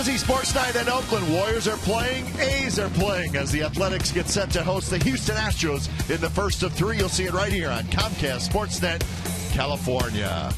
Busy sports night in Oakland. Warriors are playing, A's are playing as the Athletics get set to host the Houston Astros in the first of three. You'll see it right here on Comcast Sportsnet, California.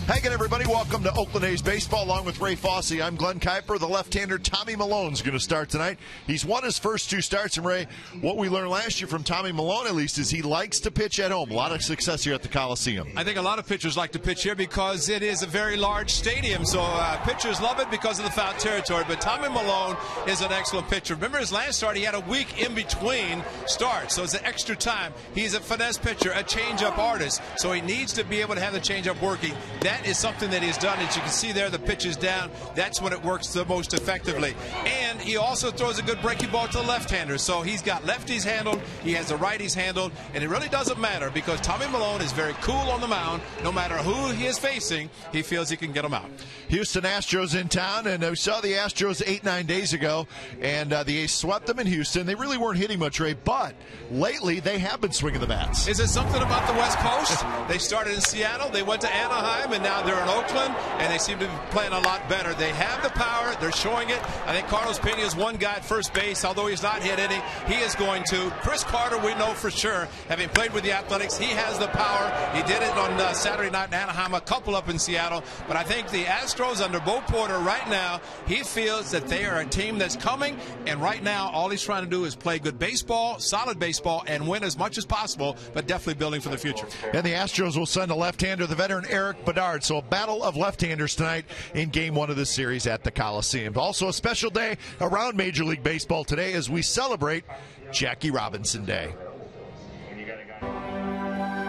Hey again, everybody. Welcome to Oakland A's Baseball along with Ray Fosse. I'm Glenn Kuiper. The left-hander Tommy Milone's going to start tonight. He's won his first two starts. And, Ray, what we learned last year from Tommy Milone, at least, is he likes to pitch at home. A lot of success here at the Coliseum. I think a lot of pitchers like to pitch here because it is a very large stadium. So pitchers love it because of the foul territory. But Tommy Milone is an excellent pitcher. Remember his last start, he had a week in between starts. So it's an extra time. He's a finesse pitcher, a changeup artist. So he needs to be able to have the changeup working. That is something that he's done. As you can see there, the pitch is down. That's when it works the most effectively. And he also throws a good breaking ball to the left-hander. So he's got lefties handled. He has the righties handled. And it really doesn't matter because Tommy Milone is very cool on the mound. No matter who he is facing, he feels he can get them out. Houston Astros in town, and we saw the Astros 8-9 days ago, and the A's swept them in Houston. They really weren't hitting much, Ray, but lately they have been swinging the bats. Is it something about the West Coast? They started in Seattle, they went to Anaheim, and now they're in Oakland, and they seem to be playing a lot better. They have the power. They're showing it. I think Carlos Pena is one guy at first base, although he's not hit any. He is going to. Chris Carter, we know for sure, having played with the Athletics, he has the power. He did it on Saturday night in Anaheim, a couple up in Seattle. But I think the Astros under Bo Porter right now, he feels that they are a team that's coming, and right now all he's trying to do is play good baseball, solid baseball, and win as much as possible, but definitely building for the future. And the Astros will send a left-hander, the veteran Eric Bedard. So a battle of left-handers tonight in Game 1 of this series at the Coliseum. Also a special day around Major League Baseball today as we celebrate Jackie Robinson Day.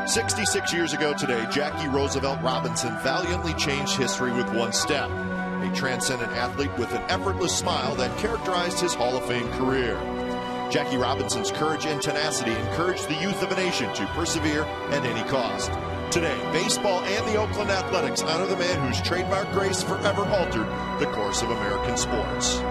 66 years ago today, Jackie Roosevelt Robinson valiantly changed history with one step. A transcendent athlete with an effortless smile that characterized his Hall of Fame career. Jackie Robinson's courage and tenacity encouraged the youth of a nation to persevere at any cost. Today, baseball and the Oakland Athletics honor the man whose trademark grace forever altered the course of American sports.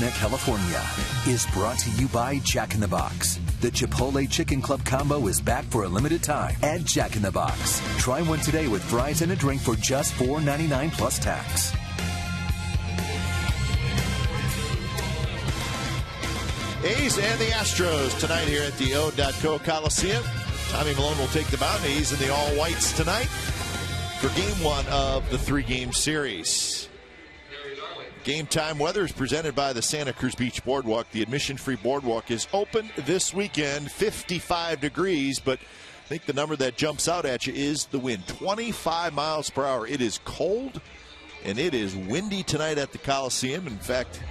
Sportsnet California is brought to you by Jack in the Box. The Chipotle Chicken Club Combo is back for a limited time at Jack in the Box. Try one today with fries and a drink for just $4.99 plus tax. A's and the Astros tonight here at the O.co Coliseum. Tommy Malone will take the mound. A's in the all-whites tonight for game one of the three-game series. Game time weather is presented by the Santa Cruz Beach Boardwalk. The admission-free boardwalk is open this weekend, 55 degrees, but I think the number that jumps out at you is the wind, 25 miles per hour. It is cold, and it is windy tonight at the Coliseum. In fact,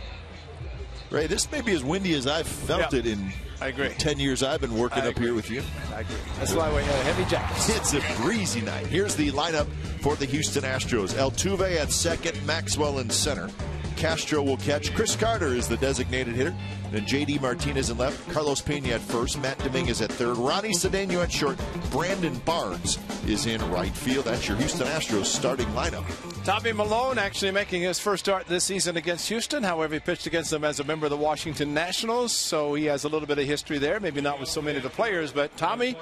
Ray, this may be as windy as I've felt it in I agree. 10 years I've been working up here with you. I agree. That's why we have heavy jackets. It's a breezy night. Here's the lineup for the Houston Astros. Altuve at second, Maxwell in center. Castro will catch. Chris Carter is the designated hitter. Then J.D. Martinez in left. Carlos Pena at first. Matt Dominguez at third. Ronnie Cedeno at short. Brandon Barnes is in right field. That's your Houston Astros starting lineup. Tommy Malone actually making his first start this season against Houston. However, he pitched against them as a member of the Washington Nationals, so he has a little bit of history there. Maybe not with so many of the players, but Tommy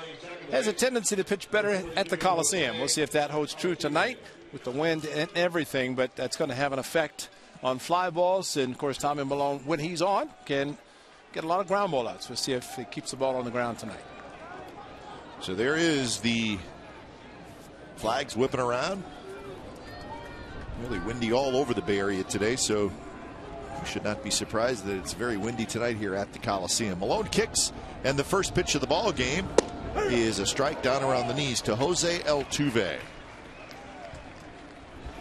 has a tendency to pitch better at the Coliseum. We'll see if that holds true tonight with the wind and everything, but that's going to have an effect on fly balls. And, of course, Tommy Malone, when he's on, can get a lot of ground ball outs. We'll see if he keeps the ball on the ground tonight. So there is the flags whipping around. Really windy all over the Bay Area today, so you should not be surprised that it's very windy tonight here at the Coliseum. Malone kicks, and the first pitch of the ball game is a strike down around the knees to Jose Altuve.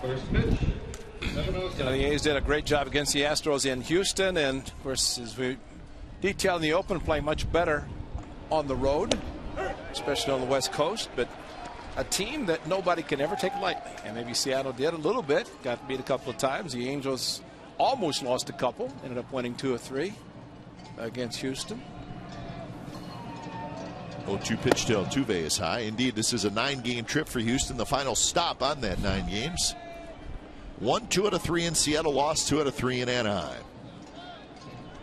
First pitch. The A's did a great job against the Astros in Houston, and of course, as we detailed in the open, playing much better on the road, especially on the West Coast, but a team that nobody can ever take lightly. And maybe Seattle did a little bit, got beat a couple of times. The Angels almost lost a couple, ended up winning 2 or 3 against Houston. 0-2 pitch to Altuve is high. Indeed, this is a 9-game trip for Houston, the final stop on that 9 games. Won 2 out of 3 in Seattle, lost 2 out of 3 in Anaheim.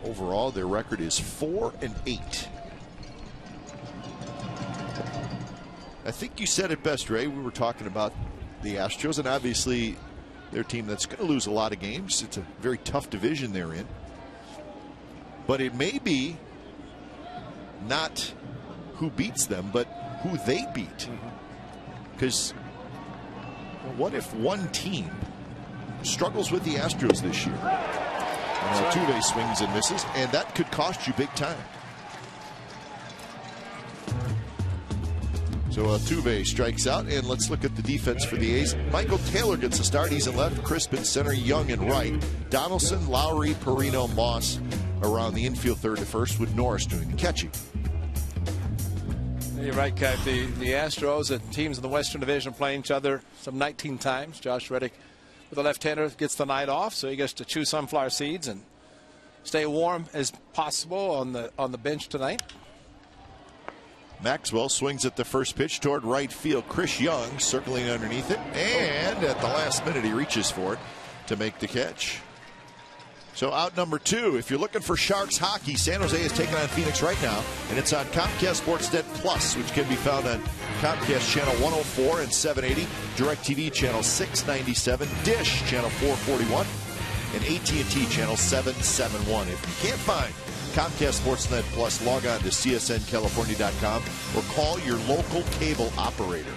Overall, their record is 4-8. I think you said it best, Ray. We were talking about the Astros, and obviously they're a team that's going to lose a lot of games. It's a very tough division they're in. But it may be not who beats them, but who they beat. Because what if one team struggles with the Astros this year? And Altuve swings and misses, and that could cost you big time. So Altuve strikes out, and let's look at the defense for the A's. Michael Taylor gets a start. He's in left, Crisp in center, Young in right. Donaldson, Lowry, Perino, Moss around the infield third to first, with Norris doing the catching. You're right, Kite. The Astros and teams in the Western Division playing each other some 19 times. Josh Reddick with a left-hander gets the night off, so he gets to chew sunflower seeds and stay warm as possible on the bench tonight. Maxwell swings at the first pitch toward right field. Chris Young circling underneath it, and at the last minute he reaches for it to make the catch. So out number 2. If you're looking for Sharks hockey, San Jose is taking on Phoenix right now, and it's on Comcast Sportsnet Plus, which can be found on Comcast Channel 104 and 780, DirecTV Channel 697, Dish Channel 441, and AT&T Channel 771. If you can't find Comcast Sportsnet Plus, log on to csncalifornia.com or call your local cable operator.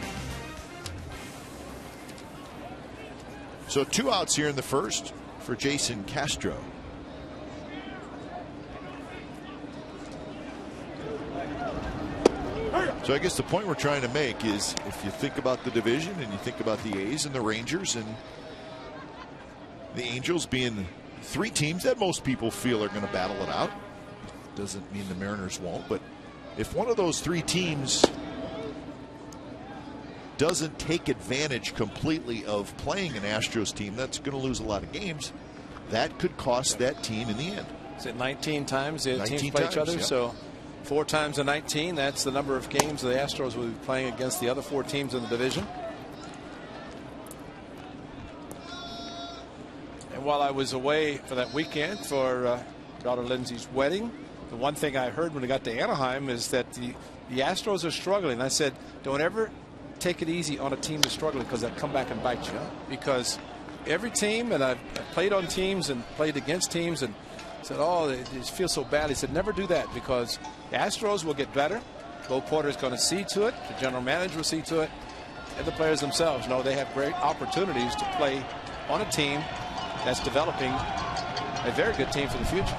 So 2 outs here in the first for Jason Castro. So I guess the point we're trying to make is, if you think about the division and you think about the A's and the Rangers and the Angels being 3 teams that most people feel are going to battle it out. Doesn't mean the Mariners won't, but if one of those 3 teams doesn't take advantage completely of playing an Astros team that's going to lose a lot of games, that could cost that team in the end. Is it 19 times the teams play each other? Yep. So 4 times in 19, that's the number of games the Astros will be playing against the other 4 teams in the division. And while I was away for that weekend for daughter Lindsay's wedding. The one thing I heard when I got to Anaheim is that the Astros are struggling. I said, don't ever take it easy on a team that's struggling, because they'll come back and bite you. Because every team, and I've played on teams and played against teams and said, oh, they just feel so bad. He said, never do that, because the Astros will get better. Bo Porter is going to see to it. The general manager will see to it. And the players themselves know they have great opportunities to play on a team that's developing a very good team for the future.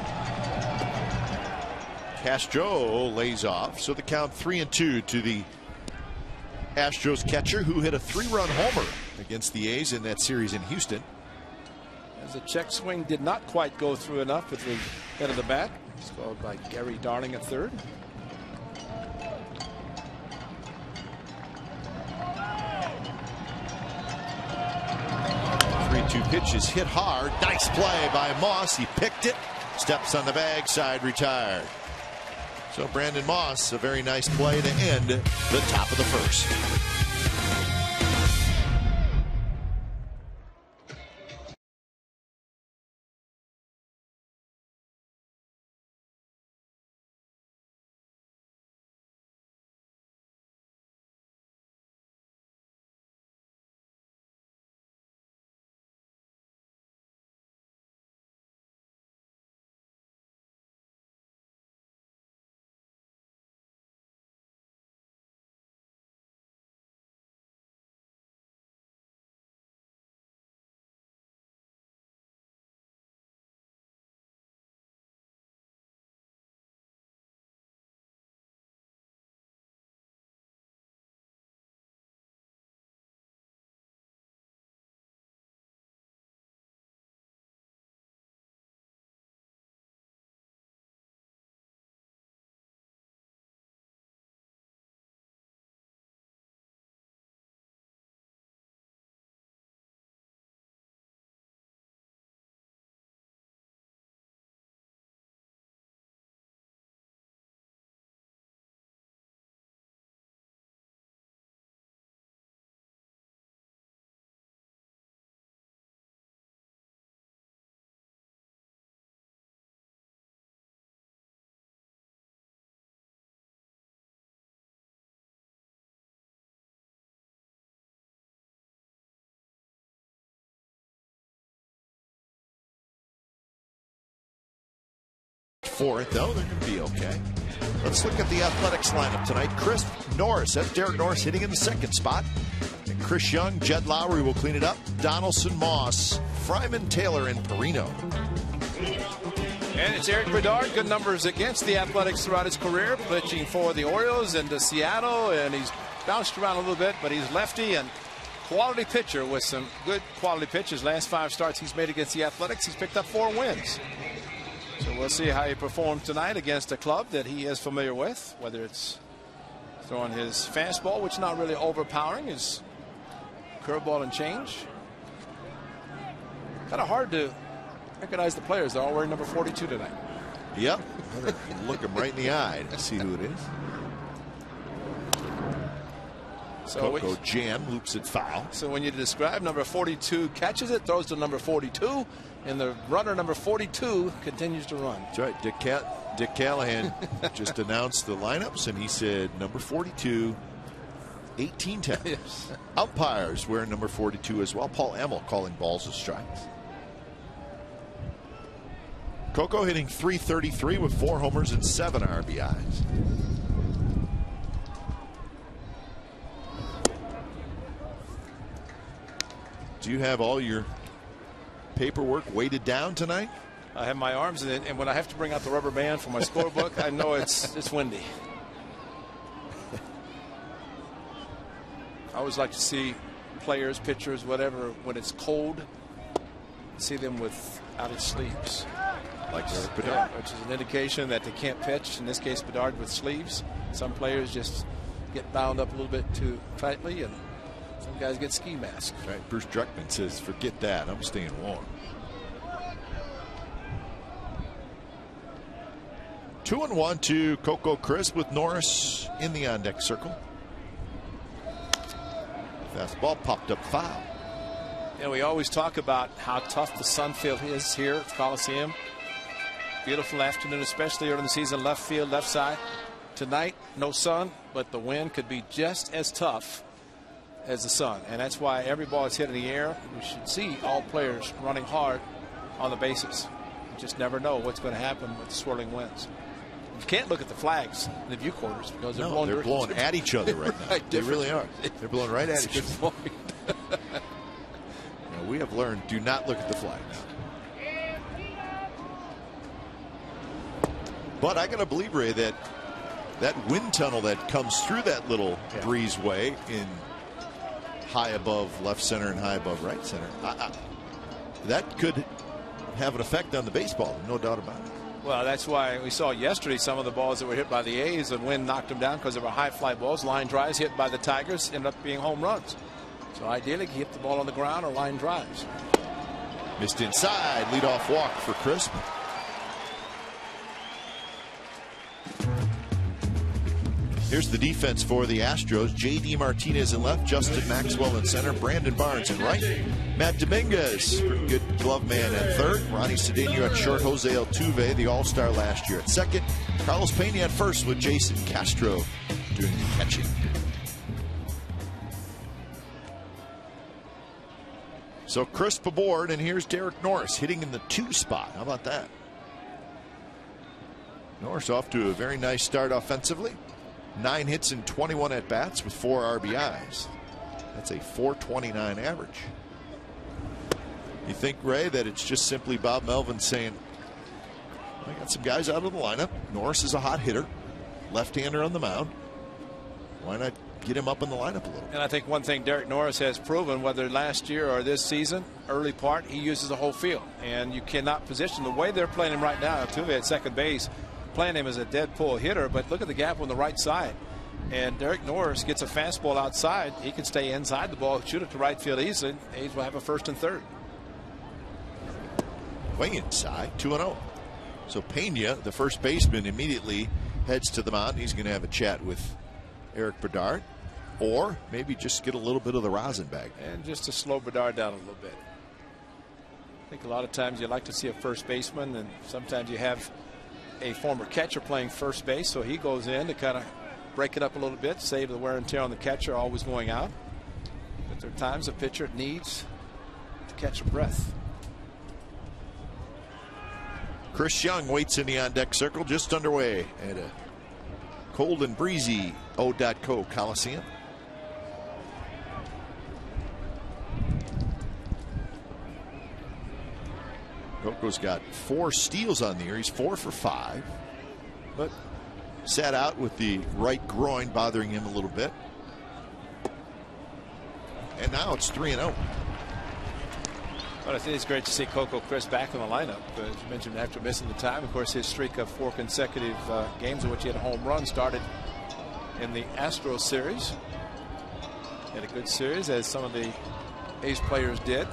Castro lays off, so the count 3-2 to the Astros catcher, who hit a 3-run homer against the A's in that series in Houston. As the check swing did not quite go through enough with the head of the bat. It's called by Gary Darling at third. Two pitches hit hard. Nice play by Moss. He picked it. Steps on the bag side, retired. So Brandon Moss, a very nice play to end the top of the first. Fourth, though, they're going to be okay. Let's look at the Athletics lineup tonight. Chris Norris, that's Derek Norris hitting in the second spot. And Chris Young, Jed Lowry will clean it up. Donaldson, Moss, Fryman, Taylor, and Perino. And it's Eric Bedard. Good numbers against the Athletics throughout his career, pitching for the Orioles and to Seattle, and he's bounced around a little bit, but he's lefty and quality pitcher with some good quality pitches. Last 5 starts he's made against the Athletics, he's picked up 4 wins. So we'll see how he performs tonight against a club that he is familiar with, whether it's throwing his fastball, which is not really overpowering, his curveball and change. Kind of hard to recognize the players. They're all wearing number 42 tonight. Yep. Look him right in the eye to see who it is. So Coco Jan loops it foul. So when you describe number 42 catches it, throws to number 42, and the runner number 42 continues to run. That's right. Dick Callahan just announced the lineups, and he said number 42, 18 times. Yes. Umpires wearing number 42 as well. Paul Emmel calling balls and strikes. Coco hitting .333 with 4 homers and 7 RBIs. Do you have all your paperwork weighted down tonight? I have my arms in it, and when I have to bring out the rubber band for my scorebook, I know it's windy. I always like to see players, pitchers, whatever, when it's cold, see them without its sleeves. Like Bedard, which is an indication that they can't pitch. In this case, Bedard with sleeves. Some players just get bound up a little bit too tightly, and some guys get ski masks. Right. Bruce Druckman says, forget that. I'm staying warm. 2-1 to Coco Crisp with Norris in the on-deck circle. Fastball popped up foul. And we always talk about how tough the Sun Field is here at the Coliseum. Beautiful afternoon, especially early in the season, left field, left side. Tonight, no sun, but the wind could be just as tough as the sun. And that's why every ball is hit in the air. We should see all players running hard on the bases. You just never know what's going to happen with the swirling winds. You can't look at the flags in the view quarters because they're blowing at each other right now. Right, they really are. They're blowing right at each other. We have learned, do not look at the flags. But I got to believe, Ray, that wind tunnel that comes through that little breezeway in high above left center and high above right center, that could have an effect on the baseball, no doubt about it. Well, that's why we saw yesterday some of the balls that were hit by the A's, and wind knocked them down because they were high fly balls. Line drives hit by the Tigers ended up being home runs. So ideally, keep the ball on the ground or line drives. Missed inside, leadoff walk for Crisp. Here's the defense for the Astros. J.D. Martinez in left, Justin Maxwell in center, Brandon Barnes in right, Matt Dominguez, pretty good glove man at third, Ronnie Cedeno at short, Jose Altuve, the all-star last year at second, Carlos Pena at first with Jason Castro doing the catching. So Crisp aboard, and here's Derek Norris hitting in the 2 spot. How about that? Norris off to a very nice start offensively. 9 hits and 21 at bats with 4 RBIs. That's a .429 average. You think, Ray, that it's just simply Bob Melvin saying, I got some guys out of the lineup. Norris is a hot hitter, left-hander on the mound. Why not get him up in the lineup a little? And I think one thing Derek Norris has proven, whether last year or this season, early part, he uses the whole field. And you cannot position the way they're playing him right now. Altuve at second base, playing him as a dead pull hitter, but look at the gap on the right side. And Derek Norris gets a fastball outside. He can stay inside the ball, shoot it to right field easily. A's will have a first and third. Way inside, 2-0. So Pena, the first baseman, immediately heads to the mound. He's going to have a chat with Eric Bedard, or maybe just get a little bit of the rosin back. And just to slow Bedard down a little bit. I think a lot of times you like to see a first baseman, and sometimes you have a former catcher playing first base, so he goes in to kind of break it up a little bit, save the wear and tear on the catcher always going out. But there are times a pitcher needs to catch a breath. Chris Young waits in the on-deck circle, just underway at a cold and breezy O.co Coliseum. Coco's got 4 steals on the year. He's 4 for 5, but sat out with the right groin bothering him a little bit. And now it's 3-0. But I think it's great to see Coco Crisp back in the lineup. As you mentioned, after missing the time, of course, his streak of 4 consecutive games in which he had a home run started in the Astros series. He had a good series, as some of the A's players did.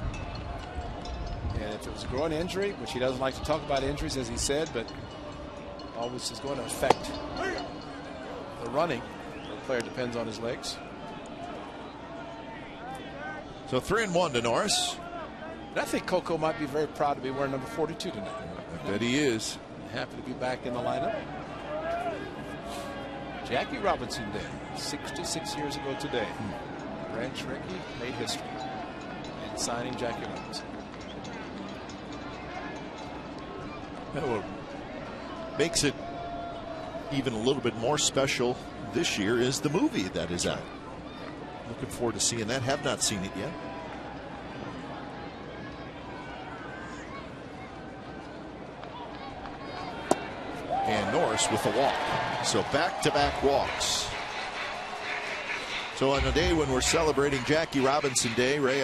And if it was a groin injury, which he doesn't like to talk about injuries, as he said, but always is going to affect the running. The player depends on his legs. So 3-1 to Norris. And I think Coco might be very proud to be wearing number 42 tonight. I bet he is. Happy to be back in the lineup. Jackie Robinson Day, 66 years ago today. Branch Rickey made history in signing Jackie Robinson. What makes it even a little bit more special this year is the movie that is out. Looking forward to seeing that. Have not seen it yet. And Norris with a walk. So back-to-back walks. So on a day when we're celebrating Jackie Robinson Day, Ray,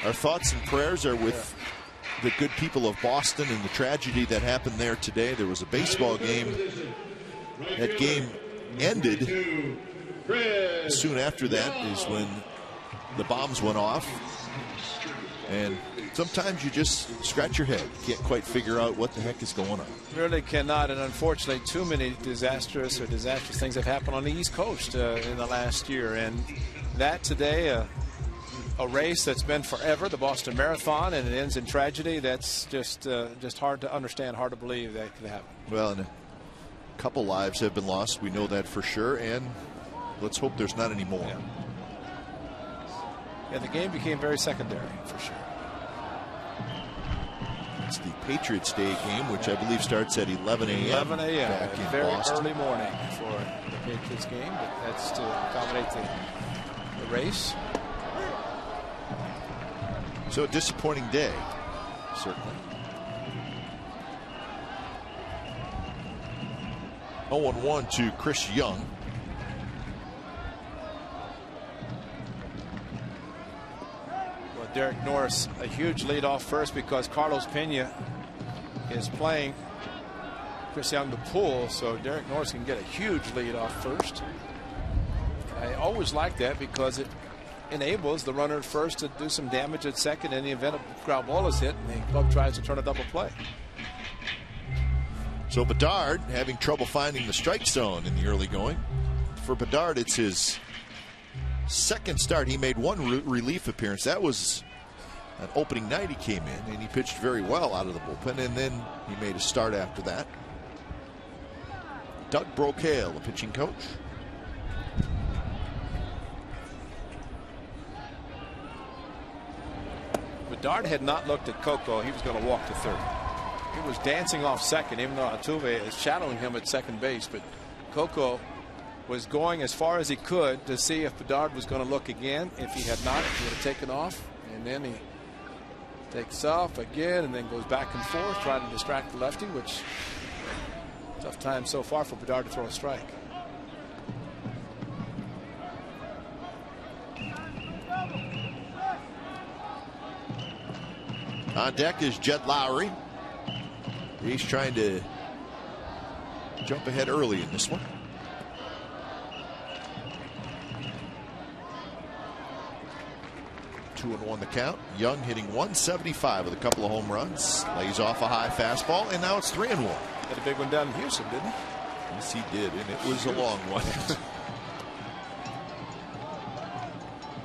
our thoughts and prayers are with the good people of Boston and the tragedy that happened there today. There was a baseball game. That game ended. Soon after that is when the bombs went off. And sometimes you just scratch your head. Can't quite figure out what the heck is going on. Really cannot, and unfortunately too many disastrous things have happened on the East Coast in the last year. And that today, a race that's been forever, the Boston Marathon, and it ends in tragedy. That's just hard to understand, hard to believe that could happen. Well, and a couple lives have been lost. We know that for sure, and let's hope there's not any more. Yeah, the game became very secondary for sure. It's the Patriots Day game, which I believe starts at 11 a.m. 11 a.m. back in Very Boston. early morning for the Patriots game, but that's to accommodate the race. So a disappointing day, certainly. 0-1 to Chris Young. Well, Derek Norris, a huge lead off first because Carlos Pena is playing Chris Young to pull, so Derek Norris can get a huge lead off first. I always like that because it enables the runner at first to do some damage at second in the event a ground ball is hit and the club tries to turn a double play. So Bedard having trouble finding the strike zone in the early going. For Bedard, it's his second start. He made one relief appearance. That was an opening night. He came in and he pitched very well out of the bullpen, and then he made a start after that. Doug Brocail, the pitching coach. Bedard had not looked at Coco. He was going to walk to third. He was dancing off second, even though Altuve is shadowing him at second base. But Coco was going as far as he could to see if Bedard was going to look again. If he had not, he would have taken off. And then he takes off again and then goes back and forth, trying to distract the lefty, which tough time so far for Bedard to throw a strike. On deck is Jed Lowry. He's trying to jump ahead early in this one. Two and one the count. Young hitting 175 with a couple of home runs. Lays off a high fastball, and now it's 3-1. Had a big one down in Houston, didn't he? Yes, he did, and it was a long one.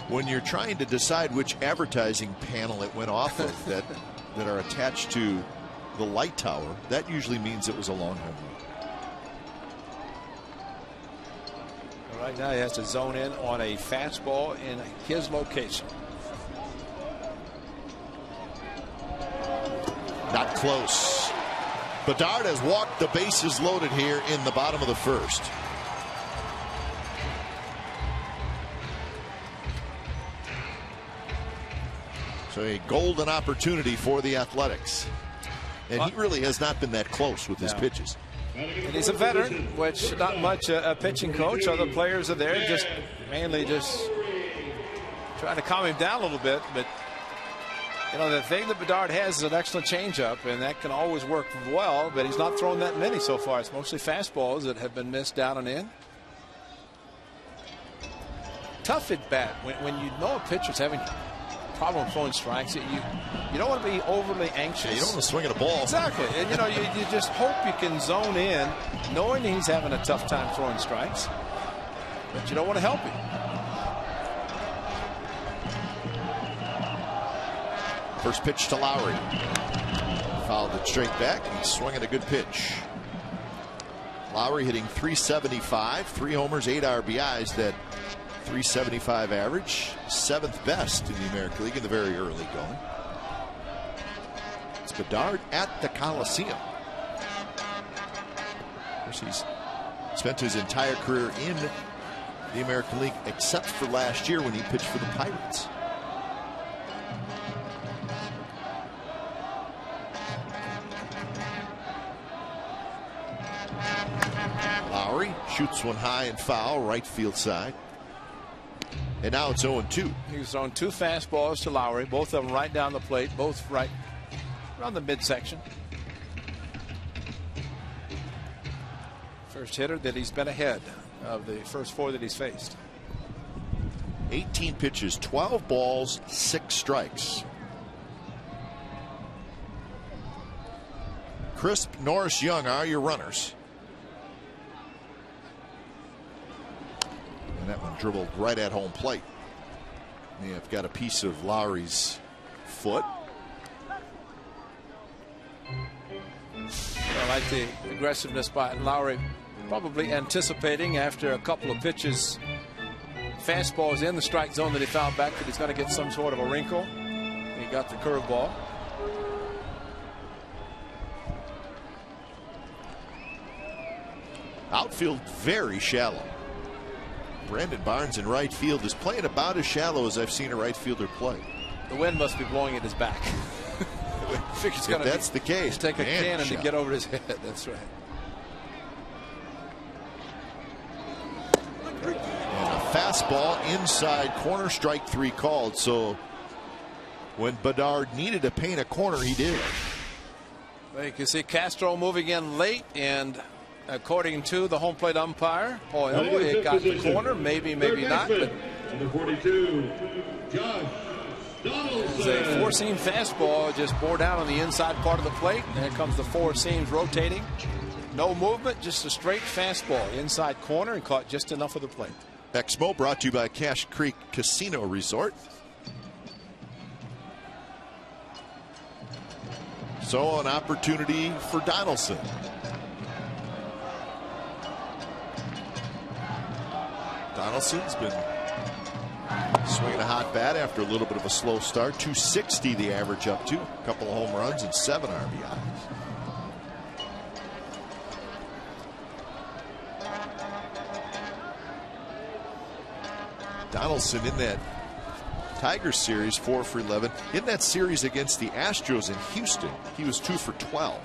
When you're trying to decide which advertising panel it went off of that are attached to the light tower, that usually means it was a long home run. Right now he has to zone in on a fastball in his location. Not close. Bedard has walked the bases loaded here in the bottom of the first. So a golden opportunity for the Athletics. And he really has not been that close with his pitches. And he's a veteran, which not much a pitching coach. Other players are there just mainly just trying to calm him down a little bit. But you know, the thing that Bedard has is an excellent changeup, and that can always work well, but he's not thrown that many so far. It's mostly fastballs that have been missed down and in. Tough at bat when you know a pitcher's having problem throwing strikes. You don't want to be overly anxious. Yeah, you don't want to swing at a ball. Exactly. And you know, you just hope you can zone in knowing he's having a tough time throwing strikes, but you don't want to help him. First pitch to Lowry. Fouled it straight back. He's swinging a good pitch. Lowry hitting 375, 3 homers, 8 RBIs. That 375 average, 7th best in the American League in the very early going. It's Bedard at the Coliseum. Of course, he's spent his entire career in the American League except for last year when he pitched for the Pirates. Lowry shoots one high and foul, right field side. And now it's 0-2. He's thrown 2 fastballs to Lowry, both of them right down the plate, both right around the midsection. First hitter that he's been ahead of the first 4 that he's faced. 18 pitches, 12 balls, 6 strikes. Crisp, Norris, Young are your runners. And that one dribbled right at home plate. Yeah, I've got a piece of Lowry's foot. I like the aggressiveness by Lowry, probably anticipating after a couple of pitches, fastballs in the strike zone, that he found back that he's going to get some sort of a wrinkle. He got the curveball. Outfield very shallow. Brandon Barnes in right field is playing about as shallow as I've seen a right fielder play. The wind must be blowing at his back. If that's the case, take a cannon to get over his head. That's right. And a fastball inside corner, strike 3 called. So when Bedard needed to paint a corner, he did. Well, you can see Castro moving in late, and according to the home plate umpire, it got the corner, maybe not. But number 42, Josh Donaldson. It's a four-seam fastball, just bore down on the inside part of the plate. And there comes the four seams rotating. No movement, just a straight fastball inside corner, and caught just enough of the plate. Exmo brought to you by Cache Creek Casino Resort. So an opportunity for Donaldson. Donaldson's been swinging a hot bat after a little bit of a slow start. 260 the average up to. A couple of home runs and 7 RBIs. Donaldson in that Tigers series 4 for 11. In that series against the Astros in Houston, he was 2 for 12.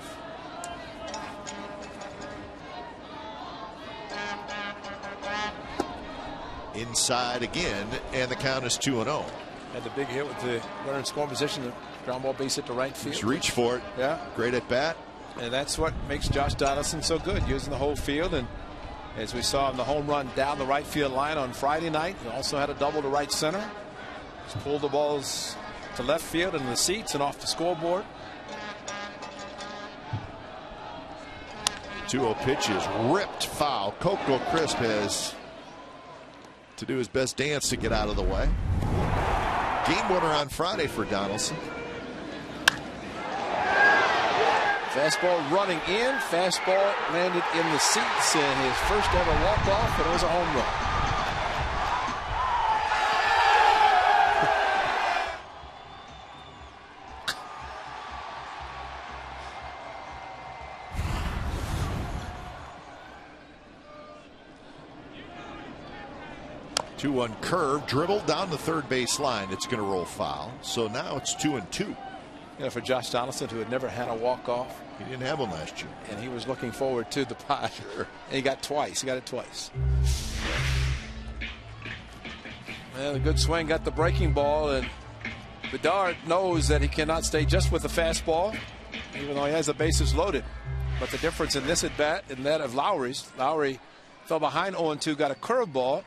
Inside again, and the count is 2-0. Had the big hit with the runner in scoring position, the ground ball base hit to right field. Just reach for it. Yeah. Great at bat. And that's what makes Josh Donaldson so good, using the whole field. And as we saw in the home run down the right field line on Friday night, he also had a double to right center. Just pulled the balls to left field and the seats and off the scoreboard. 2-0 pitch is ripped foul. Coco Crisp has to do his best dance to get out of the way. Game winner on Friday for Donaldson. Fastball running in. Fastball landed in the seats, and his first ever walk-off, and it was a home run. Two-one curve, dribbled down the third base line. It's going to roll foul. So now it's 2-2. For Josh Donaldson, who had never had a walk-off. He didn't have one last year. And he was looking forward to the pot. Sure. And he got twice. He got it twice. Well, a good swing, got the breaking ball, and Bedard knows that he cannot stay just with the fastball, even though he has the bases loaded. But the difference in this at bat and that of Lowry's, Lowry fell behind 0-2, got a curveball,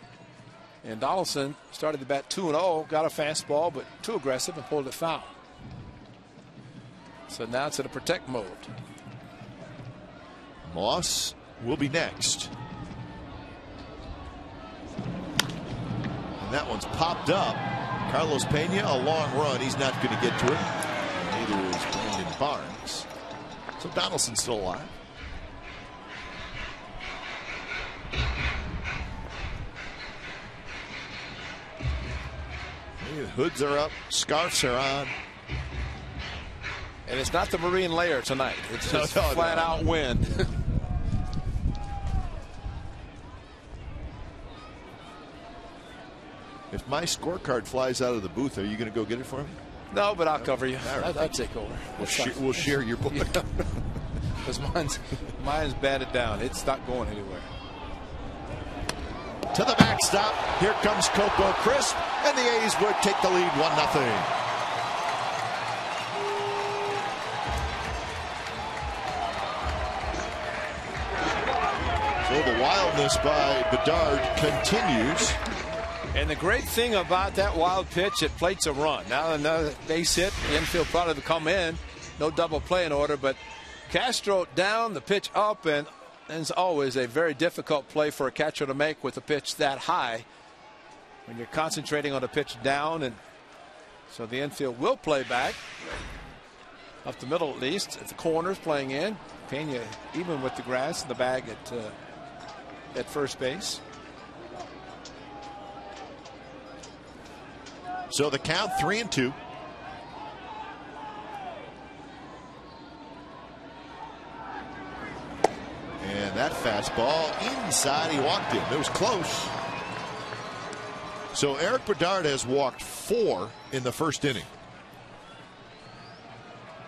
and Donaldson started the bat 2-0, got a fastball, but too aggressive and pulled it foul. So now it's in a protect mode. Moss will be next. And that one's popped up. Carlos Pena, a long run. He's not going to get to it. Neither is Brandon Barnes. So Donaldson's still alive. Hoods are up. Scarves are on. And it's not the marine layer tonight. It's just flat out wind. If my scorecard flies out of the booth, are you going to go get it for me? No, but I'll cover you. Right. I'll take over. We'll share your book. Because mine's batted down. It's not going anywhere. To the backstop. Here comes Coco Crisp, and the A's would take the lead 1-0. So the wildness by Bedard continues. And the great thing about that wild pitch, it plates a run. Now another base hit. The infield product to come in. No double play in order, but Castro down, the pitch up, and as always, a very difficult play for a catcher to make with a pitch that high. when you're concentrating on a pitch down, and so the infield will play back up the middle, at least at the corners, playing in. Pena even with the grass in the bag at first base. So the count 3-2. And that fastball inside, he walked in. It was close. So Erik Bedard has walked 4 in the first inning.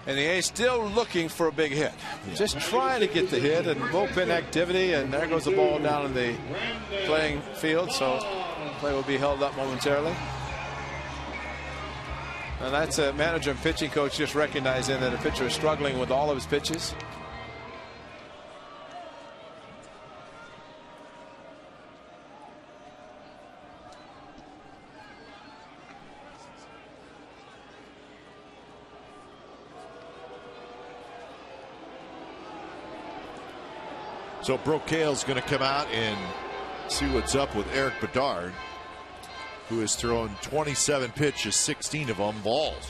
And the A's still looking for a big hit. Yeah. Just trying to get the hit and bullpen activity, and there goes the ball down in the playing field. So play will be held up momentarily. And that's a manager and pitching coach just recognizing that a pitcher is struggling with all of his pitches. So Brocail's going to come out and see what's up with Erik Bedard, who has thrown 27 pitches, 16 of them balls.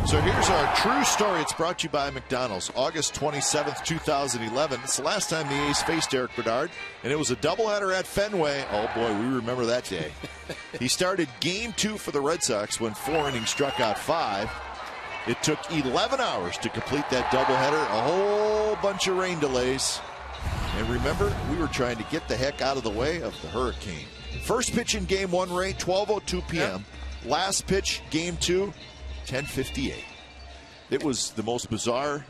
So here's our true story. It's brought to you by McDonald's. August 27th, 2011. It's the last time the A's faced Erik Bedard, and it was a doubleheader at Fenway. Oh, boy, we remember that day. He started Game 2 for the Red Sox when 4 innings struck out 5. It took 11 hours to complete that doubleheader, a whole bunch of rain delays. And remember, we were trying to get the heck out of the way of the hurricane. First pitch in Game 1, Ray, 12:02 p.m. Yep. Last pitch, Game 2, 10:58. It was the most bizarre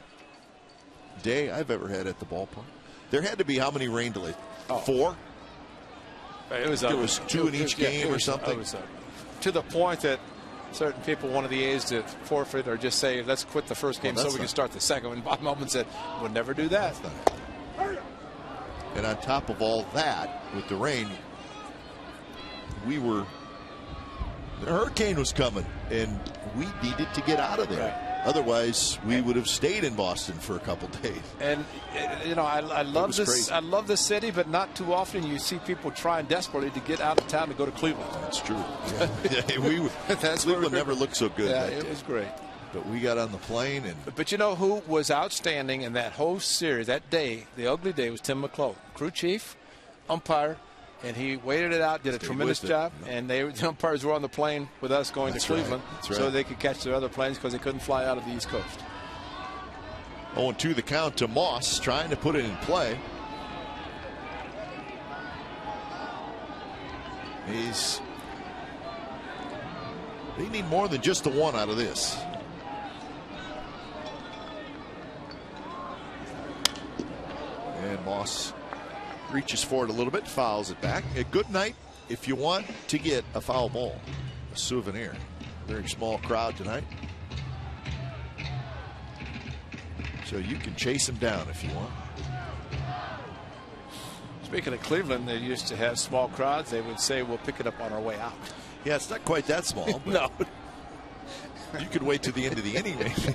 day I've ever had at the ballpark. There had to be how many rain delays? 4? It was there was 2 in each game or something. To the point that certain people wanted the A's to forfeit or just say, let's quit the first game so we can start the second. And Bob Melvin said, we'll never do that. And on top of all that, with the rain, the hurricane was coming, and we needed to get out of there. Right. Otherwise, we would have stayed in Boston for a couple days. And you know, I love this. Crazy. I love this city, but not too often you see people trying desperately to get out of town to go to Cleveland. That's true. Yeah. Cleveland never looked so good. Yeah, it was great. But we got on the plane, and but you know who was outstanding in that whole series that day? The ugly day was Tim McClellan, crew chief, umpire. And he waited it out, did a tremendous job. And the umpires were on the plane with us going to Cleveland so they could catch their other planes because they couldn't fly out of the East Coast. 0-2 the count to Moss, trying to put it in play. They need more than just the one out of this. And Moss reaches for it a little bit, fouls it back. A good night if you want to get a foul ball, a souvenir. Very small crowd tonight, so you can chase them down if you want. Speaking of Cleveland, they used to have small crowds. They would say, we'll pick it up on our way out. Yeah, it's not quite that small. No. You could wait to the end of the inning, maybe.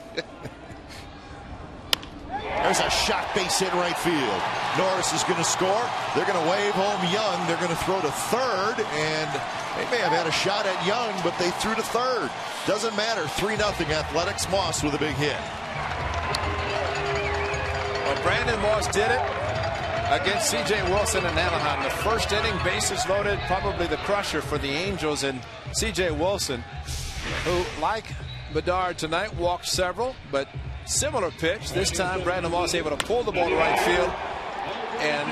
There's a shot base hit right field. Norris is going to score. They're going to wave home Young. They're going to throw to third, and they may have had a shot at Young, but they threw to third. Doesn't matter. 3-0 Athletics. Moss with a big hit. Well, Brandon Moss did it against C.J. Wilson in Anaheim. The first inning, bases loaded, probably the crusher for the Angels, and C.J. Wilson, who, like Bedard tonight, walked several, but similar pitch. This time, Brandon Moss able to pull the ball to right field, and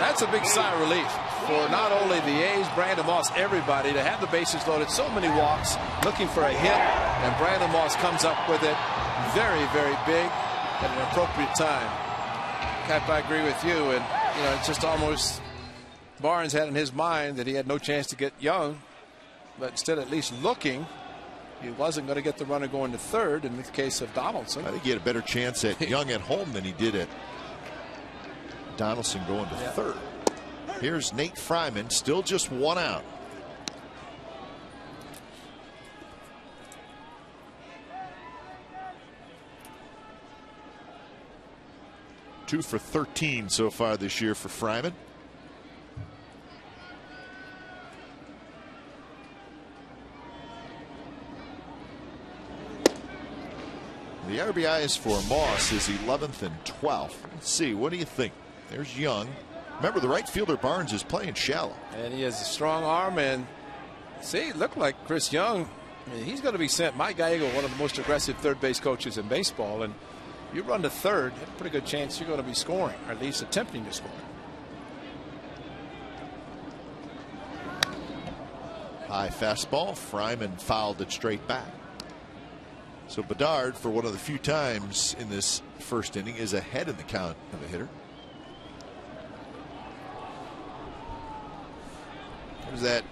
that's a big sigh of relief for not only the A's, Brandon Moss, everybody, to have the bases loaded. So many walks, looking for a hit, and Brandon Moss comes up with it very, very big at an appropriate time. Cap, I agree with you, and you know, it's just almost Barnes had in his mind that he had no chance to get Young, but instead at least looking, he wasn't going to get the runner going to third in the case of Donaldson. I think he had a better chance at Young at home than he did at Donaldson going to third. Here's Nate Fryman, still just 1 out. Two for 13 so far this year for Fryman. The RBIs for Moss is 11th and 12th. Let's see. What do you think? There's Young. Remember, the right fielder Barnes is playing shallow. And he has a strong arm. And see, it looked like Chris Young. I mean, he's going to be sent. Mike Gallego, one of the most aggressive third base coaches in baseball. And you run to third, you have a pretty good chance you're going to be scoring, or at least attempting to score. High fastball. Fryman fouled it straight back. So Bedard, for one of the few times in this first inning, is ahead in the count of a hitter. There's that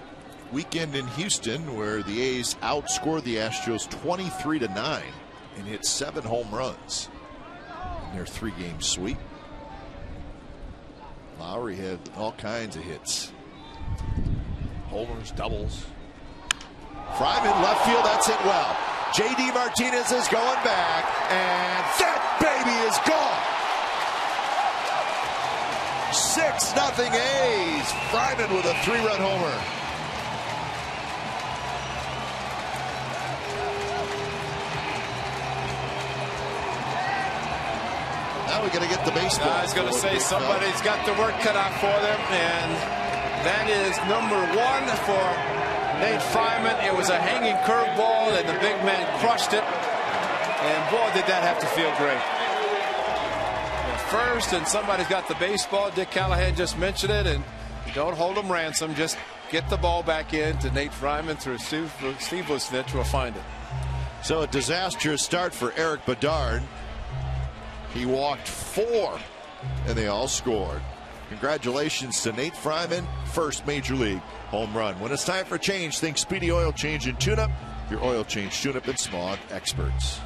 weekend in Houston where the A's outscored the Astros 23-9 and hit 7 home runs in their 3-game sweep. Lowry had all kinds of hits. Homers, doubles. Fryman left field, that's hit well. J.D. Martinez is going back, and that baby is gone. 6-0 A's. Fryman with a 3-run homer. Now we got to get the baseball. I was going to say somebody's got the work cut out for them, and that is number 1 for Nate Fryman. It was a hanging curveball, and the big man crushed it. And boy, did that have to feel great. At first, and somebody's got the baseball. Dick Callahan just mentioned it, and don't hold them ransom. Just get the ball back in to Nate Fryman through Steve Vucinic will find it. So a disastrous start for Eric Bedard. He walked 4, and they all scored. Congratulations to Nate Fryman, first Major League home run. When it's time for change, think Speedy Oil Change and Tune-Up, your oil change, tune-up, and smog experts.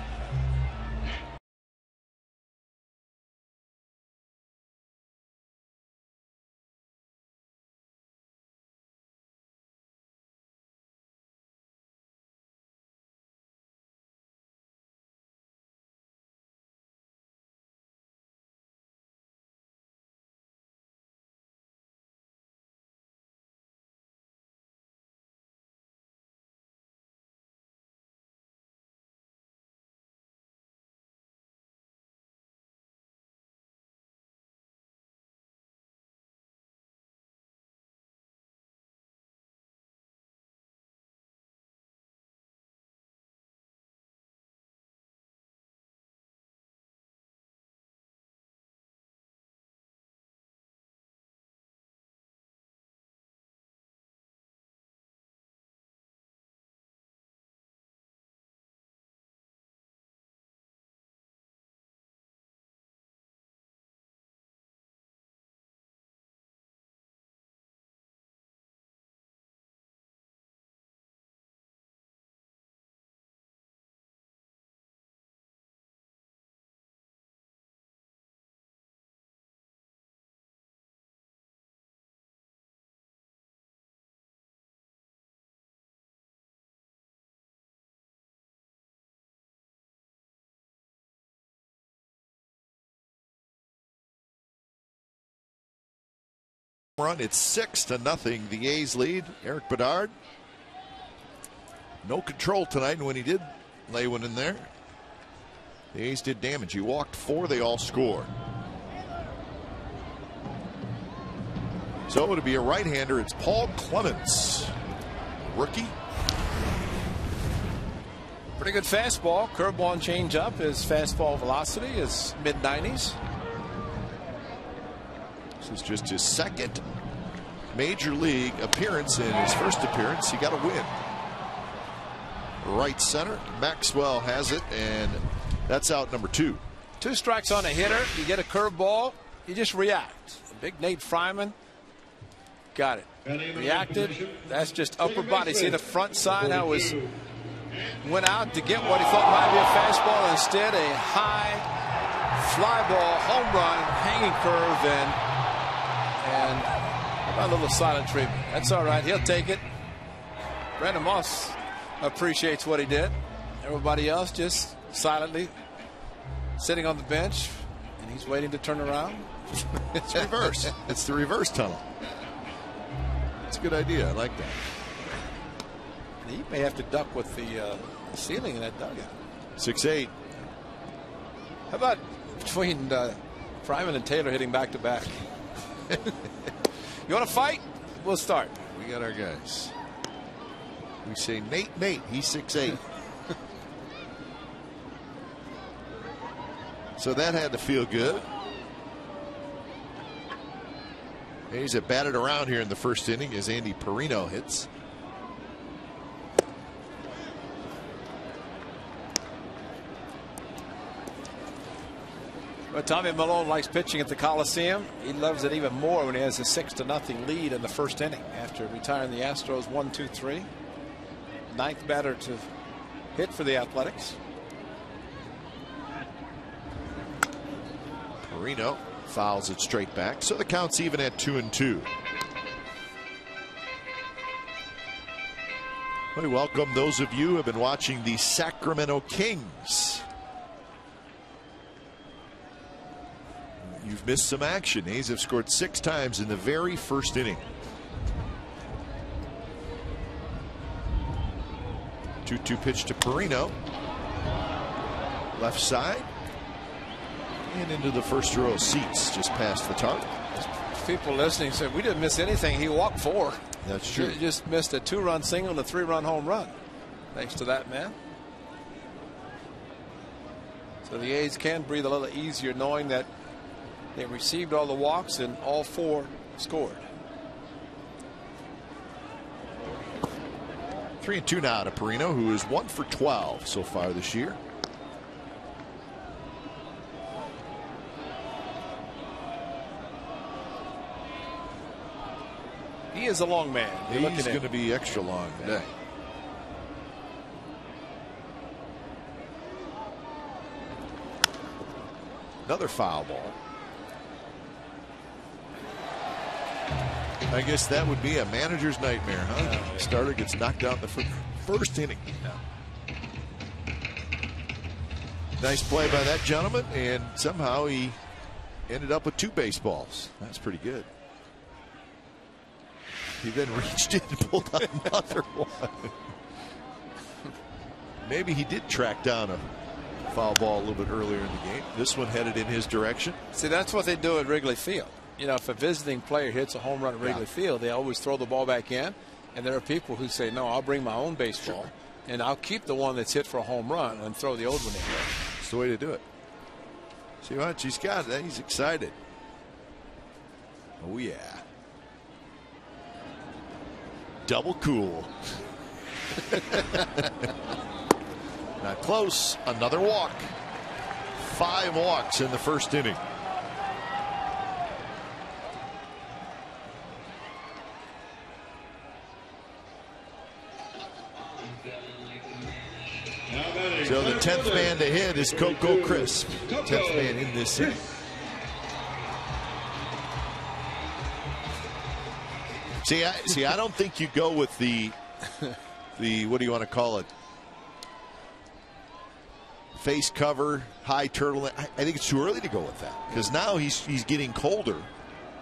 Run, it's 6-0. The A's lead. Eric Bedard, no control tonight, and when he did lay one in there, the A's did damage. He walked 4, they all scored. So to be a right-hander, it's Paul Clemens, rookie. Pretty good fastball, curveball and changeup. His fastball velocity is mid-90s. This is just his second Major League appearance. In his first appearance, he got a win. Right center, Maxwell has it, and that's out number 2. 2 strikes on a hitter. You get a curveball, you just react. Big Nate Fryman got it. Reacted. That's just upper body. See the front side now went out to get what he thought might be a fastball. Instead, a high fly ball, home run, hanging curve, and a little silent treatment. That's all right. He'll take it. Brandon Moss appreciates what he did. Everybody else just silently sitting on the bench, and he's waiting to turn around. It's reverse. It's the reverse tunnel. It's a good idea. I like that. He may have to duck with the ceiling in that dugout. 6'8". How about between Fryman and Taylor hitting back-to-back? You want to fight? We'll start. We got our guys. We say Nate. He's 6'8". So that had to feel good. He's batted around here in the first inning as Andy Perino hits. But Tommy Milone likes pitching at the Coliseum. He loves it even more when he has a 6-0 lead in the first inning after retiring the Astros 1-2-3. Ninth batter to hit for the Athletics. Perino fouls it straight back, so the count's even at 2-2. We welcome those of you who have been watching the Sacramento Kings. You've missed some action. A's have scored 6 times in the very first inning. 2-2 pitch to Perino. Left side. And into the first row of seats just past the target. People listening said we didn't miss anything. He walked 4. That's true. He just missed a 2-run single and a 3-run home run. Thanks to that man. So the A's can breathe a little easier knowing that they received all the walks and all 4 scored. 3-2 now to Perino, who is 1 for 12 so far this year. He is a long man. He's going to be extra long today. Another foul ball. I guess that would be a manager's nightmare, huh? The starter gets knocked out in the first inning. Nice play by that gentleman, and somehow he ended up with 2 baseballs. That's pretty good. He then reached in and pulled out another one. Maybe he did track down a foul ball a little bit earlier in the game. This one headed in his direction. See, that's what they do at Wrigley Field. You know, if a visiting player hits a home run at Wrigley Field, they always throw the ball back in. And there are people who say, no, I'll bring my own baseball. Sure. And I'll keep the one that's hit for a home run and throw the old one in there. It's the way to do it. See what he's got. He's excited. Oh, yeah. Double cool. Not close. Another walk. 5 walks in the first inning. So the 10th man to hit is Coco Crisp. 10th man in this inning. See, I don't think you go with the what do you want to call it? Face cover, high turtleneck. I think it's too early to go with that because now he's getting colder.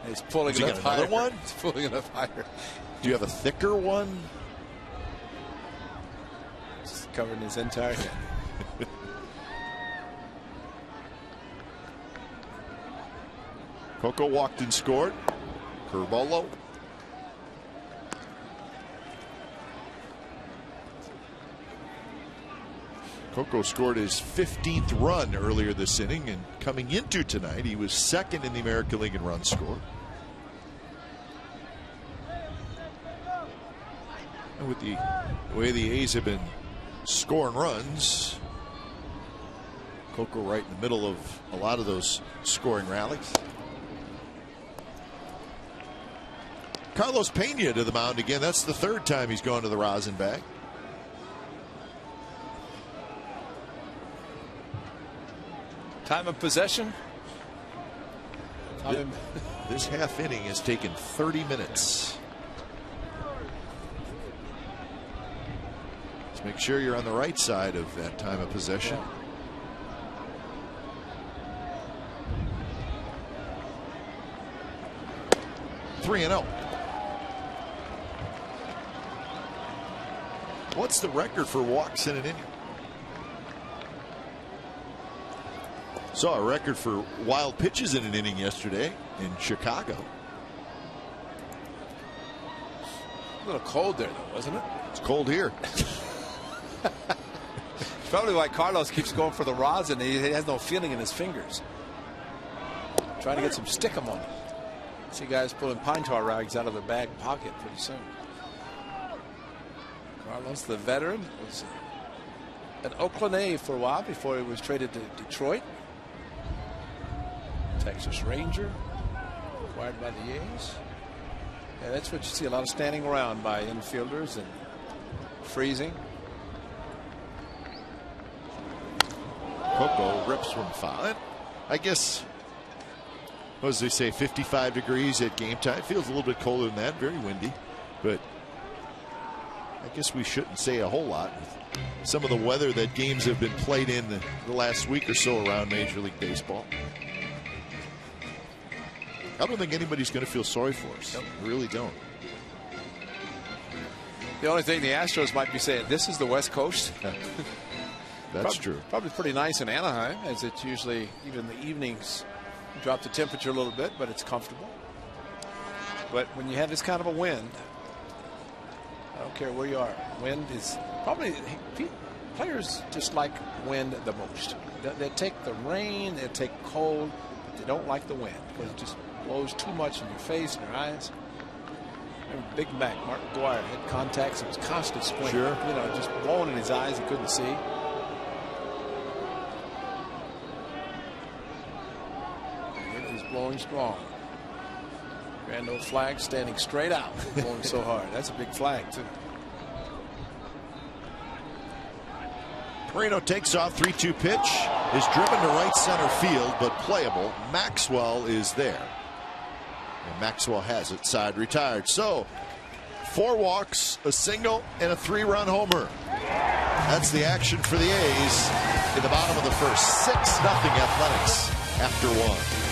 He's pulling it up higher. Another one? He's pulling it up higher. Do you have a thicker one? Just covering his entire head. Coco walked and scored. Curveball low. Coco scored his 15th run earlier this inning, and coming into tonight, he was 2nd in the American League in runs scored. And with the way the A's have been scoring runs, Coco right in the middle of a lot of those scoring rallies. Carlos Pena to the mound again. That's the 3rd time he's gone to the rosin bag. Time of possession. This half inning has taken 30 minutes. Let's make sure you're on the right side of that time of possession. Yeah. 3-0. What's the record for walks in an inning? Saw a record for wild pitches in an inning yesterday in Chicago. A little cold there, though, wasn't it? It's cold here. Probably why Carlos keeps going for the rosin. He has no feeling in his fingers. Trying to get some stickum on it. See guys pulling pine tar rags out of their bag pocket pretty soon. Carlos, the veteran, was an Oakland A for a while before he was traded to Detroit. Texas Ranger, acquired by the A's. Yeah, that's what you see, a lot of standing around by infielders and freezing. Coco rips one foul. I guess, what does they say, 55 degrees at game time? It feels a little bit colder than that, very windy, but I guess we shouldn't say a whole lot. Some of the weather that games have been played in the last week or so around Major League Baseball. I don't think anybody's going to feel sorry for us. Nope. I really don't. The only thing the Astros might be saying, this is the West Coast. That's true. Probably pretty nice in Anaheim, as it's usually, even the evenings, drop the temperature a little bit, but it's comfortable. But when you have this kind of a wind, I don't care where you are, wind is probably, players just like wind the most. They take the rain, they take cold, but they don't like the wind because it just blows too much in your face and your eyes. Remember Big Mac, Mark McGwire, had contacts, it was constant squint. Sure. You know, just blowing in his eyes, he couldn't see. It is blowing strong. Grand old flag standing straight out, blowing so hard. That's a big flag, too. Perino takes off, 3-2 pitch, is driven to right center field, but playable. Maxwell is there. And Maxwell has it, side retired. So 4 walks, a single, and a 3-run homer. That's the action for the A's in the bottom of the first. 6-0 Athletics after 1.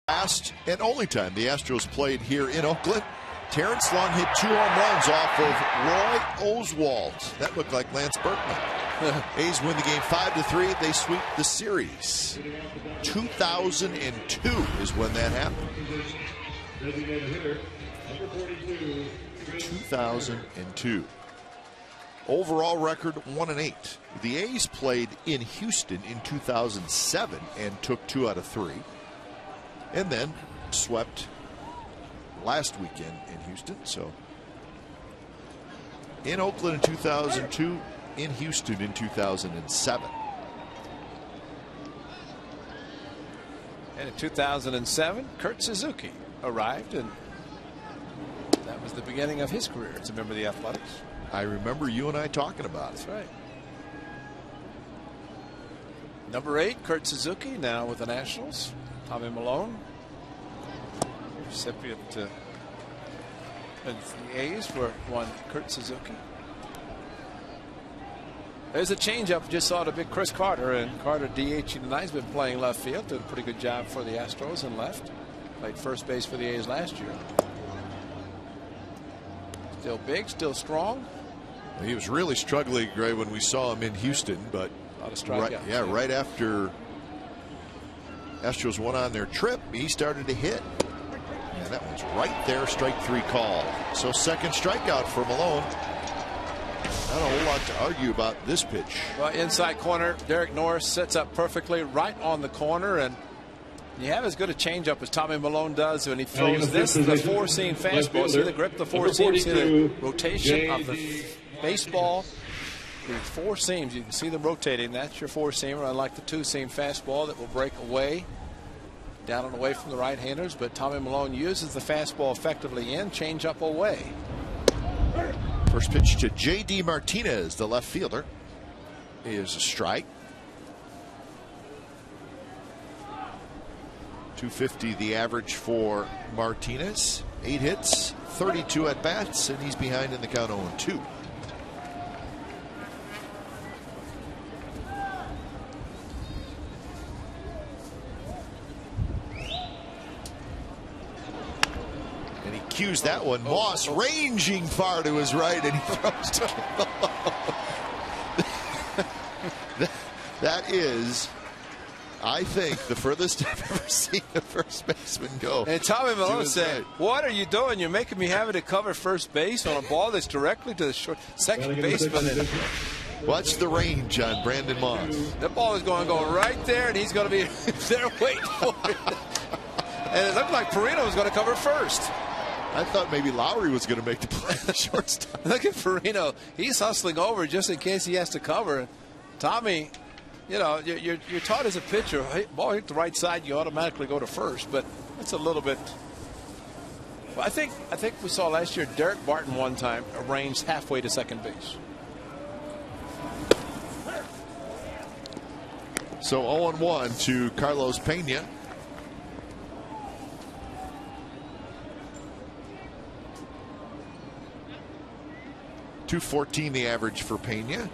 Last and only time the Astros played here in Oakland, Terrence Long hit 2 home runs off of Roy Oswalt. That looked like Lance Berkman. A's win the game 5-3. They sweep the series. 2002 is when that happened. 2002. Overall record 1-8. The A's played in Houston in 2007 and took 2 out of 3. And then swept last weekend in Houston. So in Oakland in 2002, in Houston in 2007. And in 2007, Kurt Suzuki arrived, and that was the beginning of his career as a member of the Athletics. I remember you and I talking about it. That's right. Number 8, Kurt Suzuki, now with the Nationals. Tommy Milone, recipient of the A's for one Kurt Suzuki. There's a changeup. Just saw the big Chris Carter, and Carter DHing tonight. Has been playing left field. Did a pretty good job for the Astros in left. Played first base for the A's last year. Still big, still strong. He was really struggling, Gray, when we saw him in Houston, but A lot of strikeouts. right after Astros went on their trip, he started to hit. And that one's right there, strike 3 call. So second strikeout for Milone. Not a whole lot to argue about this pitch. Well, inside corner, Derek Norris sets up perfectly right on the corner, and you have as good a changeup as Tommy Milone does when he throws this, the four-seam fastball. See the grip, the four seams, see the rotation of the baseball. The four seams, you can see them rotating. That's your four-seamer, unlike the two-seam fastball that will break away, down and away from the right-handers. But Tommy Milone uses the fastball effectively in, changeup away. First pitch to J.D. Martinez, the left fielder, is a strike. 250 the average for Martinez. 8 hits, 32 at bats, and he's behind in the count 0-2. And he cues that one. Moss ranging far to his right, and he throws to That is, I think, the furthest I've ever seen a first baseman go. And Tommy Milone said, right. "What are you doing? You're making me have to cover first base on a ball that's directly to the short second baseman." And watch the range on Brandon Moss. that ball is going to go right there, and he's going to be there waiting for it. And it looked like Perino was going to cover first. I thought maybe Lowry was going to make the play at the shortstop. Look at Perino. He's hustling over just in case he has to cover. Tommy, you know, you're taught as a pitcher, ball hit the right side, you automatically go to first. But it's a little bit. Well, I think we saw last year Derek Barton one time arranged halfway to second base. So 0-1 to Carlos Pena. .214 the average for Pena.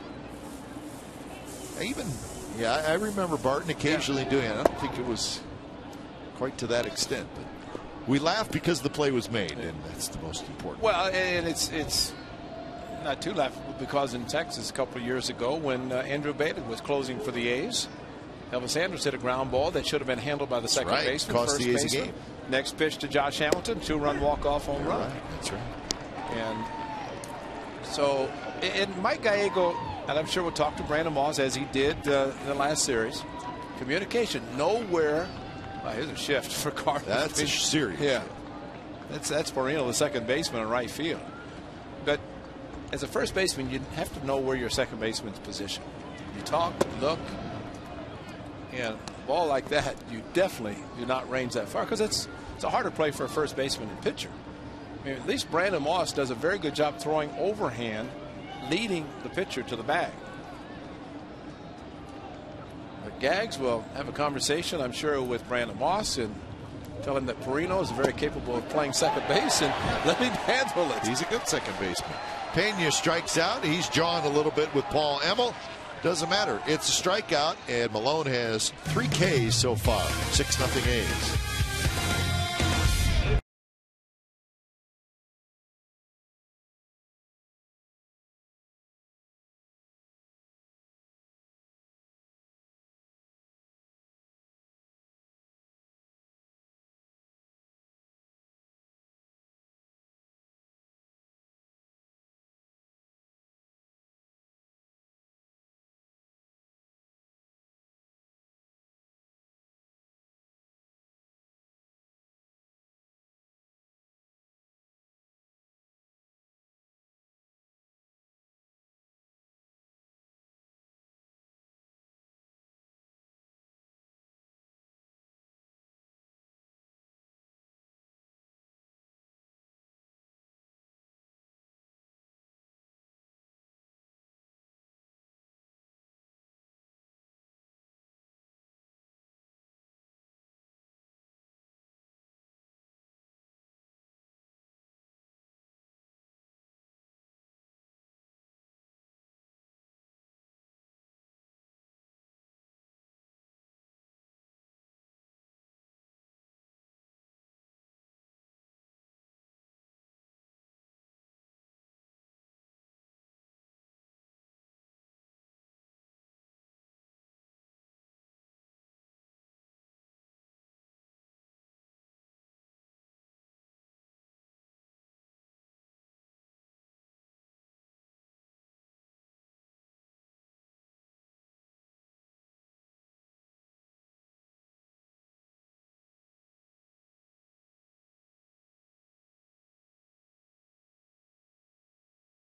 I remember Barton occasionally doing it. I don't think it was quite to that extent, but we laugh because the play was made, and that's the most important. Well, and it's not too laughable because in Texas a couple of years ago when Andrew Bailey was closing for the A's, Elvis Andrus hit a ground ball that should have been handled by the second baseman. Cost the A's a game. Next pitch to Josh Hamilton, 2-run walk-off home run. Right, that's right. And so, and Mike Gallego, and I'm sure we'll talk to Brandon Moss as he did in the last series. Communication, nowhere. Here's a shift for Carter. That's a serious. Yeah, that's Moreno, the second baseman in right field. But as a first baseman, you have to know where your second baseman's positioned. You talk, look, and a ball like that, you definitely do not range that far because it's a harder play for a first baseman and pitcher. I mean, at least Brandon Moss does a very good job throwing overhand, leading the pitcher to the bag. But Gags will have a conversation, I'm sure, with Brandon Moss and tell him that Perino is very capable of playing second base and let him handle it. He's a good second baseman. Pena strikes out. He's jawing a little bit with Paul Emmel. Doesn't matter. It's a strikeout, and Milone has 3 Ks so far. 6-0 A's.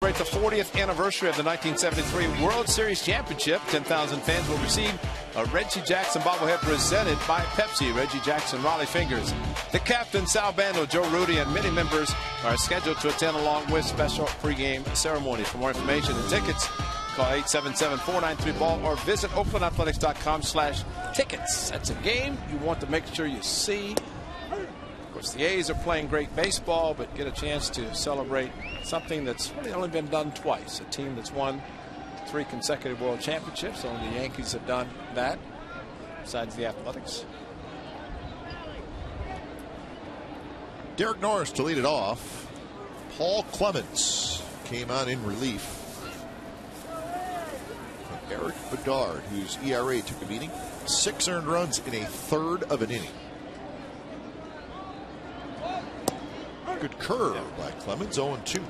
celebrate the 40th anniversary of the 1973 World Series Championship. 10,000 fans will receive a Reggie Jackson bobblehead presented by Pepsi. Reggie Jackson, Raleigh Fingers. The captain, Sal Bando, Joe Rudy, and many members are scheduled to attend along with special pregame ceremonies. For more information and tickets, call 877-493-BALL or visit oaklandathletics.com/tickets. That's a game you want to make sure you see. Of course, the A's are playing great baseball, but get a chance to celebrate something that's really only been done twice. A team that's won 3 consecutive World Championships. Only the Yankees have done that, besides the Athletics. Derek Norris to lead it off. Paul Clemens came on in relief. Eric Bedard, whose ERA took a beating. 6 earned runs in a third of an inning. Good curve by Clemens, 0-2.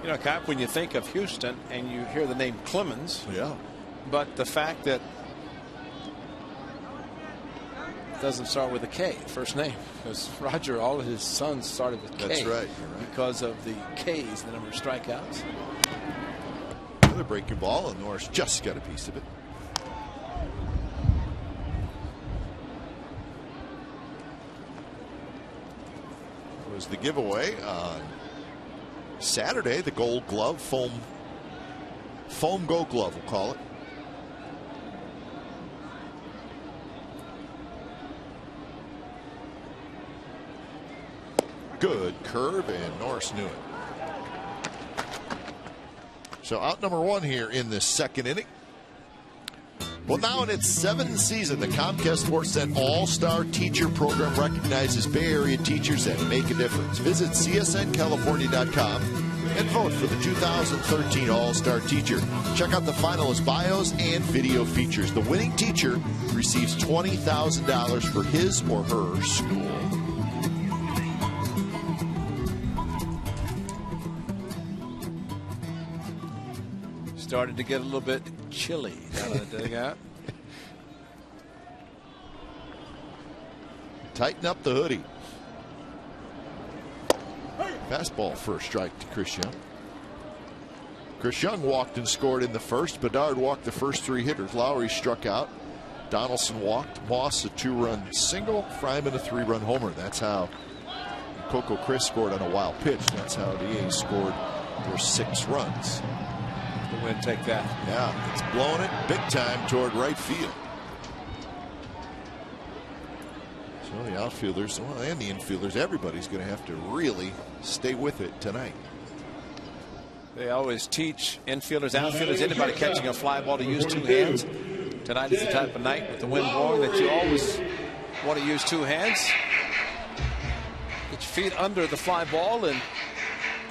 You know, Cap, when you think of Houston and you hear the name Clemens, yeah, but the fact that it doesn't start with a K, first name, because Roger, all of his sons started with K. That's right, you're right. Because of the K's, the number of strikeouts. Another breaking ball, and Norris just got a piece of it. Was the giveaway on Saturday, the Gold Glove, foam Gold Glove, we'll call it. Good curve, and Norris knew it. So out number 1 here in this second inning. Well, now in its 7th season, the Comcast Sportsnet All-Star Teacher Program recognizes Bay Area teachers that make a difference. Visit csncalifornia.com and vote for the 2013 All-Star Teacher. Check out the finalist bios and video features. The winning teacher receives $20,000 for his or her school. Started to get a little bit chilly down in the dugout. Tighten up the hoodie. Fastball first strike to Chris Young. Chris Young walked and scored in the first. Bedard walked the first 3 hitters. Lowry struck out. Donaldson walked. Moss a 2-run single. Fryman a 3-run homer. That's how Coco Chris scored on a wild pitch. That's how the A's scored their 6 runs. The wind take that. Yeah, it's blowing it big time toward right field. So the outfielders and the infielders, everybody's going to have to really stay with it tonight. They always teach infielders, outfielders, anybody catching a fly ball to use 2 hands. Tonight is the type of night with the wind blowing that you always want to use 2 hands. Get your feet under the fly ball and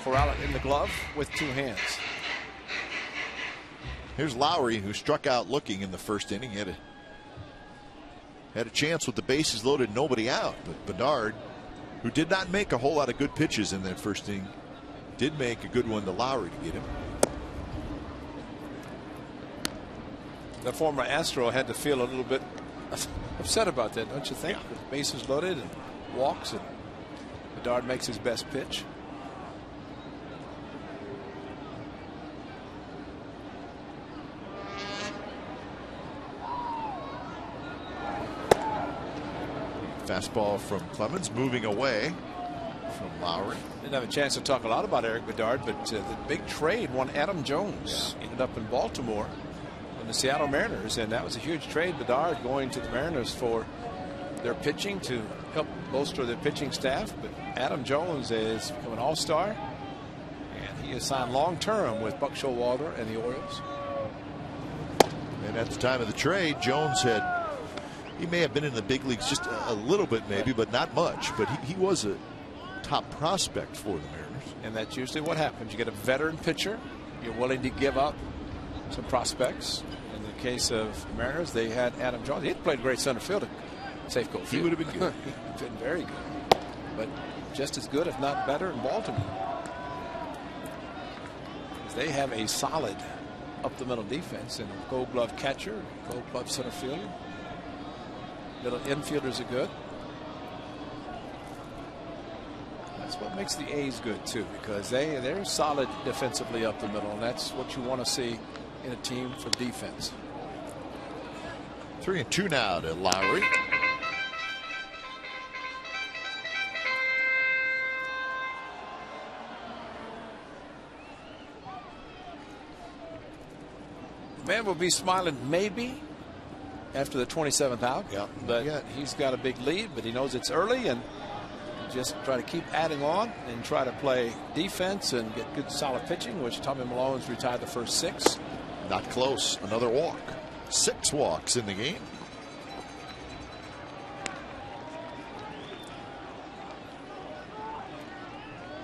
corral it in the glove with 2 hands. Here's Lowry, who struck out looking in the first inning. Had a chance with the bases loaded, nobody out. But Bedard, who did not make a whole lot of good pitches in that first inning, did make a good one to Lowry to get him. The former Astro had to feel a little bit upset about that, don't you think? Yeah. With bases loaded and walks, and Bedard makes his best pitch. Fastball from Clemens, moving away from Lowry. Didn't have a chance to talk a lot about Eric Bedard, but the big trade, one Adam Jones, ended up in Baltimore on the Seattle Mariners, and that was a huge trade. Bedard going to the Mariners for their pitching to help bolster their pitching staff, but Adam Jones is become an all-star, and he is signed long-term with Buck Showalter and the Orioles. And at the time of the trade, Jones he may have been in the big leagues just a little bit maybe, but not much. But he was a top prospect for the Mariners. And that's usually what happens. You get a veteran pitcher. You're willing to give up some prospects. In the case of the Mariners, they had Adam Jones. He had played great center field at Safeco Field. He would have been good. He'd been very good. But just as good, if not better, in Baltimore. They have a solid up-the-middle defense and a Gold Glove catcher, Gold Glove center fielder. Little infielders are good. That's what makes the A's good too, because they're solid defensively up the middle, and that's what you want to see in a team for defense. 3-2 now to Lowry. Man will be smiling maybe after the 27th out. Yeah. But he's got a big lead, but he knows it's early, and just try to keep adding on and try to play defense and get good solid pitching, which Tommy Milone's retired the first 6. Not close. Another walk. 6 walks in the game.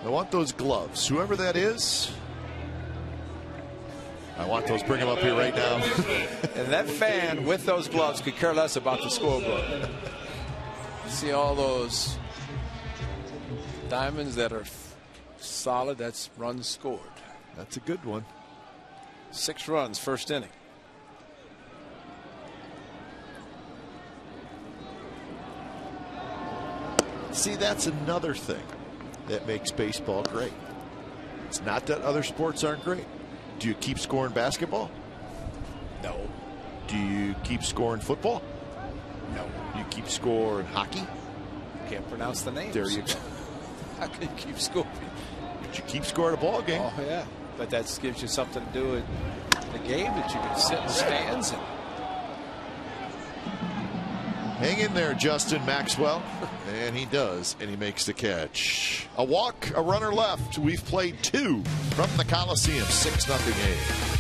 I want those gloves. Whoever that is, I want those. Bring them up here right now. And that fan with those gloves could care less about the scoreboard. You see all those diamonds that are solid. That's runs scored. That's a good one. 6 runs first inning. See, that's another thing that makes baseball great. It's not that other sports aren't great. Do you keep scoring basketball? No. Do you keep scoring football? No. Do you keep scoring hockey? Can't pronounce the names. There you go. How can you keep scoring? But you keep scoring a ball game. Oh, yeah. But that gives you something to do in the game, that you can sit in the stands and hang in there, Justin Maxwell. And he does, and he makes the catch. A walk, a runner left. We've played 2 from the Coliseum. 6-0 A's.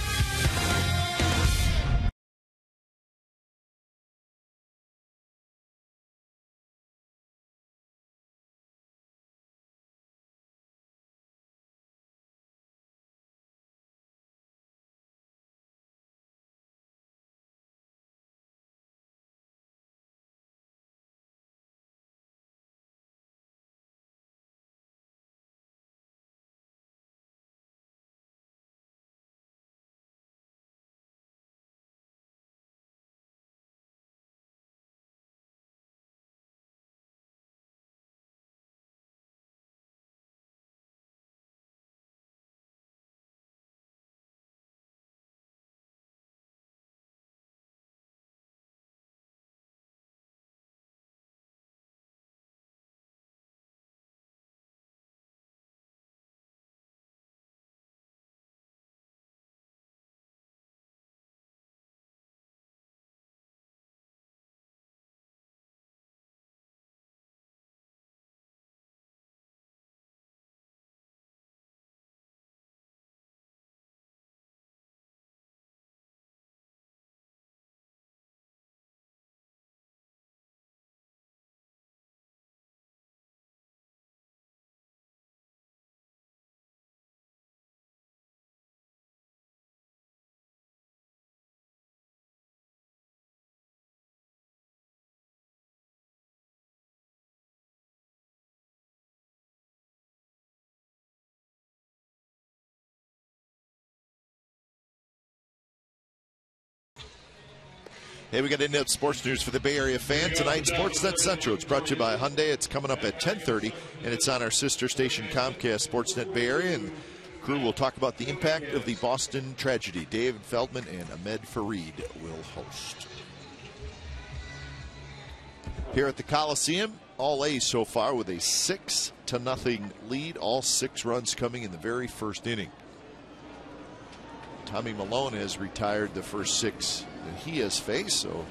Hey, we got in-depth sports news for the Bay Area fan tonight. Sportsnet Central. It's brought to you by Hyundai. It's coming up at 10:30, and it's on our sister station Comcast Sportsnet Bay Area. And crew will talk about the impact of the Boston tragedy. David Feldman and Ahmed Fareed will host. Here at the Coliseum, all A's so far with a 6-0 lead. All 6 runs coming in the very first inning. Tommy Milone has retired the first 6 that he has faced, so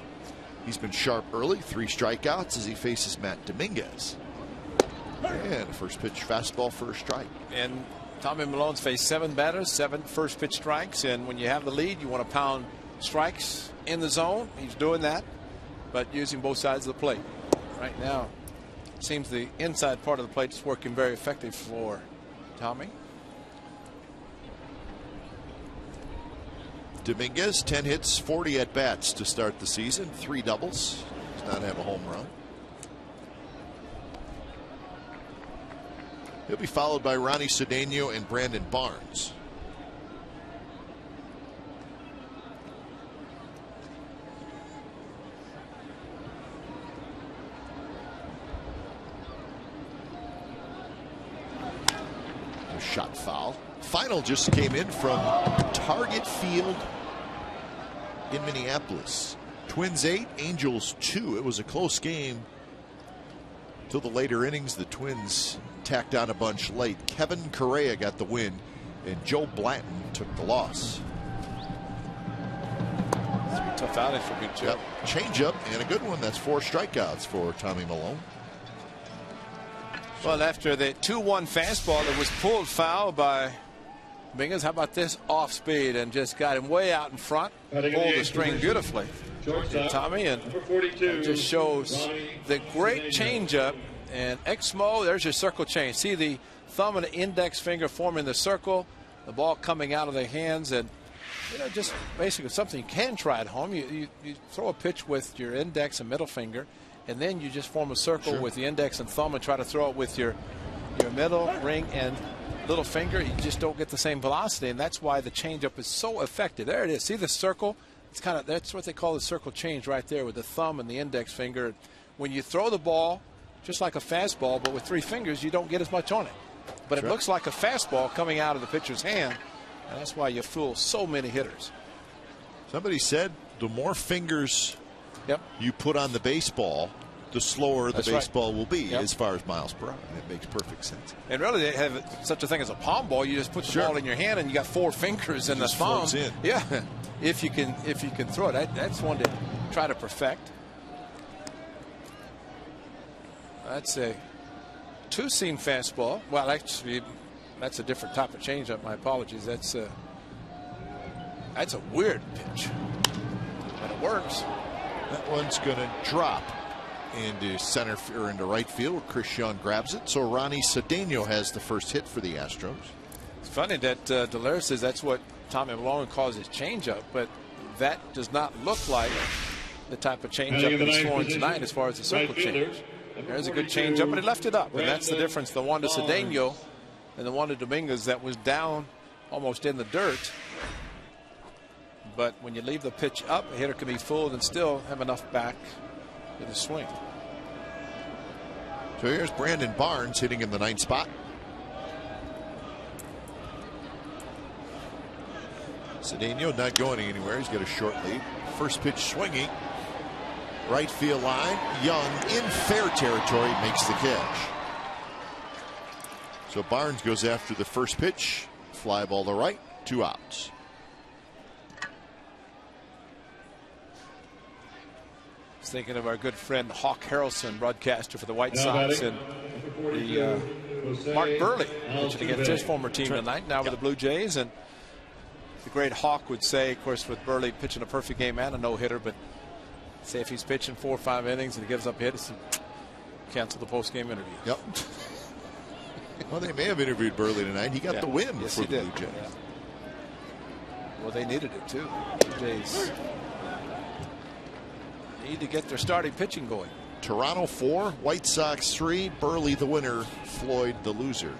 he's been sharp early. 3 strikeouts as he faces Matt Dominguez. And first pitch fastball for a strike. And Tommy Milone's faced 7 batters, 7 first pitch strikes, and when you have the lead, you want to pound strikes in the zone. He's doing that, but using both sides of the plate. Right now, it seems the inside part of the plate is working very effective for Tommy. Dominguez, 10 hits, 40 at-bats to start the season, 3 doubles. Does not have a home run. He'll be followed by Ronnie Cedeno and Brandon Barnes. A shot foul. Final just came in from Target Field in Minneapolis. Twins 8, Angels 2. It was a close game till the later innings. The Twins tacked on a bunch late. Kevin Correa got the win, and Joe Blanton took the loss. Tough outing for Big Joe. Yep. Changeup and a good one. That's 4 strikeouts for Tommy Milone. Well, after the 2-1 fastball that was pulled foul by Dominguez, how about this off speed and just got him way out in front, pulled the string beautifully. Tommy, and it just shows the great changeup. And Exmo, there's your circle change. See the thumb and the index finger forming the circle, the ball coming out of their hands, and just basically something you can try at home. You throw a pitch with your index and middle finger, and then you just form a circle with the index and thumb and try to throw it with your middle, ring, and little finger. You just don't get the same velocity, and that's why the changeup is so effective. There it is. See the circle? It's that's what they call the circle change right there with the thumb and the index finger. When you throw the ball, just like a fastball, but with 3 fingers, you don't get as much on it. But it looks like a fastball coming out of the pitcher's hand. And that's why you fool so many hitters. Somebody said the more fingers you put on the baseball, the slower the baseball will be as far as miles per hour. That makes perfect sense. And really, they have such a thing as a palm ball. You just put the ball in your hand, and you got 4 fingers in the palm. Yeah, if you can throw it, that's one to try to perfect. That's a 2-seam fastball. Well, actually, that's a different type of changeup. My apologies. That's a weird pitch, but it works. That one's going to drop into center or into right field where Chris Young grabs it. So Ronnie Cedeno has the first hit for the Astros. It's funny that Delaire says that's what Tommy Milone calls his changeup, but that does not look like the type of changeup that he's throwing tonight as far as the circle change. There's a good changeup, but he left it up, and that's the difference. The one to Cedeno and the one to Dominguez that was down almost in the dirt. But when you leave the pitch up, a hitter can be fooled and still have enough back with a swing. So here's Brandon Barnes hitting in the 9th spot. Cedeno not going anywhere. He's got a short lead. First pitch swinging. Right field line. Young in fair territory makes the catch. So Barnes goes after the first pitch. Fly ball to right. 2 outs. Thinking of our good friend Hawk Harrelson, broadcaster for the White Sox, and the Mark Burley pitching against his former team tonight, now with the Blue Jays. And the great Hawk would say, of course, with Burley pitching a perfect game and a no-hitter, but say if he's pitching 4 or 5 innings and he gives up hits, cancel the post-game interview. Yep. Well, they may have interviewed Burley tonight. He got the win for the Blue Jays. Yeah. Well, they needed it too. Blue Jays need to get their starting pitching going. Toronto 4, White Sox 3. Burley the winner, Floyd the loser.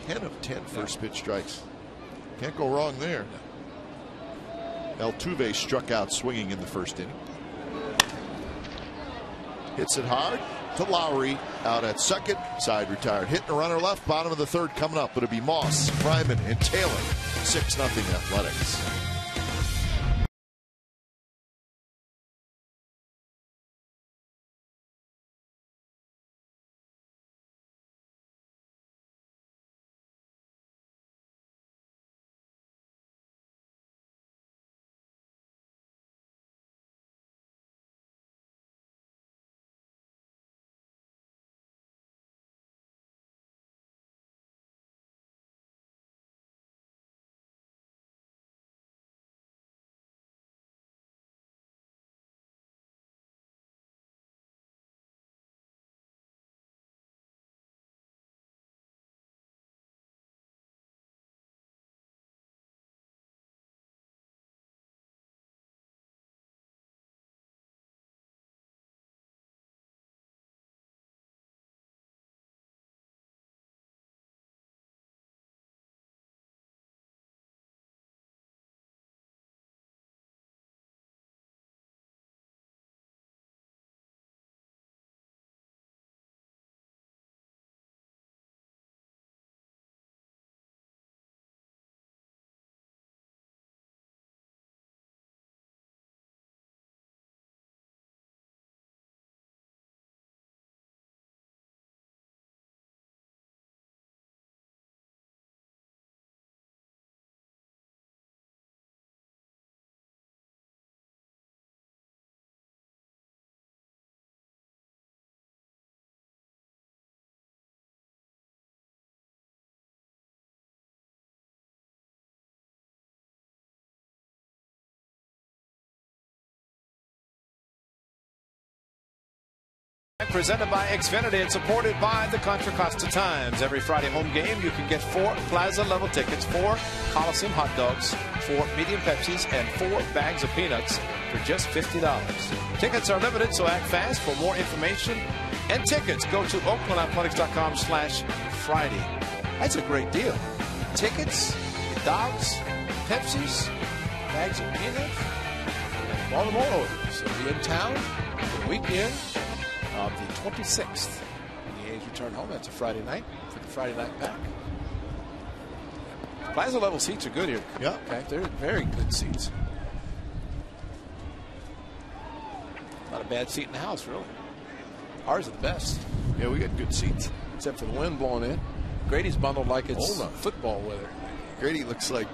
Ten of 10 first pitch strikes. Can't go wrong there. Altuve struck out swinging in the first inning. Hits it hard to Lowry, out at second. Side retired. Hitting a runner left. Bottom of the 3rd coming up. It'll be Moss, Fryman, and Taylor. 6-0 Athletics. presented by Xfinity and supported by the Contra Costa Times. Every Friday home game, you can get 4 Plaza-level tickets, 4 Coliseum hot dogs, 4 medium Pepsis, and 4 bags of peanuts for just $50. Tickets are limited, so act fast. For more information and tickets, go to oaklandathletics.com/Friday. That's a great deal. Tickets, dogs, Pepsis, bags of peanuts, and Baltimore orders. So be in town for the weekend of the 26th. When the A's return home, that's a Friday night for the Friday night pack. Plaza level seats are good here. Yeah. Okay, they're very good seats. Not a bad seat in the house, really. Ours are the best. Yeah, we got good seats. Except for the wind blowing in. Grady's bundled like it's football weather. Grady looks like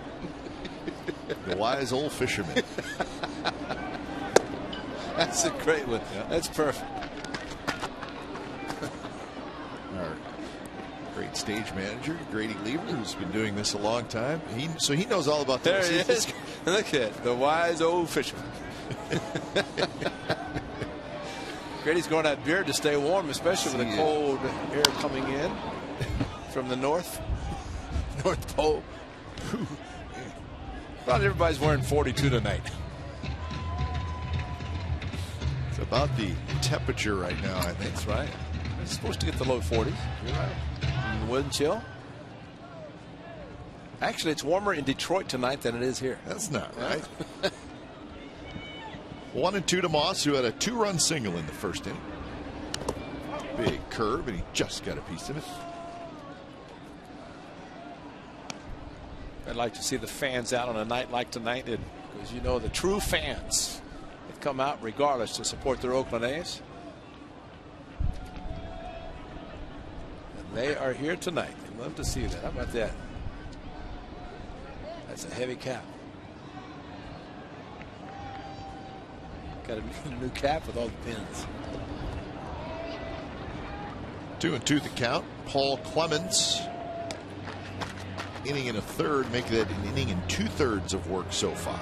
the wise old fisherman. That's a great one. Yeah. That's perfect. Our great stage manager, Grady Lever, who's been doing this a long time. So he knows all about there this. He is. Look at it, the wise old fisherman. Grady's growing that beard to stay warm, especially with the cold air coming in from the North Pole. About everybody's wearing 42 tonight. It's about the temperature right now, I think. That's right. It's supposed to get the low 40s. You're right. And the wind chill. Actually, it's warmer in Detroit tonight than it is here. That's not right. 1-2 to Moss, who had a 2-run single in the first inning. Big curve, and he just got a piece of it. I'd like to see the fans out on a night like tonight, because you know the true fans have come out regardless to support their Oakland A's. And they are here tonight. They love to see that. How about that? That's a heavy cap. Got a new cap with all the pins. 2-2 the count. Paul Clemens, inning and a third, make that an inning and 2/3 of work so far.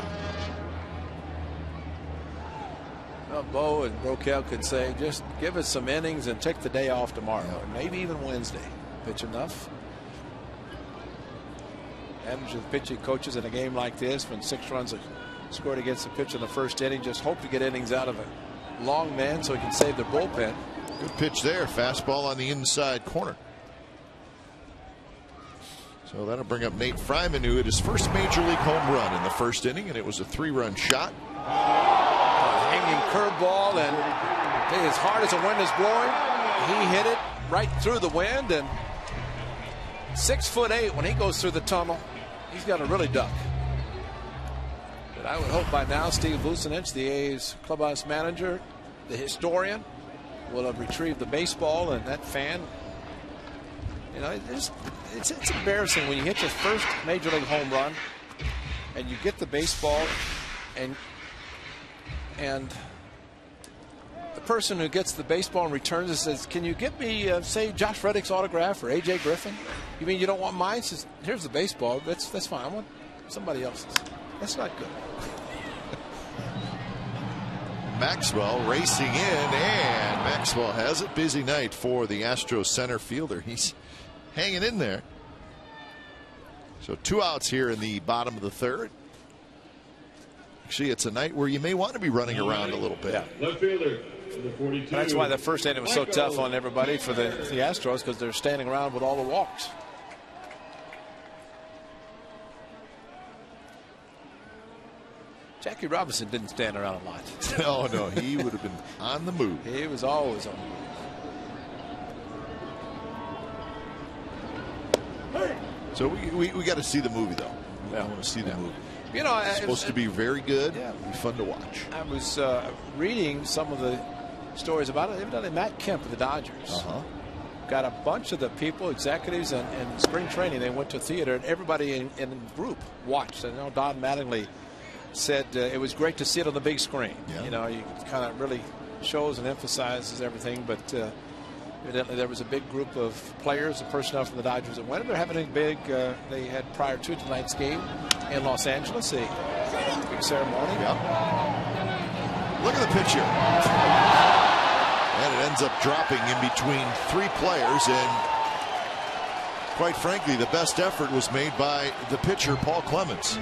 Well, Bo and Broquel could say, just give us some innings and take the day off tomorrow, or maybe even Wednesday. Pitch enough. Average of pitching coaches in a game like this, when 6 runs are scored against the pitcher in the first inning, just hope to get innings out of a long man so he can save the bullpen. Good pitch there. Fastball on the inside corner. So that'll bring up Nate Fryman, who hit his first major league home run in the first inning, and it was a 3-run shot. Hanging curveball, and as hard as the wind is blowing, he hit it right through the wind, and 6'8" when he goes through the tunnel, he's got to really duck. But I would hope by now Steve Vucinich, the A's clubhouse manager, the historian, will have retrieved the baseball, and that fan, you know, it's embarrassing when you hit your first major league home run and you get the baseball, and the person who gets the baseball and returns it says, can you get me say Josh Reddick's autograph or AJ Griffin? You mean you don't want mine? Says, here's the baseball. That's fine. I want somebody else's. That's not good. Maxwell racing in, and Maxwell has a busy night for the Astros center fielder. He's hanging in there. So 2 outs here in the bottom of the third. Actually, it's a night where you may want to be running around a little bit. Yeah. Left fielder, number 42. That's why the first inning was so tough on everybody for the Astros, because they're standing around with all the walks. Jackie Robinson didn't stand around a lot. No, he would have been on the move. He was always on the move. So we got to see the movie, though. Yeah. I want to see the movie. You know, It's supposed to be very good. Yeah. It'll be fun to watch. I was reading some of the stories about it. Evidently, Matt Kemp of the Dodgers got a bunch of the people, executives, and spring training. They went to theater, and everybody in the group watched. And Don Mattingly said it was great to see it on the big screen. Yeah. You know, you kind of really shows and emphasizes everything. But evidently, there was a big group of players, the personnel from the Dodgers that went. They're having a big. They had prior to tonight's game in Los Angeles, a big ceremony. Yep. Look at the pitcher. And it ends up dropping in between 3 players, and quite frankly, the best effort was made by the pitcher, Paul Clemens.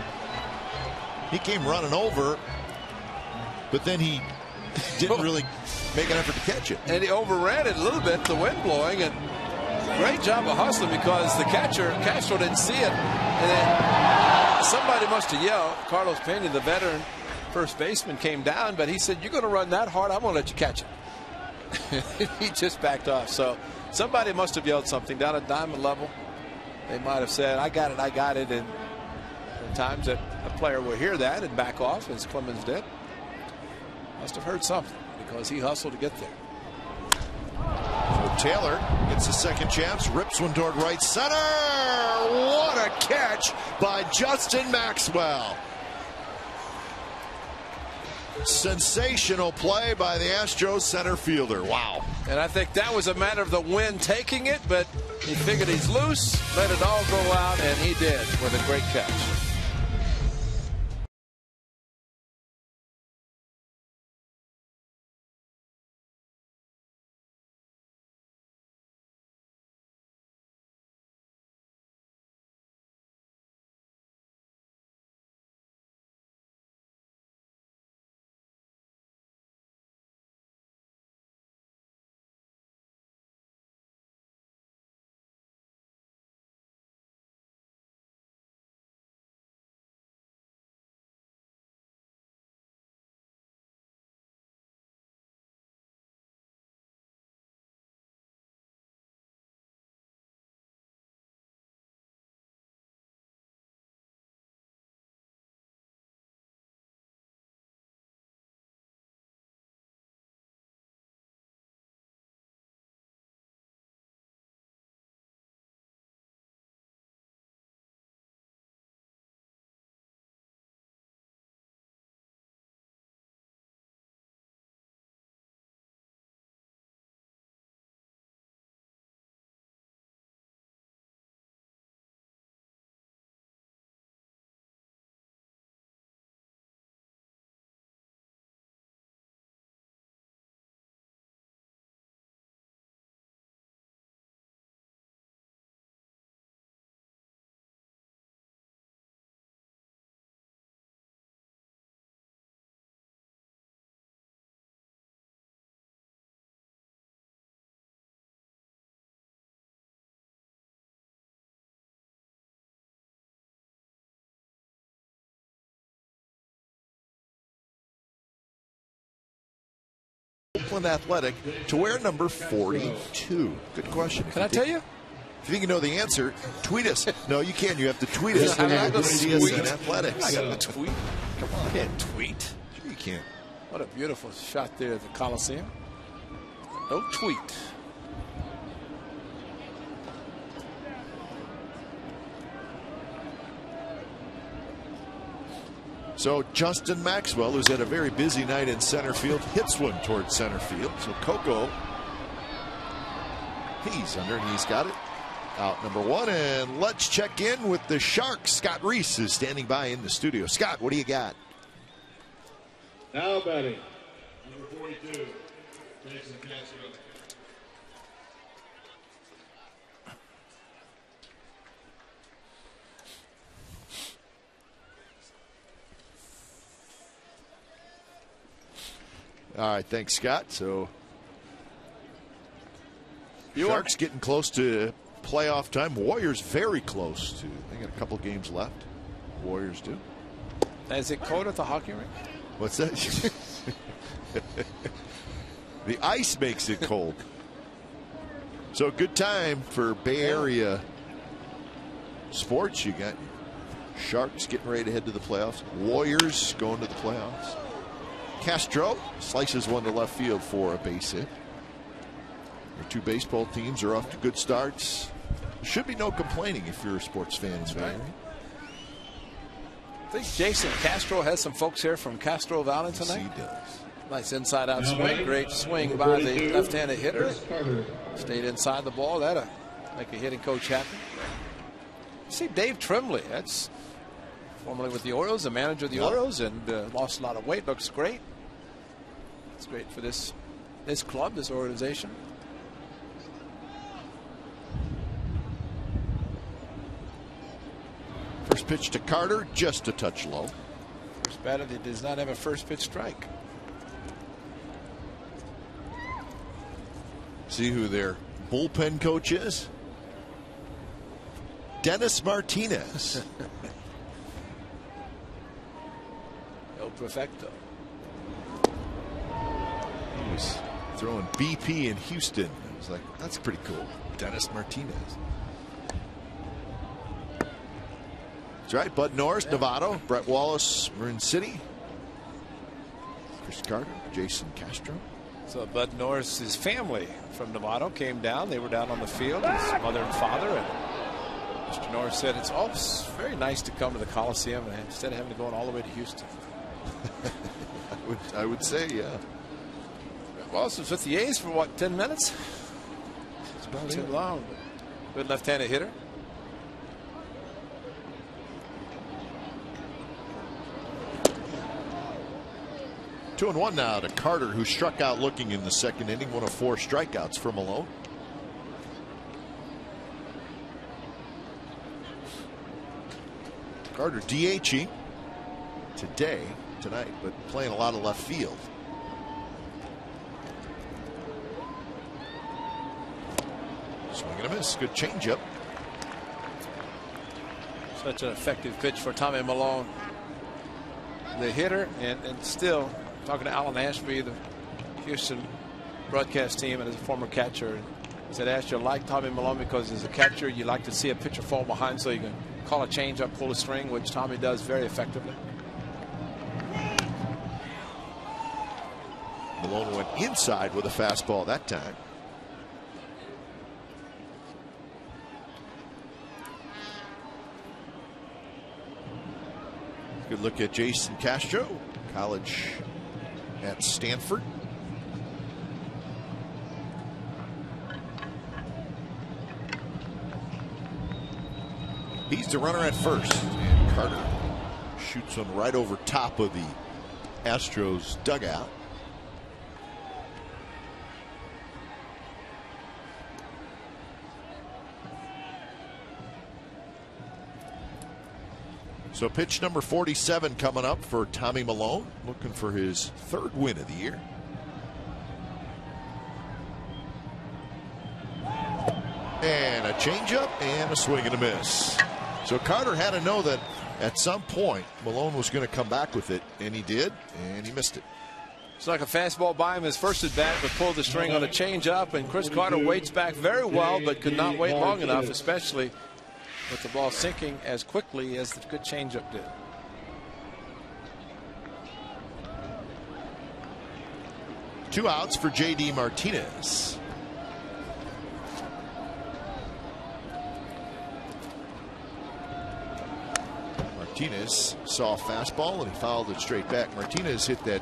He came running over, but then he didn't really make an effort to catch it. And he overran it a little bit, the wind blowing, and great job of hustling because the catcher, Castro, didn't see it. And then somebody must have yelled. Carlos Pena, the veteran first baseman, came down, but he said, "You're going to run that hard, I'm going to let you catch it." He just backed off. So somebody must have yelled something down at diamond level. They might have said, "I got it, I got it." And there are times that a player will hear that and back off, as Clemens did. Must have heard something because he hustled to get there. So Taylor gets a second chance, rips one toward right center. What a catch by Justin Maxwell. Sensational play by the Astros center fielder. Wow. And I think that was a matter of the wind taking it, but he figured he's loose, let it all go out, and he did with a great catch. Oakland Athletic to wear number 42? Good question. Can I tell you? If you think you know the answer, tweet us. No, you can't. You have to tweet us. I'm not gonna CSN Athletics. I got to tweet. Come on. You can't tweet. Sure you can't. What a beautiful shot there at the Coliseum. No tweet. So Justin Maxwell, who's had a very busy night in center field, hits one towards center field. So Coco, he's under and he's got it. Out number 1, and let's check in with the Sharks. Scott Reese is standing by in the studio. Scott, what do you got? Now batting, number 42, Jason Castro. All right, thanks, Scott. So Sharks getting close to playoff time. Warriors very close to. They got a couple games left. Warriors do. Is it cold at the hockey rink? What's that? The ice makes it cold. So good time for Bay Area sports. You got Sharks getting ready to head to the playoffs. Warriors going to the playoffs. Castro slices one to left field for a base hit. Your two baseball teams are off to good starts. Should be no complaining if you're a sports fan. Right. I think Jason Castro has some folks here from Castro Valley tonight. Yes, he does. Nice inside-out swing. Great swing by the left-handed hitter. Stayed inside the ball. That'll make a hitting coach happy. See Dave Tremblay. That's formerly with the Orioles, the manager of the Orioles, and lost a lot of weight. Looks great. It's great for this this club, this organization. First pitch to Carter, just a touch low. First batter that does not have a first pitch strike. See who their bullpen coach is? Dennis Martinez. El Perfecto. He was throwing BP in Houston. I was like, that's pretty cool. Dennis Martinez. That's right. Bud Norris, Novato. Brett Wallace, Marin City. Chris Carter, Jason Castro. So Bud Norris's family from Novato came down. They were down on the field, his mother and father. And Mr. Norris said it's all very nice to come to the Coliseum instead of having to go all the way to Houston. I would say, yeah. Wallace was with the A's for what, 10 minutes? It's not too long. Good left-handed hitter. Two and one now to Carter, who struck out looking in the second inning. One of 4 strikeouts for Malone. Carter DHing tonight, but playing a lot of left field. Swing and a miss. Good changeup. Such an effective pitch for Tommy Malone, the hitter, and still talking to Alan Ashby, the Houston broadcast team, and as a former catcher, he said, Ash, you like Tommy Malone because as a catcher you like to see a pitcher fall behind so you can call a changeup, pull a string, which Tommy does very effectively. Malone went inside with a fastball that time. Good look at Jason Castro, college at Stanford. He's the runner at first, and Carter shoots one right over top of the Astros dugout. So pitch number 47 coming up for Tommy Malone, looking for his 3rd win of the year. And a changeup and a swing and a miss. So Carter had to know that at some point Malone was going to come back with it, and he did, and he missed it. It's like a fastball by him his first at bat, but pulled the string on a changeup, and Chris Carter waits back very well, but could not wait long enough, especially with the ball sinking as quickly as the good changeup did. Two outs for J.D. Martinez. Martinez saw a fastball and he fouled it straight back. Martinez hit that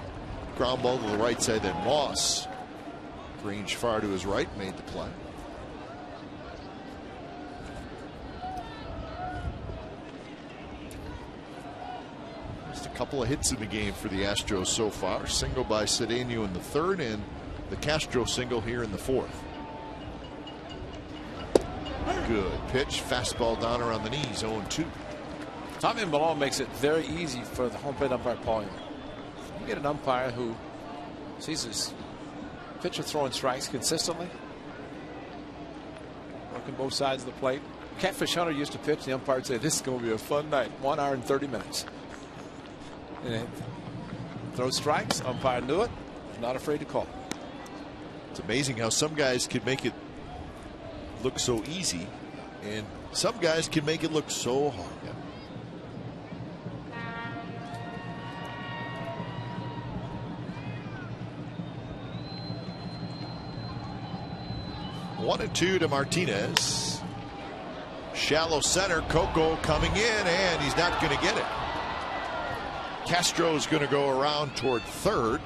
ground ball to the right side, then Moss ranged far to his right, made the play. Just a couple of hits in the game for the Astros so far. Single by Cedeno in the 3rd, and the Castro single here in the 4th. Good pitch, fastball down around the knees, 0-2. Tommy Malone makes it very easy for the home plate umpire, Paul. You get an umpire who sees his pitcher throwing strikes consistently, working both sides of the plate. Catfish Hunter used to pitch. The umpire would say, this is going to be a fun night. 1 hour and 30 minutes. And throw strikes. Umpire knew it. Not afraid to call. It's amazing how some guys can make it look so easy, and some guys can make it look so hard. Yeah. 1-2 to Martinez. Shallow center. Coco coming in, and he's not going to get it. Castro's going to go around toward 3rd.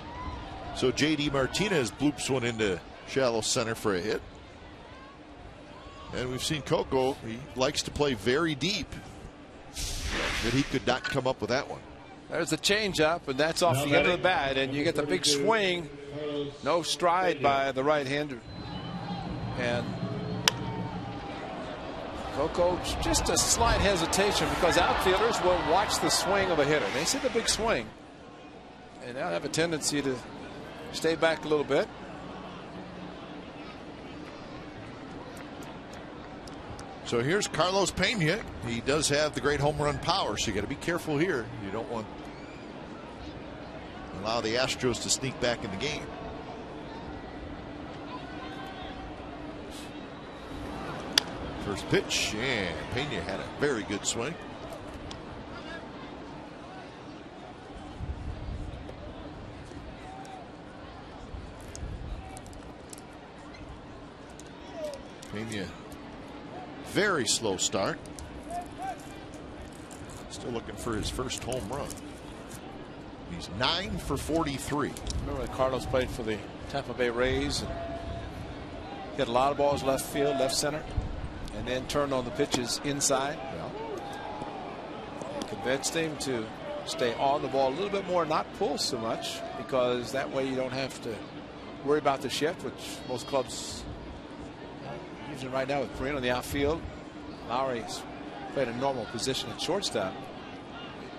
So J.D. Martinez bloops one into shallow center for a hit. And we've seen Coco, he likes to play very deep, but he could not come up with that one. There's the changeup, and that's off the end of the bat, and you get the big swing No stride by the right-hander. And Coco, just a slight hesitation because outfielders will watch the swing of a hitter. They see the big swing, and they'll have a tendency to stay back a little bit. So here's Carlos Pena. He does have the great home run power, so you got to be careful here. You don't want to allow the Astros to sneak back in the game. First pitch, and Pena had a very good swing. Pena, very slow start. Still looking for his first home run. He's 9 for 43. Remember when Carlos played for the Tampa Bay Rays and hit a lot of balls left field, left center, and then turned on the pitches inside. It convinced him to stay on the ball a little bit more, not pull so much, because that way you don't have to worry about the shift, which most clubs using right now with Perino in the outfield. Lowry's played a normal position at shortstop.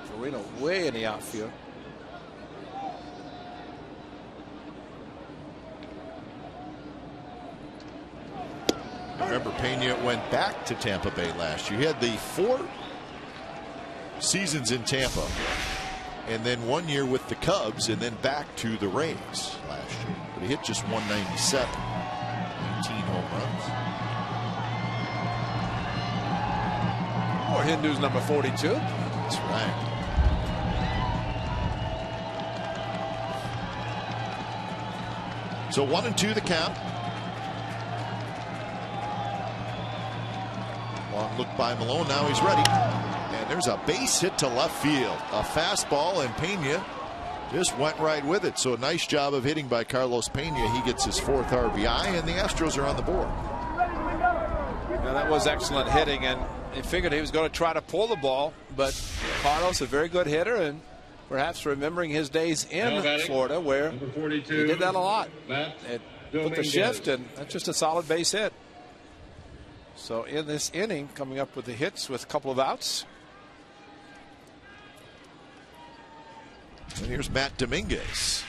Perino way in the outfield. Remember, Pena went back to Tampa Bay last year. He had the 4 seasons in Tampa, and then 1 year with the Cubs, and then back to the Rays last year. But he hit just 197, 19 home runs. Or Hindu's number 42. That's right. So 1-2 the count. Long look by Malone. Now he's ready. And there's a base hit to left field. A fastball, and Pena just went right with it. So a nice job of hitting by Carlos Pena. He gets his 4th RBI, and the Astros are on the board. Now that was excellent hitting, and they figured he was going to try to pull the ball, but Carlos, a very good hitter, and perhaps remembering his days in Florida where he did that a lot. It put the shift, and that's just a solid base hit. So in this inning, coming up with the hits with a couple of outs. And here's Matt Dominguez.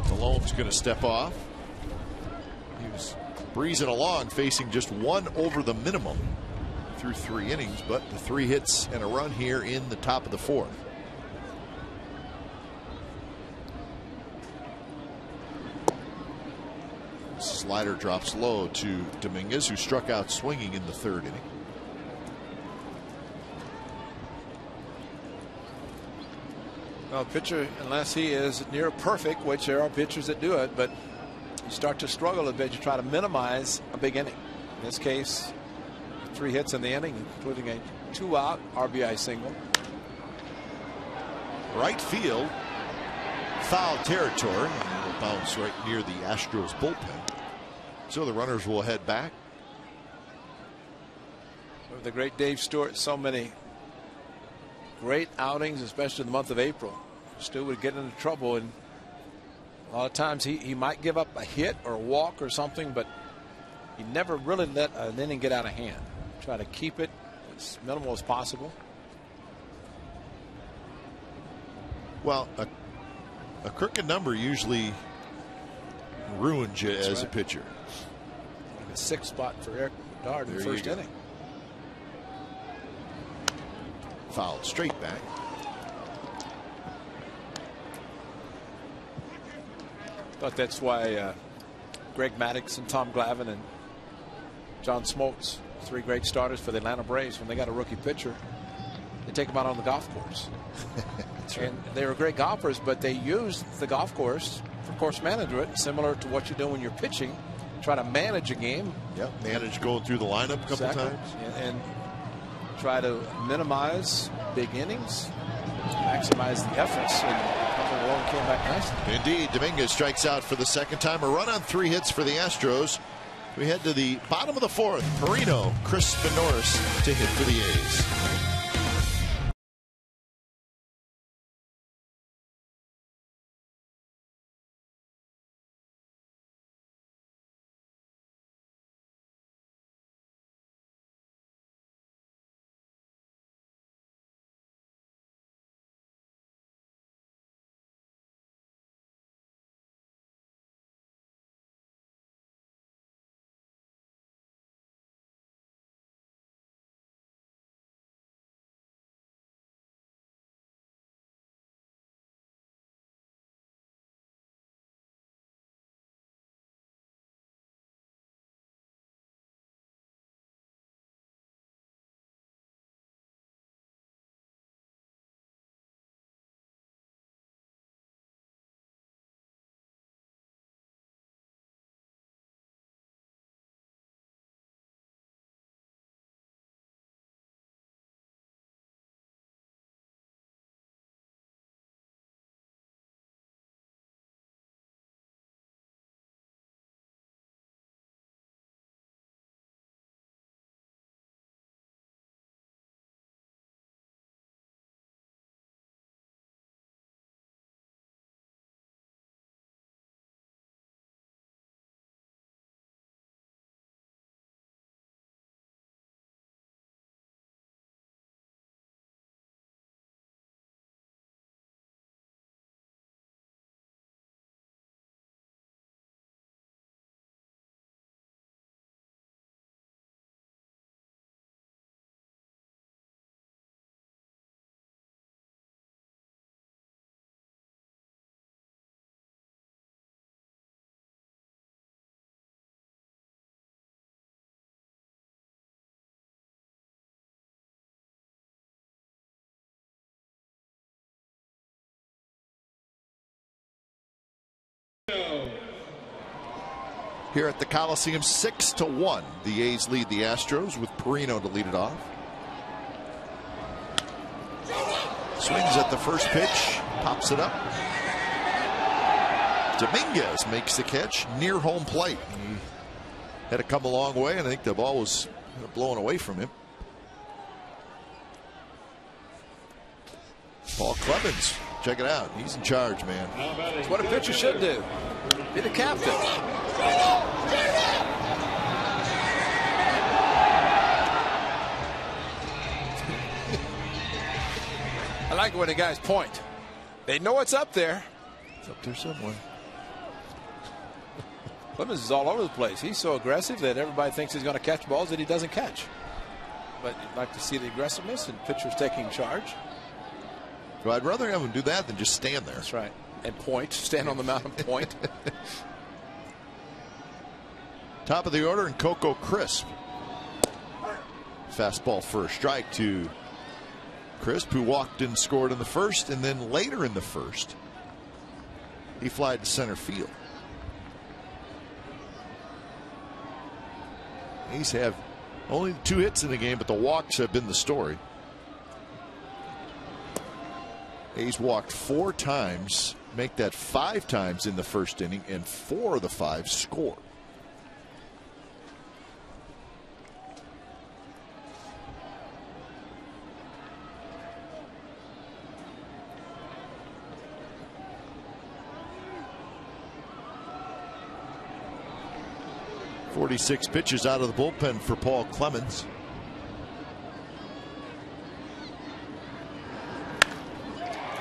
Malone's going to step off. He was breezing along, facing just 1 over the minimum through 3 innings, but the 3 hits and a run here in the top of the 4th. Slider drops low to Dominguez, who struck out swinging in the 3rd inning. Well, pitcher, unless he is near perfect, which there are pitchers that do it, but you start to struggle a bit. You try to minimize a big inning. In this case, 3 hits in the inning, including a 2-out RBI single. Right field, foul territory, and it'll bounce right near the Astros bullpen. So the runners will head back. With the great Dave Stewart, so many great outings, especially in the month of April. Stu would get into trouble, and a lot of times he might give up a hit or a walk or something, but he never really let an inning get out of hand. Try to keep it as minimal as possible. Well, a crooked number usually ruins you as a pitcher. Like a 6th spot for Eric Dard in the 1st inning. Fouled straight back. Thought that's why Greg Maddux and Tom Glavine and John Smoltz, 3 great starters for the Atlanta Braves, when they got a rookie pitcher, they take them out on the golf course. That's right. And they were great golfers, but they used the golf course for course management, similar to what you do when you're pitching. Try to manage a game. Yep, manage going through the lineup a couple times. And try to minimize big innings, maximize the efforts, and Malone came back nicely. Indeed, Dominguez strikes out for the 2nd time. A run on 3 hits for the Astros. We head to the bottom of the fourth. Perino, Crisp, and Norris to hit for the A's. Here at the Coliseum, 6-1. The A's lead the Astros with Perino to lead it off. Swings at the first pitch, pops it up. Dominguez makes the catch near home plate. He had to come a long way, and I think the ball was blown away from him. Paul Clemens, check it out. He's in charge, man. That's what a pitcher should do. Be the captain. I like when the guys point. They know it's up there. It's up there somewhere. Clemens is all over the place. He's so aggressive that everybody thinks he's going to catch balls that he doesn't catch. But you'd like to see the aggressiveness and pitchers taking charge. Well, I'd rather have him do that than just stand there. That's right. And point. Stand on the mound and point. Top of the order, and Coco Crisp. Fastball for a strike to Crisp, who walked and scored in the first, and then later in the first, he flied to center field. A's have only 2 hits in the game, but the walks have been the story. A's walked 4 times, make that 5 times in the first inning, and 4 of the 5 score. "46 pitches out of the bullpen for Paul Clemens.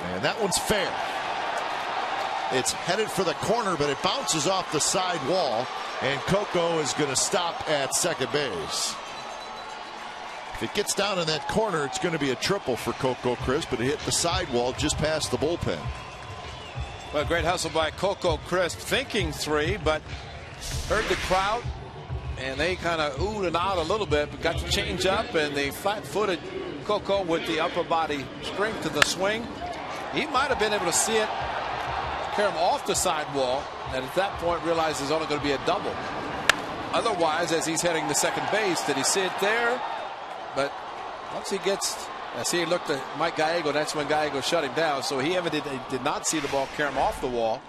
And that one's fair. It's headed for the corner, but it bounces off the side wall, and Coco is going to stop at second base. If it gets down in that corner, it's going to be a triple for Coco Crisp, but it hit the side wall just past the bullpen. Well, great hustle by Coco Crisp, thinking 3, but heard the crowd, and they kind of oohed and out a little bit, but got to change up, and the flat-footed Coco with the upper body strength to the swing. He might have been able to see it carry him off the sidewall, and at that point realized there's only going to be a double. Otherwise, as he's heading to second base, did he see it there? But once he gets, I see he looked at Mike Gallego, that's when Gallego shut him down. So he evidently did not see the ball carry him off the wall.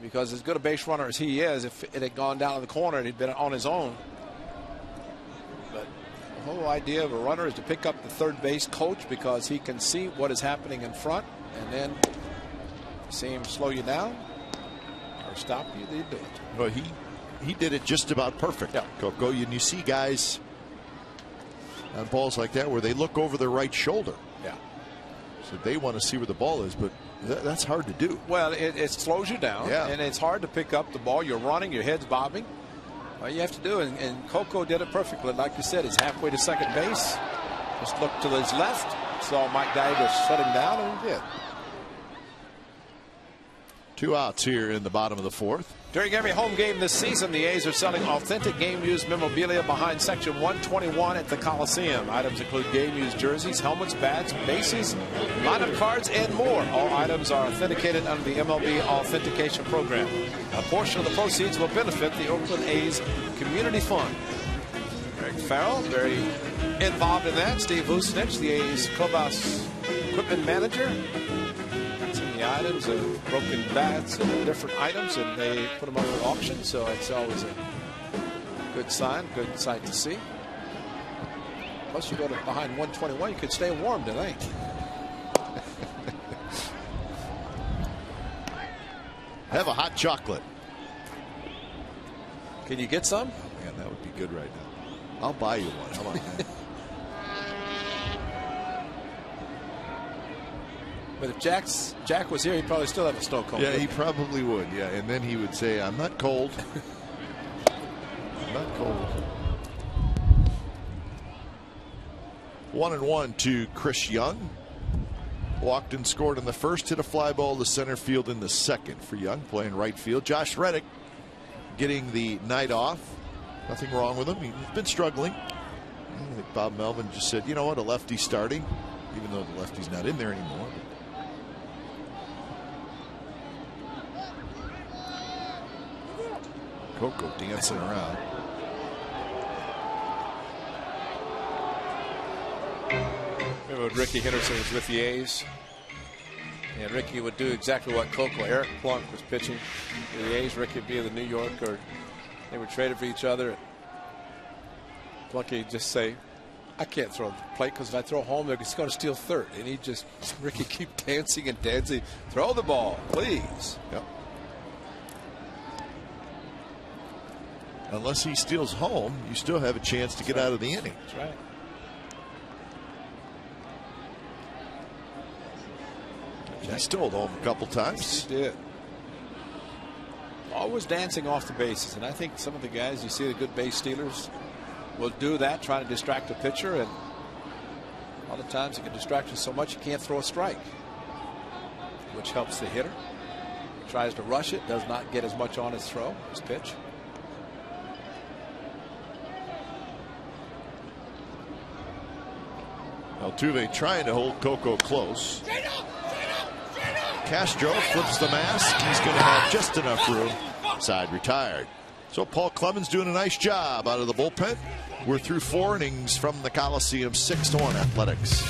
because as good a base runner as he is, if it had gone down in the corner and he'd been on his own. But the whole idea of a runner is to pick up the third base coach because he can see what is happening in front, and then see him slow you down or stop you, they do it. Well, he did it just about perfect. Yeah. Coco, and you see guys on balls like that where they look over their right shoulder. Yeah. So they want to see where the ball is, but that's hard to do. Well, it slows you down, Yeah. and it's hard to pick up the ball. You're running, your head's bobbing. All you have to do, and Coco did it perfectly. Like you said, he's halfway to second base. Just looked to his left, saw Mike Diver shut him down, and he did. 2 outs here in the bottom of the fourth. During every home game this season, the A's are selling authentic game-used memorabilia behind Section 121 at the Coliseum. Items include game-used jerseys, helmets, bats, bases, lineup cards, and more. All items are authenticated under the MLB Authentication Program. A portion of the proceeds will benefit the Oakland A's Community Fund. Greg Farrell, very involved in that. Steve Vucinich, the A's clubhouse equipment manager. The items of broken bats and different items, and they put them up for auction, so it's always a good sign, good sight to see. Plus, you go to behind 121, you could stay warm tonight. Have a hot chocolate. Can you get some? Oh, man, that would be good right now. I'll buy you one. How about that? But if Jack was here, he'd probably still have a snow cone. Yeah, he probably would. Yeah, and then he would say, "I'm not cold. I'm not cold." 1-1 to Chris Young. Walked and scored in the first, hit a fly ball to center field in the second for Young, playing right field. Josh Reddick getting the night off. Nothing wrong with him. He's been struggling. I think Bob Melvin just said, "You know what? A lefty starting," even though the lefty's not in there anymore. Coco dancing around. Remember when Ricky Henderson was with the A's? And Ricky would do exactly what Coco. Eric Plunk was pitching for the A's. Ricky would be in the New York, or they were traded for each other. Plunky would just say, "I can't throw the plate because if I throw home, they're just going to steal third." And he just, Ricky keep dancing and dancing. "Throw the ball, please." Yep. Unless he steals home, you still have a chance to get out of the inning. That's right. He stole home a couple times. He did. Always dancing off the bases, and I think some of the guys you see, the good base stealers, will do that, trying to distract the pitcher, and a lot of times it can distract you so much you can't throw a strike, which helps the hitter. He tries to rush it, does not get as much on his throw, his pitch. Altuve trying to hold Coco close. Castro flips the mask. He's going to have just enough room. Side retired. So Paul Clemens doing a nice job out of the bullpen. We're through 4 innings from the Coliseum. 6-1 Athletics.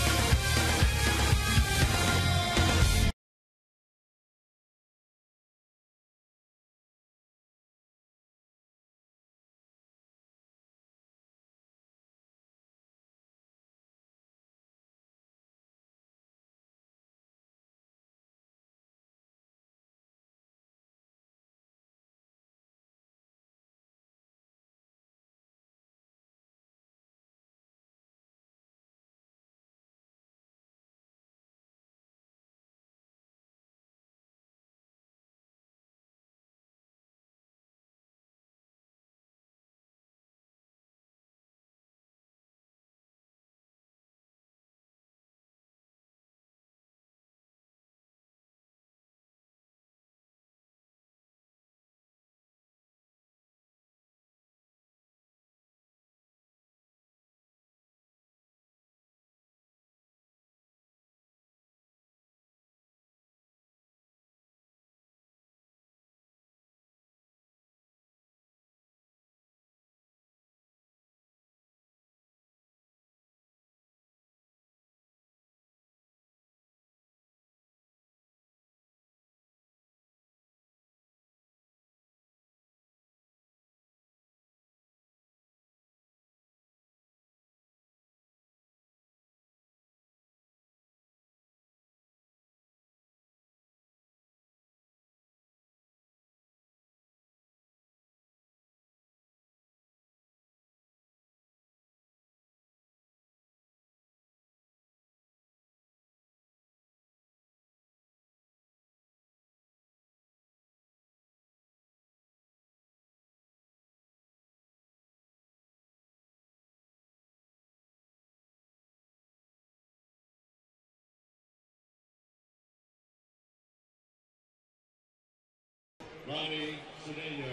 Ronnie Cedeno.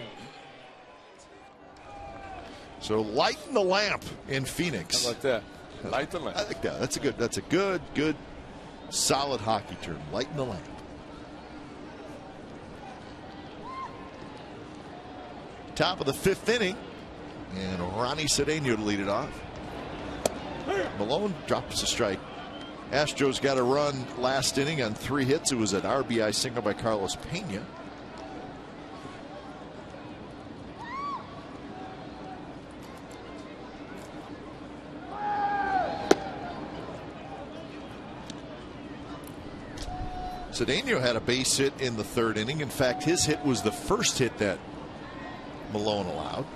So lighten the lamp in Phoenix. How about that? Light the lamp. I think that's a good solid hockey term. Lighten the lamp. Top of the 5th inning, and Ronnie Cedeno to lead it off. Malone drops a strike. Astros got a run last inning on 3 hits. It was an RBI single by Carlos Pena. Cedeno had a base hit in the 3rd inning. In fact, his hit was the first hit that Malone allowed.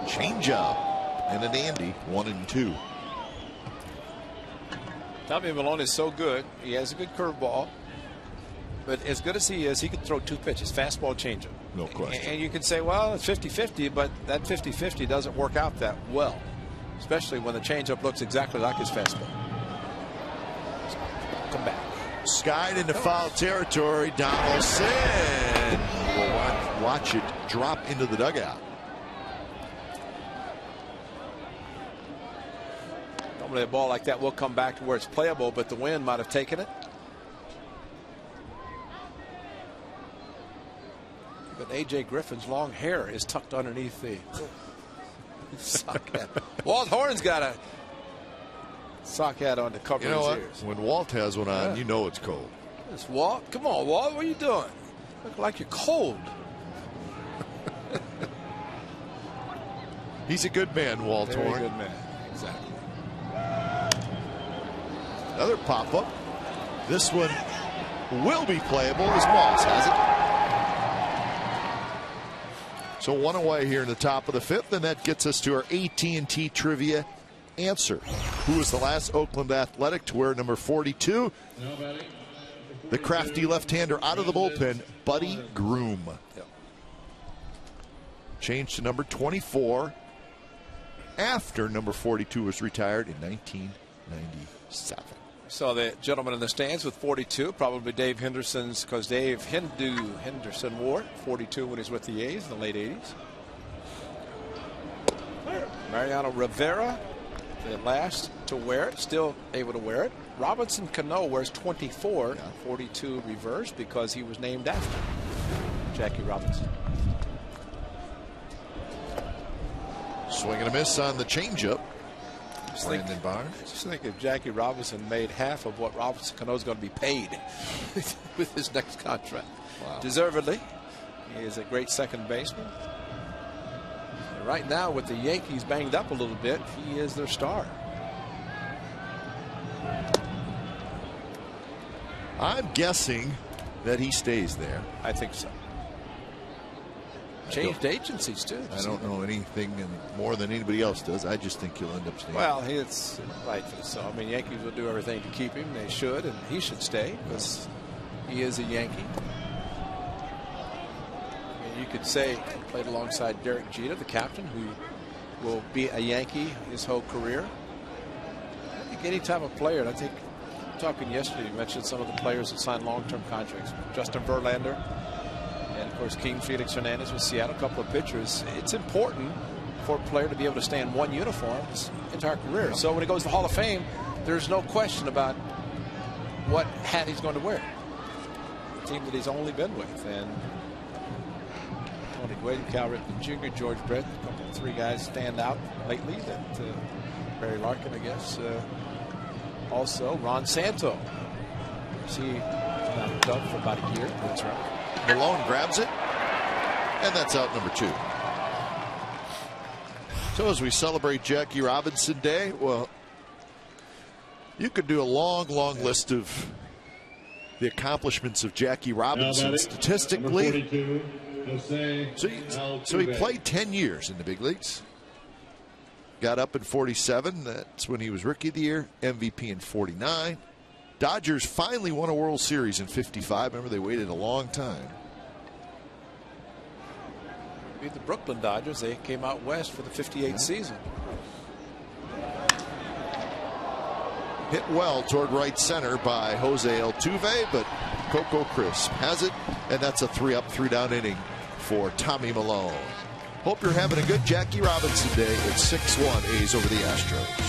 Changeup and a dandy, 1-2. Tommy Malone is so good. He has a good curveball. But as good as he is, he can throw 2 pitches, fastball, changeup. No question. And you can say, well, it's 50-50, but that 50-50 doesn't work out that well, especially when the changeup looks exactly like his fastball. Come back. Skied into foul territory. Donaldson will watch it drop into the dugout. Normally a ball like that will come back to where it's playable, but the wind might have taken it. But A.J. Griffin's long hair is tucked underneath the sock hat. Walt Horn's got a sock hat on to cover You know his what? ears. When Walt has one on, you know it's cold. It's Walt. Come on, Walt. What are you doing? Look like you're cold. He's a good man, Walt Very Horn. good man. Exactly. Another pop-up. This one will be playable as Moss has it. So 1 away here in the top of the 5th, and that gets us to our AT&T trivia answer. Who was the last Oakland Athletic to wear number 42? The crafty left-hander out of the bullpen, Buddy Groom. Yep. Changed to number 24 after number 42 was retired in 1997. So the gentleman in the stands with 42, probably Dave Henderson's, because Dave Henderson wore 42 when he was with the A's in the late 80s. Mariano Rivera, the last to wear it, still able to wear it. Robinson Cano wears 24, 42 reverse because he was named after Jackie Robinson. Swing and a miss on the changeup. Brandon Barnes. Just think if Jackie Robinson made half of what Robinson Cano is going to be paid with his next contract. Wow. Deservedly. He is a great second baseman. And right now, with the Yankees banged up a little bit, he is their star. I'm guessing that he stays there. I think so. Changed agencies, too. I don't know anything more than anybody else does. I just think he'll end up staying. Well, it's rightfully so. I mean, Yankees will do everything to keep him. They should, and he should stay because he is a Yankee. I mean, you could say he played alongside Derek Jeter, the captain, who will be a Yankee his whole career. I think any time a player, and I think talking yesterday, you mentioned some of the players that signed long-term contracts. Justin Verlander. And, of course, King Felix Hernandez with Seattle, a couple of pitchers. It's important for a player to be able to stay in one uniform his entire career. So when he goes to the Hall of Fame, there's no question about what hat he's going to wear. The team that he's only been with. And Tony Gwynn, Cal Ripken Jr., George Brett, a couple of 3 guys stand out lately. That Barry Larkin, I guess. Also, Ron Santo. He not done for about a year. That's right. Malone grabs it, and that's out number 2. So as we celebrate Jackie Robinson Day, well, you could do a long list of the accomplishments of Jackie Robinson statistically. So he played 10 years in the big leagues. Got up in 47. That's when he was Rookie of the Year, MVP in 49. Dodgers finally won a World Series in 55. Remember, they waited a long time. Beat the Brooklyn Dodgers. They came out west for the 58 season. Hit well toward right center by Jose Altuve, but Coco Crisp has it, and that's a 3-up, 3-down inning for Tommy Milone. Hope you're having a good Jackie Robinson day. It's 6-1 A's over the Astros.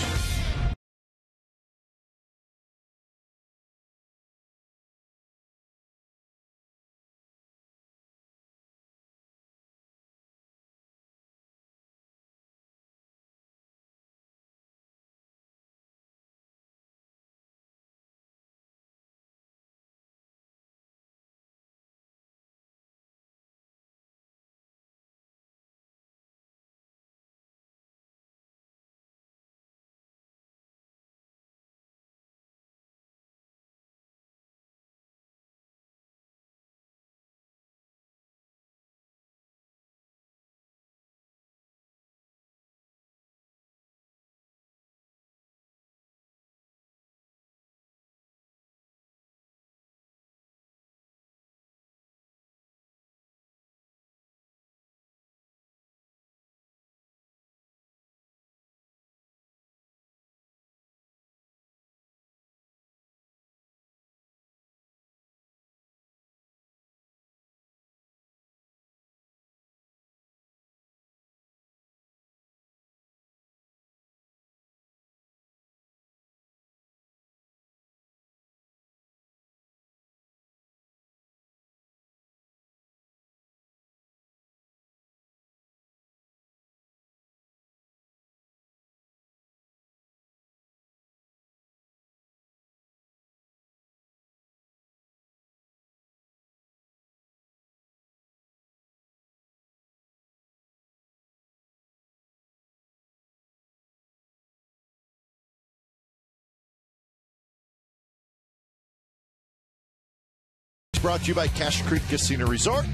Brought to you by Cache Creek Casino Resort.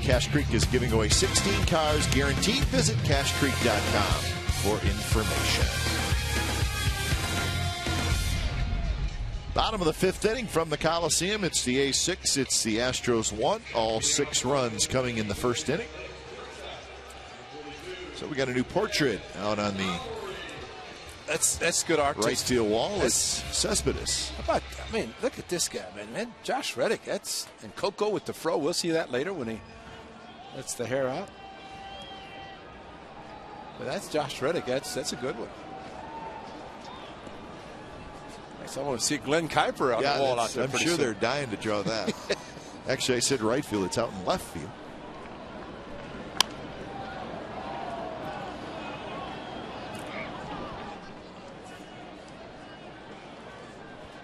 Cache Creek is giving away 16 cars guaranteed. Visit cachecreek.com for information. Bottom of the 5th inning from the Coliseum. It's the A's 6. It's the Astros 1. All 6 runs coming in the first inning. So we got a new portrait out on the That's good art. right field wall. It's Cespedes. How about, I mean, look at this guy, man. Josh Reddick. And Coco with the fro. We'll see that later when he lets the hair out. But that's Josh Reddick. That's a good one. I want to see Glenn Kuiper on the wall out there. I'm sure they're dying to draw that. Actually, I said right field. It's out in left field.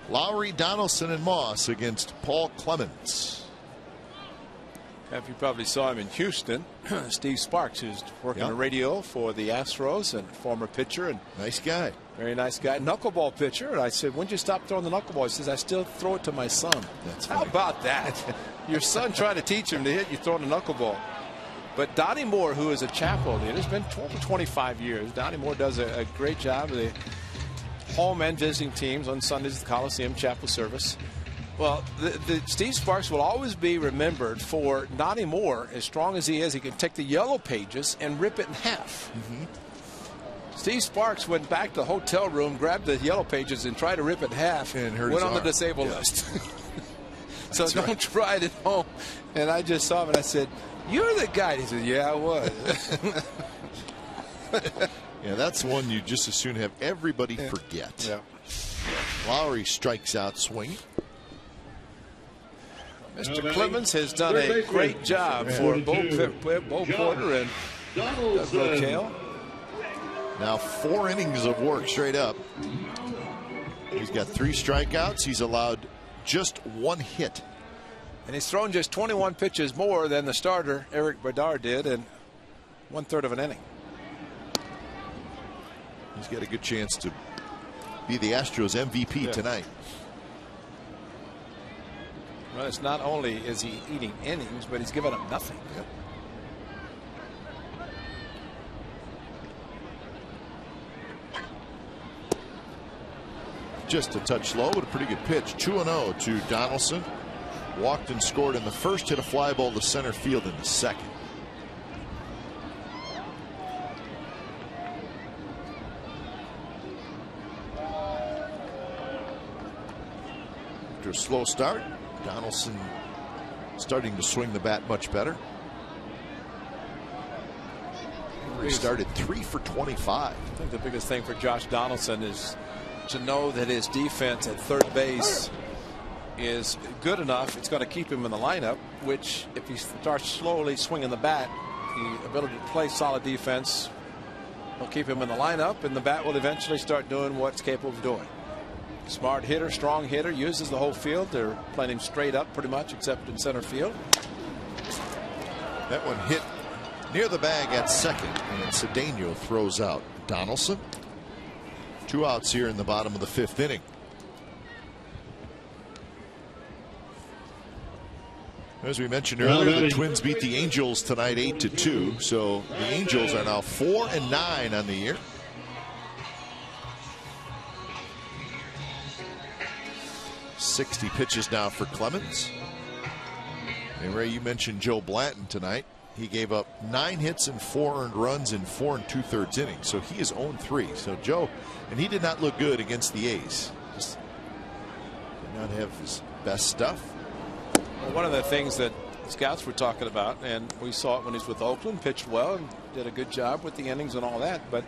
Lowry, Donaldson, and Moss against Paul Clemens. You probably saw him in Houston. Steve Sparks, who's working the radio for the Astros and former pitcher. And nice guy. Very nice guy. Knuckleball pitcher. And I said, when did you stop throwing the knuckleball? He says, I still throw it to my son. That's How about that? Your son trying to teach him to hit, you throwing a knuckleball. But Donnie Moore, who is a chapel leader, it's been 25 years. Donnie Moore does a great job of the home and visiting teams on Sundays at the Coliseum Chapel service. Well, the Steve Sparks will always be remembered for Donnie Moore. As strong as he is, he can take the yellow pages and rip it in half. Steve Sparks went back to the hotel room, grabbed the yellow pages, and tried to rip it in half, and went on the disabled list. So That's don't try it at home. And I just saw him, and I said, "You're the guy." He said, "Yeah, I was." Yeah, that's one you just as soon have everybody forget. Yeah. Lowry strikes out swinging. Mr. Clemens has done a great job for Bo Porter and Doug Roquel. Now 4 innings of work straight up. He's got 3 strikeouts. He's allowed just 1 hit. And he's thrown just 21 pitches more than the starter, Eric Bedard, did in 1/3 of an inning. He's got a good chance to be the Astros MVP tonight. Well, it's not only is he eating innings, but he's given up nothing. Yep. Just a touch low, but a pretty good pitch. 2-0 to Donaldson. Walked and scored in the first, hit a fly ball to center field in the second. after a slow start. Donaldson starting to swing the bat much better. He started 3 for 25. I think the biggest thing for Josh Donaldson is to know that his defense at third base is good enough. It's going to keep him in the lineup, which if he starts slowly swinging the bat, the ability to play solid defense will keep him in the lineup, and the bat will eventually start doing what it's capable of doing. Smart hitter, strong hitter, uses the whole field. They're playing him straight up pretty much, except in center field. That one hit near the bag at second, and Cedeno throws out Donaldson. 2 outs here in the bottom of the 5th inning. As we mentioned earlier, the Twins beat the Angels tonight 8-2. So the Angels are now 4-9 on the year. .60 pitches now for Clemens. And Ray, you mentioned Joe Blanton tonight. He gave up 9 hits and 4 earned runs in 4 2/3 innings. So he is 0-3. So Joe, and he did not look good against the A's. Just did not have his best stuff. Well, one of the things that scouts were talking about, and we saw it when he was with Oakland, pitched well and did a good job with the innings and all that. But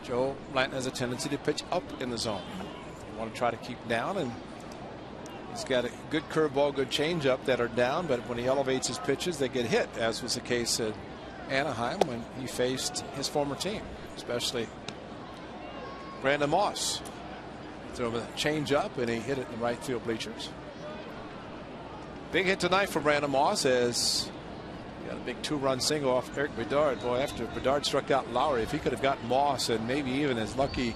Joe Blanton has a tendency to pitch up in the zone. You want to try to keep down, and he's got a good curveball, good changeup that are down, but when he elevates his pitches, they get hit, as was the case at Anaheim when he faced his former team, especially Brandon Moss. Threw him a changeup, and he hit it in the right field bleachers. Big hit tonight for Brandon Moss as he got a big 2-run single off Eric Bedard. Boy, after Bedard struck out Lowry, if he could have gotten Moss and maybe even as lucky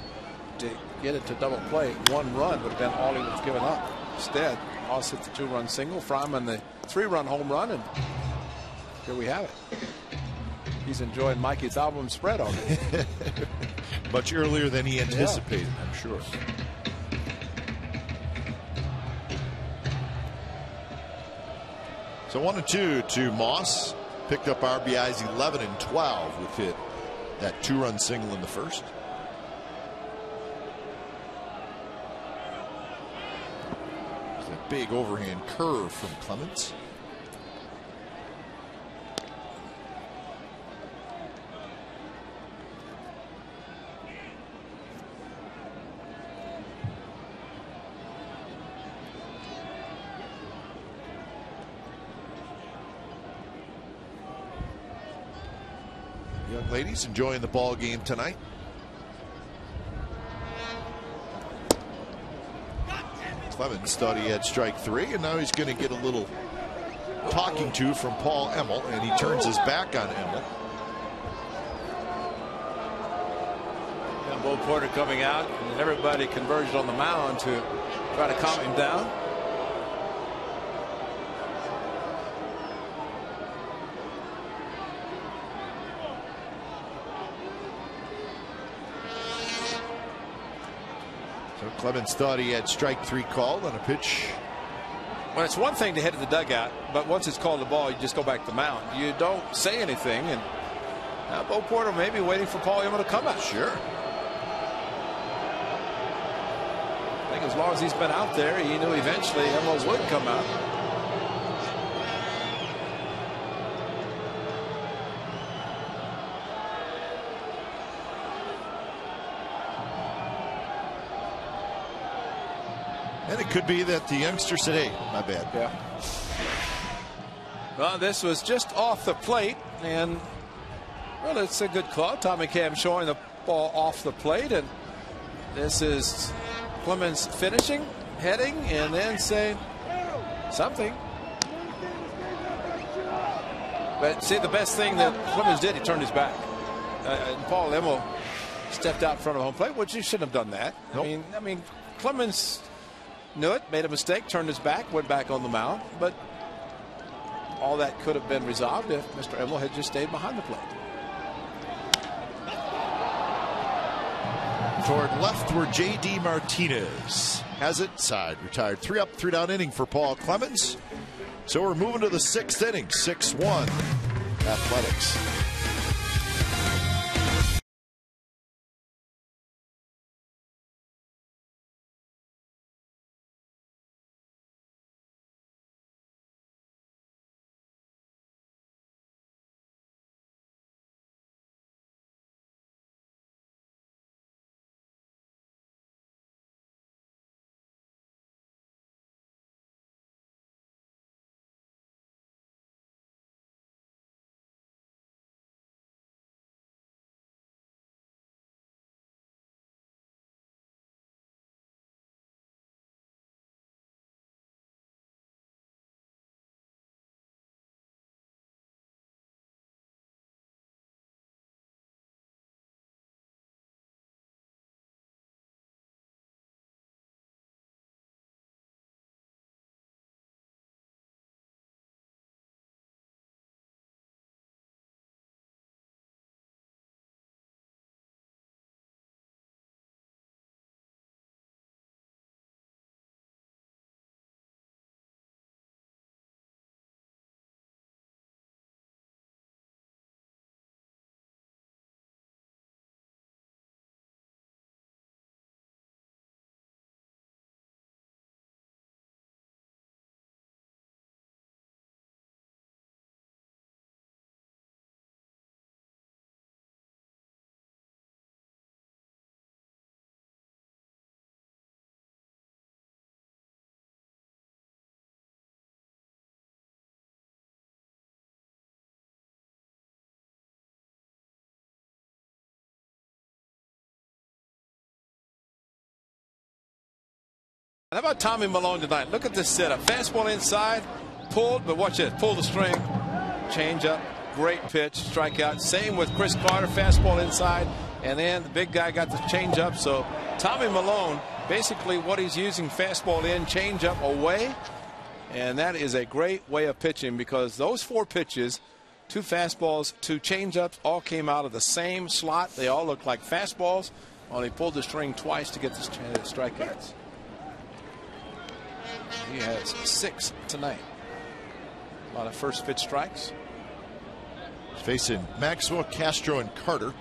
to get it to double play, 1 run would have been all he would have given up. Instead, Moss hit the 2-run single, Fryman the 3-run home run, and here we have it. He's enjoying Mikey's album spread already. Much earlier than he anticipated, yeah. I'm sure. So 1-2 to Moss. Picked up RBIs 11 and 12 with that 2-run single in the first. Big overhand curve from Clemens. Young ladies enjoying the ball game tonight. Clemens thought he had strike 3, and now he's going to get a little talking to from Paul Emmel, and he turns his back on Emmel. And Bo Porter coming out, and everybody converged on the mound to try to calm him down. Clemens thought he had strike 3 called on a pitch. Well, it's one thing to hit at the dugout, but once it's called the ball, you just go back to the mound. You don't say anything, and Bo Porter may be waiting for Paul Emmel to come out. Sure. I think as long as he's been out there, he knew eventually Emmel would come out. And it could be that the youngster said, hey, my bad. Yeah. Well, this was just off the plate, and well, it's a good call. Tommy Cam showing the ball off the plate, and this is Clemens finishing, heading, and then saying something. But see, the best thing that Clemens did, he turned his back. And Paul Emmel stepped out in front of home plate, which he shouldn't have done that. Nope. I mean, Clemens knew it, made a mistake, turned his back, went back on the mound, but all that could have been resolved if Mr. Emmel had just stayed behind the plate. Toward left where J.D. Martinez has it. Side retired. 3 up, 3 down inning for Paul Clemens. So we're moving to the 6th inning. 6-1 Athletics. How about Tommy Milone tonight? Look at this setup. Fastball inside, pulled, but watch it. Pull the string, change up, great pitch, strikeout. Same with Chris Carter, fastball inside, and then the big guy got the change up. So Tommy Milone, basically what he's using, fastball in, change up away, and that is a great way of pitching because those 4 pitches, 2 fastballs, 2 changeups, all came out of the same slot. They all look like fastballs. Only pulled the string twice to get the strikeouts. He has 6 tonight. A lot of first pitch strikes. He's facing Maxwell, Castro, and Carter.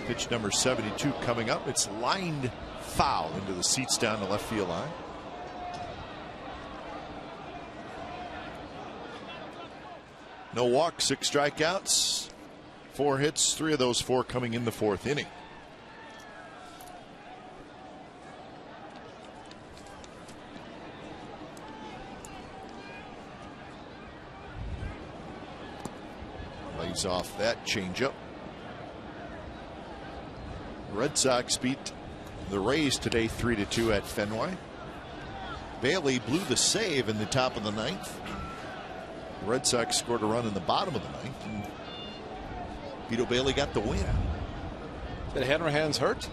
Pitch number 72 coming up. It's lined foul into the seats down the left field line. No walks, 6 strikeouts, 4 hits, 3 of those 4 coming in the 4th inning. Lays off that changeup. Red Sox beat the Rays today 3-2 at Fenway. Bailey blew the save in the top of the 9th. The Red Sox scored a run in the bottom of the 9th. And Vito Bailey got the win. Did Hanrahan's hurt?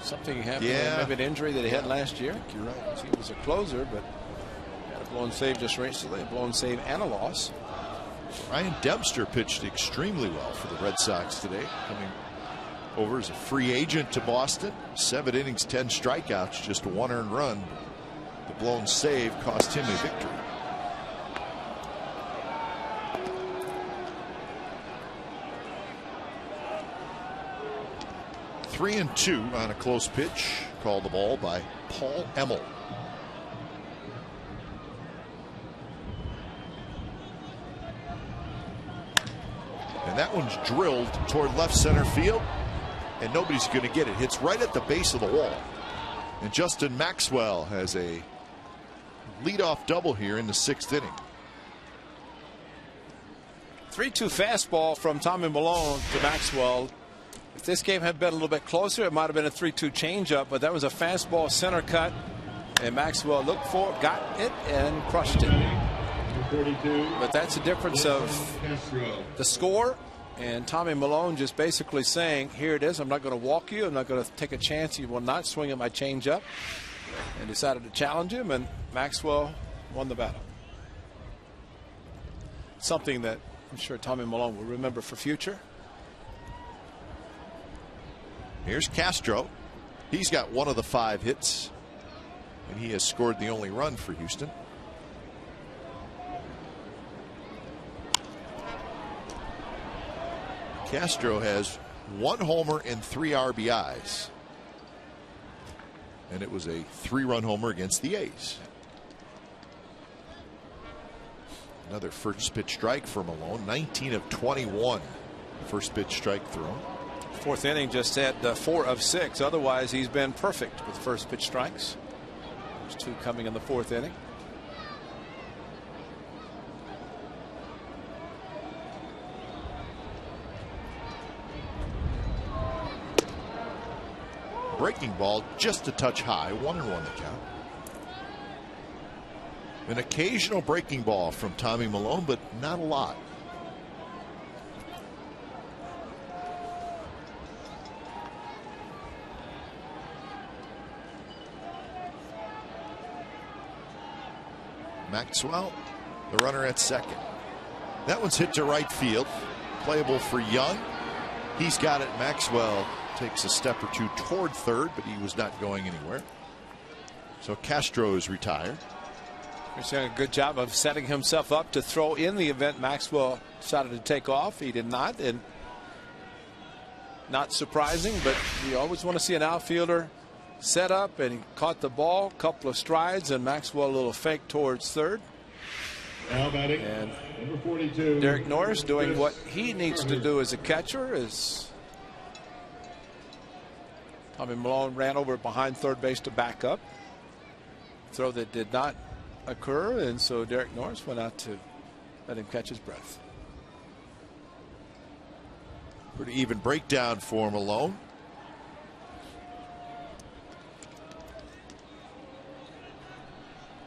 Something happened. Yeah. Maybe an injury that he had last year. You're right. He was a closer, but had a blown save just recently. A blown save and a loss. Ryan Dempster pitched extremely well for the Red Sox today, coming over as a free agent to Boston. 7 innings, 10 strikeouts, just 1 earned run. The blown save cost him a victory. Three and 2 on a close pitch. Called the ball by Paul Emmel. And that one's drilled toward left center field, and nobody's going to get it. Hits right at the base of the wall. And Justin Maxwell has a leadoff double here in the 6th inning. 3-2 fastball from Tommy Milone to Maxwell. If this game had been a little bit closer, it might have been a 3-2 changeup, but that was a fastball center cut, and Maxwell looked for it, got it, and crushed it. But that's the difference of the score, and Tommy Milone just basically saying, here it is, I'm not going to walk you, I'm not going to take a chance, you will not swing at my changeup, and decided to challenge him, and Maxwell won the battle. Something that I'm sure Tommy Milone will remember for future. Here's Castro. He's got 1 of the 5 hits, and he has scored the only run for Houston. Castro has 1 homer and 3 RBIs, and it was a 3-run homer against the A's. Another first pitch strike for Milone. 19 of 21 first pitch strike thrown. 4th inning just had 4 of 6. Otherwise, he's been perfect with first pitch strikes. There's 2 coming in the 4th inning. Breaking ball just a touch high. 1-1 the count. An occasional breaking ball from Tommy Milone, but not a lot. Maxwell, the runner at second. That one's hit to right field. Playable for Young. He's got it. Maxwell takes a step or 2 toward third, but he was not going anywhere. So Castro is retired. He's doing a good job of setting himself up to throw in the event Maxwell decided to take off. He did not, and not surprising, but you always want to see an outfielder set up, and he caught the ball, couple of strides, and Maxwell a little fake towards third. Now batting, And number 42. Derek Norris doing what he needs to do as a catcher. As Tommy Milone ran over behind third base to back up. Throw that did not occur, and so Derek Norris went out to let him catch his breath. Pretty even breakdown for Milone.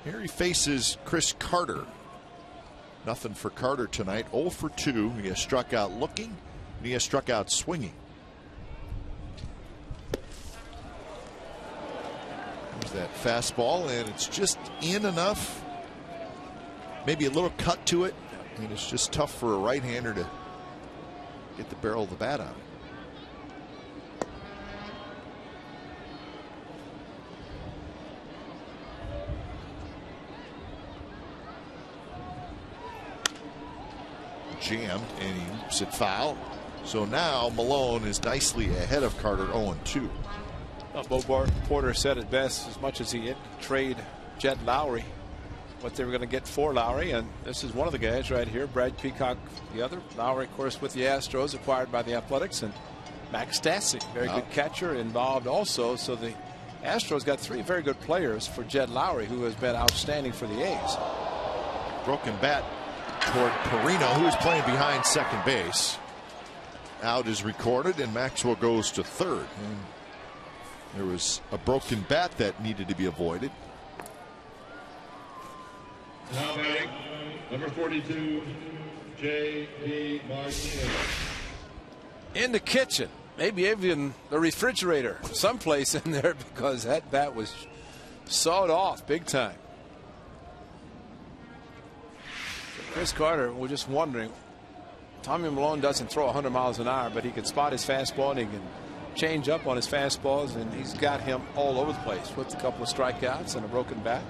Here he faces Chris Carter. Nothing for Carter tonight. 0 for 2. He has struck out looking, and he has struck out swinging. There's that fastball, and it's just in enough. Maybe a little cut to it. I mean, it's just tough for a right-hander to get the barrel of the bat on. Jammed, and he loops it foul. So now Malone is nicely ahead of Carter, 0-2. Well, Bo Porter said it best, as much as he had to trade Jed Lowry, what they were going to get for Lowry, and this is one of the guys right here. Brad Peacock, the other. Lowry, of course, with the Astros, acquired by the Athletics, and Max Stassi, very good catcher, involved also. So the Astros got 3 very good players for Jed Lowry, who has been outstanding for the A's. Broken bat toward Perino, who is playing behind second base. Out is recorded, and Maxwell goes to third. And there was a broken bat that needed to be avoided. Now batting, number 42, J.D. Martinez. In the kitchen, maybe even the refrigerator, someplace in there, because that bat was sawed off big time. Chris Carter, we're just wondering, Tommy Malone doesn't throw 100 miles an hour, but he can spot his fastball and he can change up on his fastballs, and he's got him all over the place with a couple of strikeouts and a broken bat.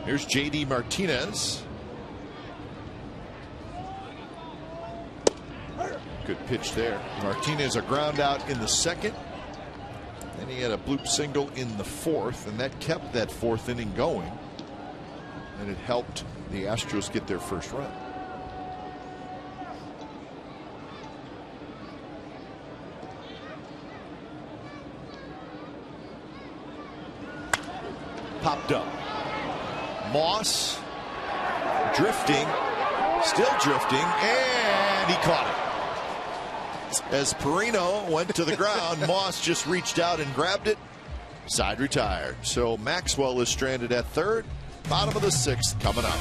Here's J.D. Martinez. Good pitch there. Martinez a ground out in the second. Then he had a bloop single in the fourth, and that kept that fourth inning going. And it helped the Astros get their first run. Popped up. Moss drifting, still drifting, and he caught it. As Perino went to the ground, Moss just reached out and grabbed it. Side retired. So Maxwell is stranded at third. Bottom of the sixth coming up.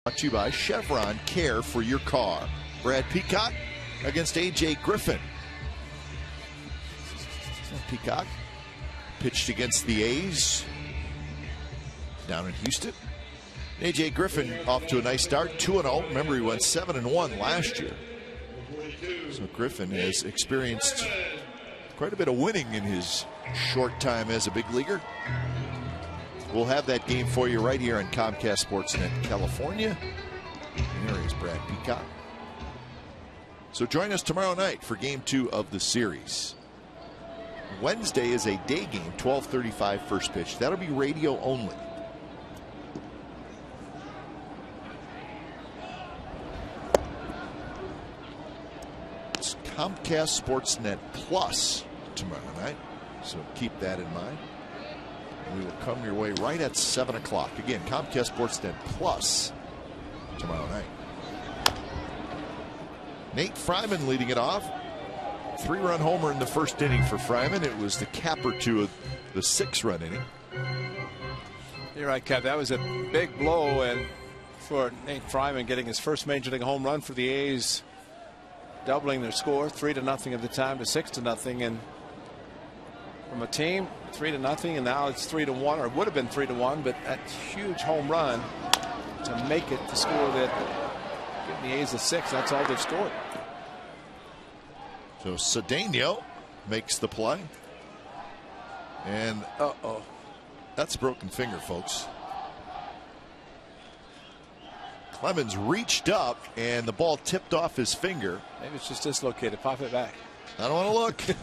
Brought to you by Chevron, care for your car. Brad Peacock against A.J. Griffin. Peacock pitched against the A's down in Houston. A.J. Griffin off to a nice start, 2-0. Remember, he went 7-1 last year. So Griffin has experienced quite a bit of winning in his short time as a big leaguer. We'll have that game for you right here on Comcast Sportsnet California. And there is Brad Peacock. So join us tomorrow night for game 2 of the series. Wednesday is a day game, 12:35 first pitch. That'll be radio only. Comcast Sportsnet Plus tomorrow night. So keep that in mind. We will come your way right at 7 o'clock. Again, Comcast Sportsnet Plus tomorrow night. Nate Fryman leading it off. 3-run homer in the first inning for Fryman. It was the capper to the 6-run inning. You're right, Kev. That was a big blow, and for Nate Fryman getting his first major league home run for the A's, doubling their score 3-0 at the time to 6-0, and from a team 3-0, and now it's 3-1, or it would have been 3-1, but that huge home run to make it the score that getting the A's a 6. That's all they've scored. So Cedeno makes the play, and that's a broken finger, folks. Clemens reached up and the ball tipped off his finger. Maybe it's just dislocated. Pop it back. I don't want to look.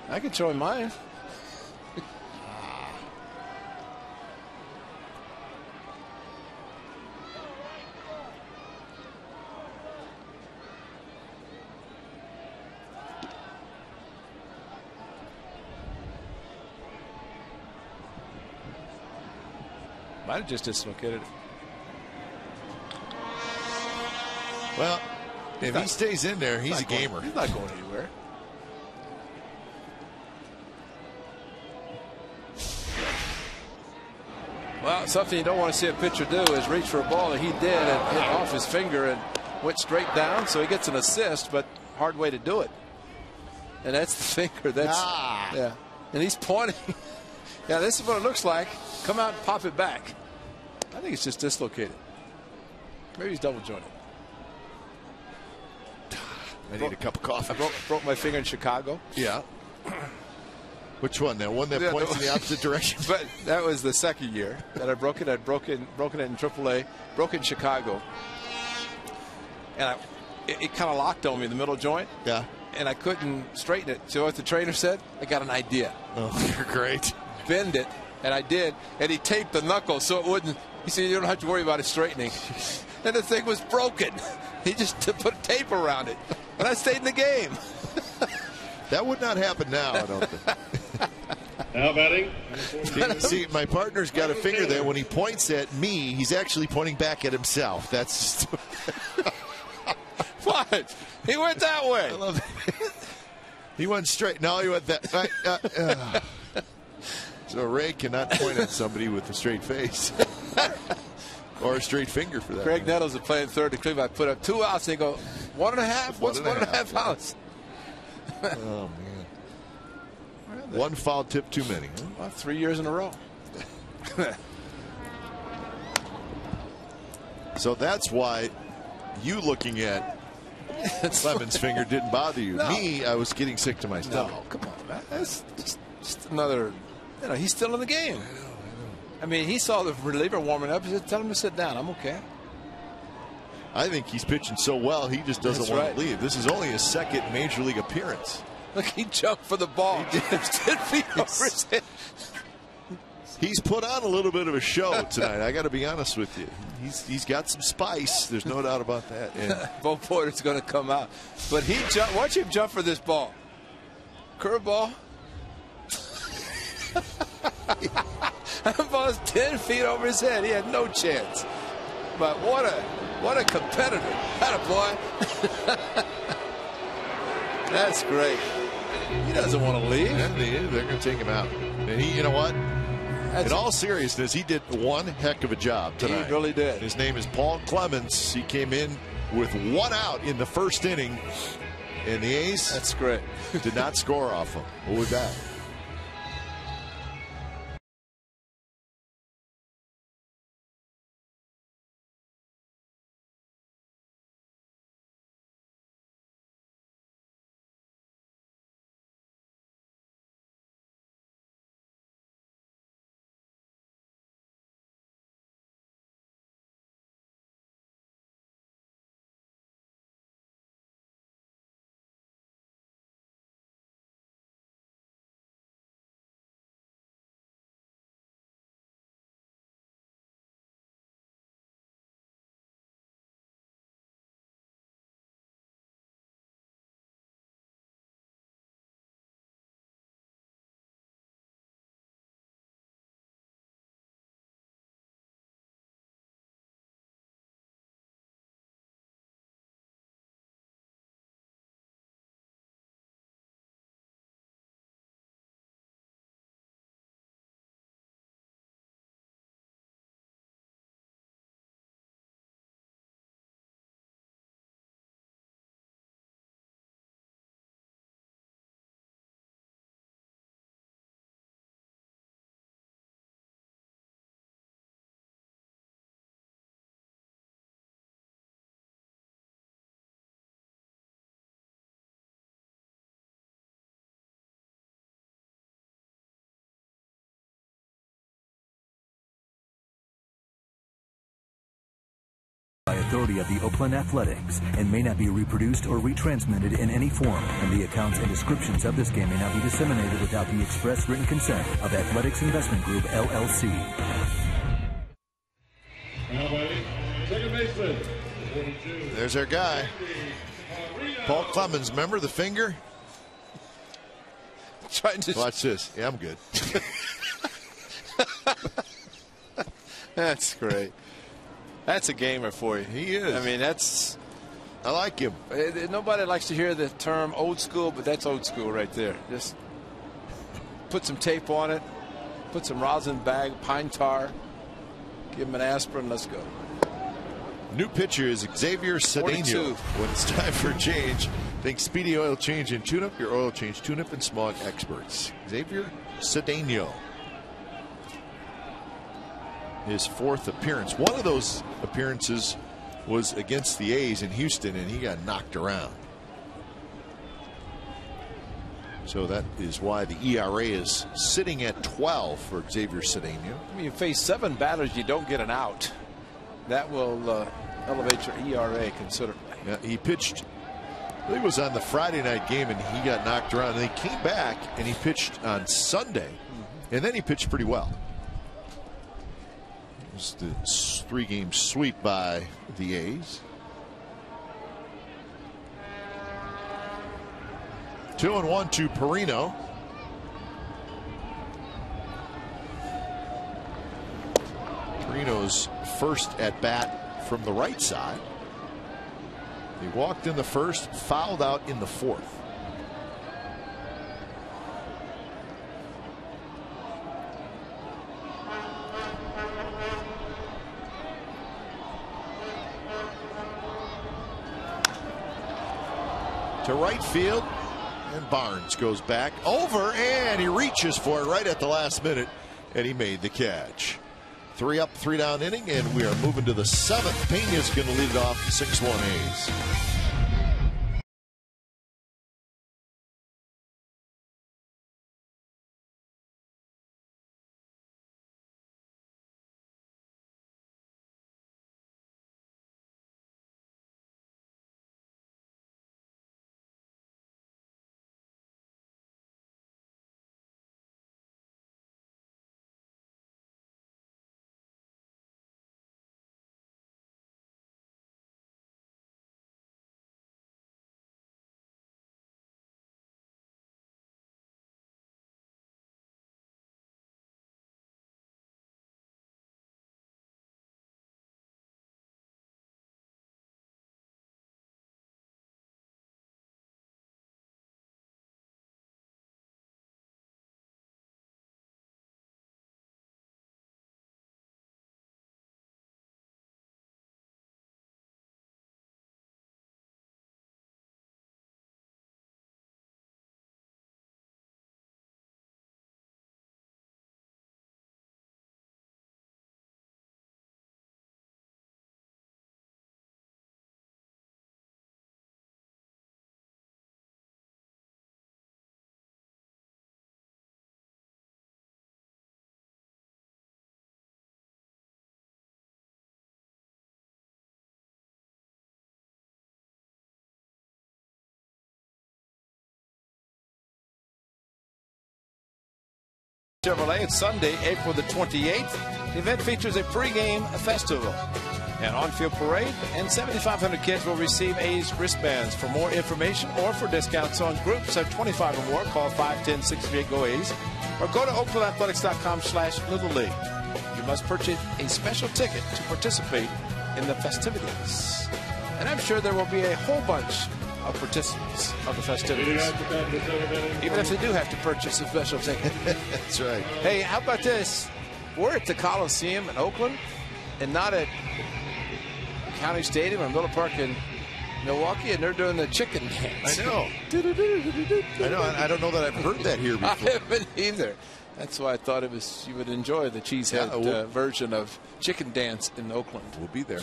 I can show him mine. Might have just dislocated it. Well, if he stays in there, he's a gamer. He's not going anywhere. Well, something you don't want to see a pitcher do is reach for a ball, and he did, and hit off his finger and went straight down, so he gets an assist, but hard way to do it. And that's the finger. That's yeah. And he's pointing. Yeah, this is what it looks like. Come out and pop it back. I think it's just dislocated. Maybe he's double jointed. I need a cup of coffee. I broke my finger in Chicago. Yeah. Which one? That one that points in the opposite direction? But that was the second year that I broke it. I'd broken it in AAA, broke it in Chicago. And it kind of locked on me in the middle joint. Yeah. And I couldn't straighten it. So what the trainer said? I got an idea. Oh, you're great. Bend it. And I did. And he taped the knuckle so it wouldn't. He said, you don't have to worry about it straightening. And the thing was broken. He just put tape around it. And I stayed in the game. That would not happen now, I don't think. Now batting. See, my partner's got a finger there. When he points at me, he's actually pointing back at himself. That's what? He went that way. I love it. He went straight. No, he went that. So Ray cannot point at somebody with a straight face. Or a straight finger for that. Craig Nettles is playing third to Cleveland. I put up 2 outs. They go 1.5. What's 1.5 outs? Oh man. One foul tip too many. Huh? Well, 3 years in a row. So that's why you looking at Clemens' finger didn't bother you. No. Me, I was getting sick to my stomach. No, come on, man. That's just another. You know, he's still in the game. I mean, he saw the reliever warming up. He said, "Tell him to sit down. I'm okay." I think he's pitching so well, he just doesn't want to leave. This is only his second major league appearance. Look, he jumped for the ball. He did. 10 feet over his head. He's put on a little bit of a show tonight. I got to be honest with you. He's got some spice. There's no doubt about that. And Bo Porter's going to come out, but he jumped. Watch him jump for this ball. Curveball. That ball's 10 feet over his head. He had no chance. But what a competitor. That a boy. That's great. He doesn't want to leave. they're going to take him out. And he, you know what? In all seriousness, he did one heck of a job tonight. He really did. His name is Paul Clemens. He came in with 1 out in the first inning. And the A's That's great. did not score off him. We'll be back. authority of the Oakland Athletics and may not be reproduced or retransmitted in any form, and the accounts and descriptions of this game may not be disseminated without the express written consent of Athletics Investment Group, LLC. Now by second baseman, 42. There's our guy. Paul Clemens, remember the finger? Trying to watch this. Yeah, I'm good. That's great. That's a gamer for you. He is. I mean, that's. I like him. Nobody likes to hear the term old school, but that's old school right there. Just put some tape on it, put some rosin bag, pine tar, give him an aspirin, let's go. New pitcher is Xavier Cedeno. When it's time for a change, think Speedy Oil Change and Tune-Up, your oil change, tune-up, and smog experts. Xavier Cedeno. His 4th appearance. One of those appearances was against the A's in Houston, and he got knocked around. So that is why the ERA is sitting at 12 for Xavier Cedeno. I mean, you face 7 batters, you don't get an out. That will elevate your ERA considerably. Yeah, he pitched, I think it was on the Friday night game, and he got knocked around. And he came back and he pitched on Sunday, and then he pitched pretty well. It was the 3-game sweep by the A's. 2-1 to Perino. Perino's first at bat from the right side. He walked in the first, fouled out in the 4th. To right field, and Barnes goes back over, and he reaches for it right at the last minute, and he made the catch. 3 up, 3 down inning, and we are moving to the 7th. Pena's going to lead it off, 6-1 A's. Chevrolet. It's Sunday, April the 28th. The event features a pregame festival, an on-field parade, and 7,500 kids will receive A's wristbands. For more information or for discounts on groups of 25 or more, call 510-638-GO-A's or go to oaklandathletics.com/Little League. You must purchase a special ticket to participate in the festivities. And I'm sure there will be a whole bunch of participants of the festivities, even if they do have to purchase a special ticket. That's right. Hey, how about this? We're at the Coliseum in Oakland and not at County Stadium or Miller Park in Milwaukee, and they're doing the chicken dance. I know. I know. I don't know that I've heard that here before. I haven't either. That's why I thought it was you would enjoy the cheesehead version of chicken dance in Oakland. We'll be there.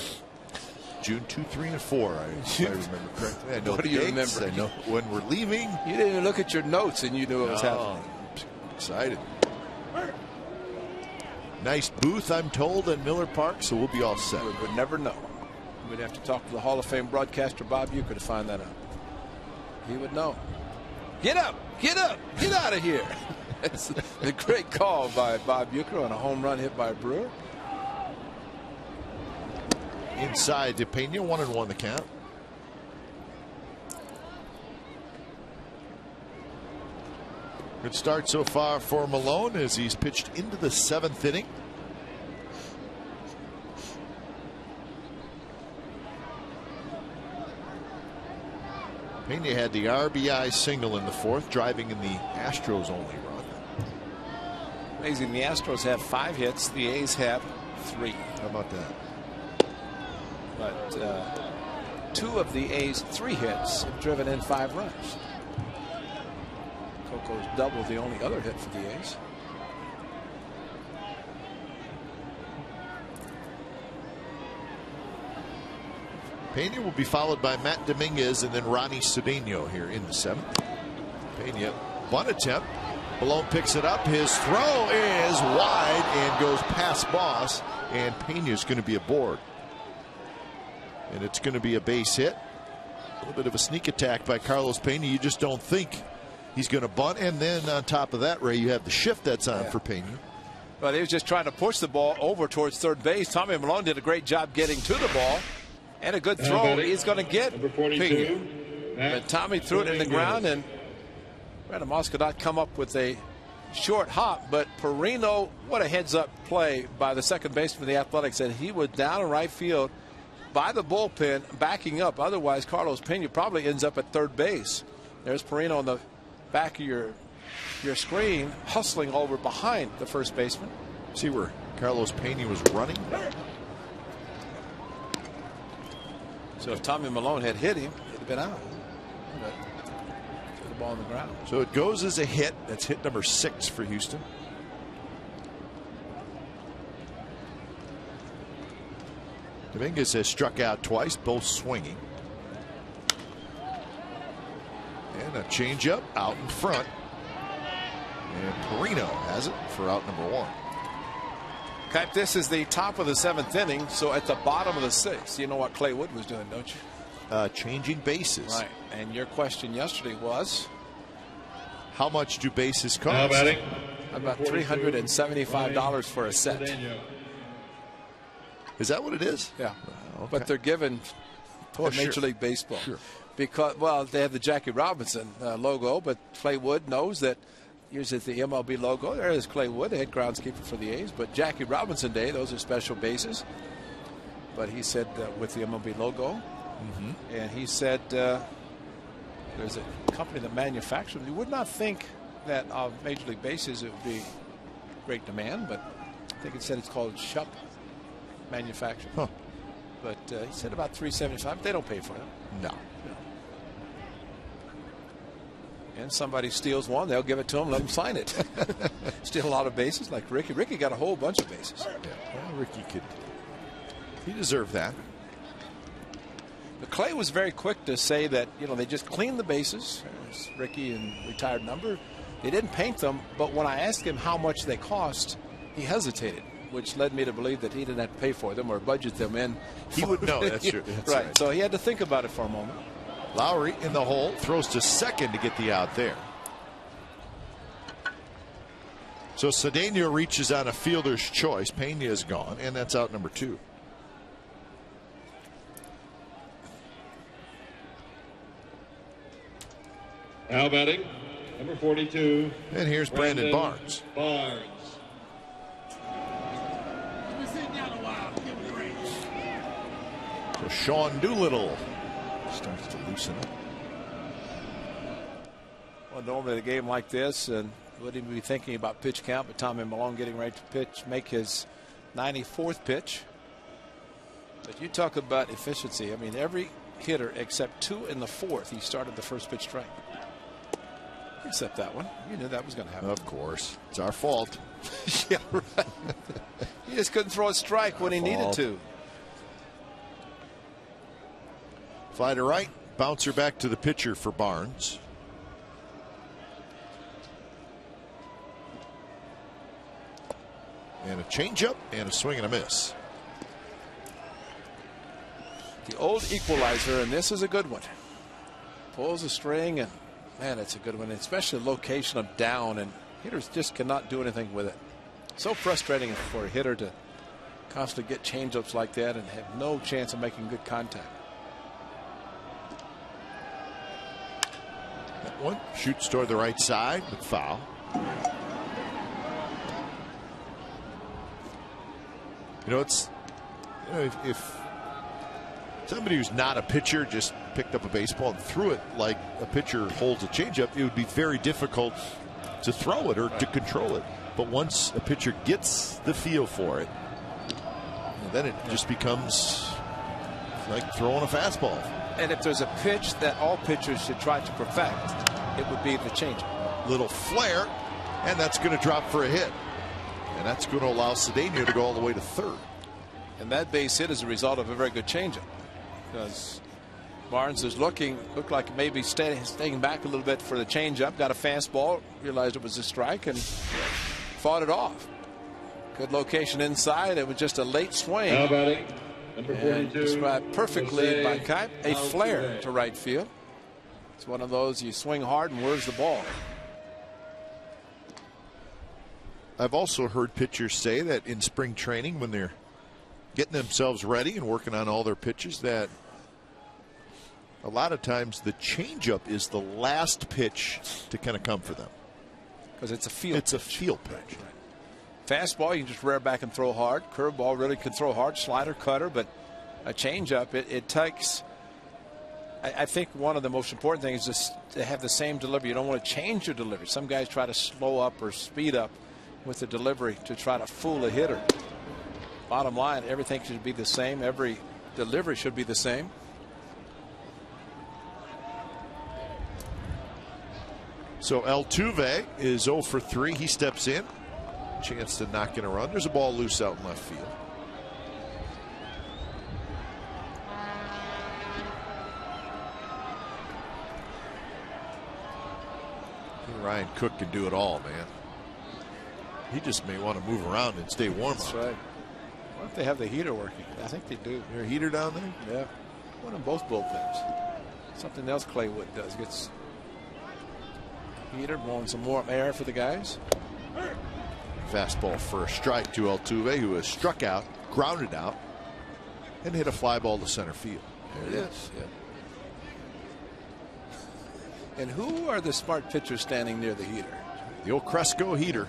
June 2, 3, and 4. If I remember correctly. I know what the do you dates. remember? I know when we're leaving. You didn't even look at your notes, and you knew what was happening. Excited. Nice booth, I'm told, at Miller Park, so we'll be all set. We would never know. We'd have to talk to the Hall of Fame broadcaster Bob Uecker to find that out. He would know. Get up, get up, get out of here. It's a great call by Bob Uecker on a home run hit by Brewer. Inside to Pena, 1-1 the count. Good start so far for Malone as he's pitched into the 7th inning. Pena had the RBI single in the 4th, driving in the Astros' only run. Amazing, the Astros have 5 hits, the A's have 3. How about that? But 2 of the A's 3 hits have driven in 5 runs. Coco's double the only other hit for the A's. Pena will be followed by Matt Dominguez and then Ronnie Cedeno here in the 7th. Pena, bunt attempt. Malone picks it up. His throw is wide and goes past Boss, and Pena's going to be aboard. And it's going to be a base hit. A little bit of a sneak attack by Carlos Pena. You just don't think he's going to bunt. And then on top of that, Ray, you have the shift that's on for Pena. But he was just trying to push the ball over towards third base. Tommy Malone did a great job getting to the ball. And a good throw. He's going to get Pena. But Tommy threw it in the ground, and Brandon Moss could not come up with a short hop. But Perino, what a heads-up play by the second baseman of the Athletics. And he was down in right field by the bullpen, backing up. Otherwise, Carlos Pena probably ends up at third base. There's Perino on the back of your screen, hustling over behind the first baseman. See where Carlos Pena was running? So if Tommy Malone had hit him, he'd have been out. But the ball on the ground. So it goes as a hit. That's hit number 6 for Houston. Dominguez has struck out twice, both swinging. And a changeup out in front. And Perino has it for out number 1. Cap, this is the top of the 7th inning, so at the bottom of the 6th, you know what Clay Wood was doing, don't you? Changing bases. Right. And your question yesterday was, how much do bases cost? Now batting. About $375 for a set. Is that what it is? Yeah. Okay. But they're given to Major League Baseball. Sure. Because, well, they have the Jackie Robinson logo, but Clay Wood knows that uses the MLB logo. There is Clay Wood, the head groundskeeper for the A's. But Jackie Robinson Day, those are special bases. But he said with the MLB logo. And he said there's a company that manufactures them. You would not think that of Major League Bases it would be great demand, but I think it said it's called Shup Manufacturing. Huh. But he said about $375. They don't pay for them. No. And somebody steals one, they'll give it to him, let him sign it. Steal a lot of bases like Ricky. Ricky got a whole bunch of bases. Yeah. Well, Ricky he deserved that. But Clay was very quick to say that, you know, they just cleaned the bases. There's Ricky and retired number. They didn't paint them, but when I asked him how much they cost, he hesitated, which led me to believe that he didn't have to pay for them or budget them in. He would know. That's true. That's right. So he had to think about it for a moment. Lowry in the hole, throws to second to get the out there. So Cedeno reaches on a fielder's choice. Pena is gone, and that's out number 2. Now batting, number 42. And here's Brandon Barnes. So Sean Doolittle starts to loosen up. Well, normally a game like this, and wouldn't even be thinking about pitch count, but Tommy Malone getting ready to make his 94th pitch. But you talk about efficiency. I mean, every hitter except 2 in the 4th, he started the first pitch strike. Except that one. You knew that was going to happen. Of course. It's our fault. Yeah, right. He just couldn't throw a strike when he needed to. Fly to right. Bouncer back to the pitcher for Barnes. And a changeup and a swing and a miss. The old equalizer, and this is a good one. Pulls a string, and man, it's a good one, especially the location of down, and hitters just cannot do anything with it. So frustrating for a hitter to constantly get changeups like that and have no chance of making good contact. That one shoots toward the right side, but foul. If somebody who's not a pitcher just picked up a baseball and threw it like a pitcher holds a changeup, it would be very difficult to throw it or to control it. But once a pitcher gets the feel for it, then it just becomes like throwing a fastball. And if there's a pitch that all pitchers should try to perfect, it would be the changeup. Little flare, and that's going to drop for a hit. And that's going to allow Cedeno to go all the way to third. And that base hit is a result of a very good changeup, because Barnes is looked like maybe staying back a little bit for the changeup, got a fastball, realized it was a strike, and fought it off. Good location inside. It was just a late swing. Now batting, number 42. And described perfectly by Kipe, a flare to right field. It's one of those you swing hard and where's the ball? I've also heard pitchers say that in spring training, when they're getting themselves ready and working on all their pitches, that a lot of times the changeup is the last pitch to kind of come for them. Because it's a field pitch. A field pitch. Right. Fastball, you can just rear back and throw hard. Curveball really can throw hard. Slider, cutter, but a changeup, it takes. I think one of the most important things is to have the same delivery. You don't want to change your delivery. Some guys try to slow up or speed up with the delivery to try to fool a hitter. Bottom line, everything should be the same. Every delivery should be the same. So Altuve is 0 for 3. He steps in. Chance to knock in a run. There's a ball loose out in left field. Ryan Cook can do it all, man. He just may want to move around and stay warm. That's right. What if they have the heater working? I think they do. Their heater down there? Yeah. One of both bullpens. Something else Claywood does. Gets heater, blowing some warm air for the guys. Fastball for a strike to Altuve, who has struck out, grounded out, and hit a fly ball to center field. There it is. Yeah. And who are the smart pitchers standing near the heater? The old Cresco heater.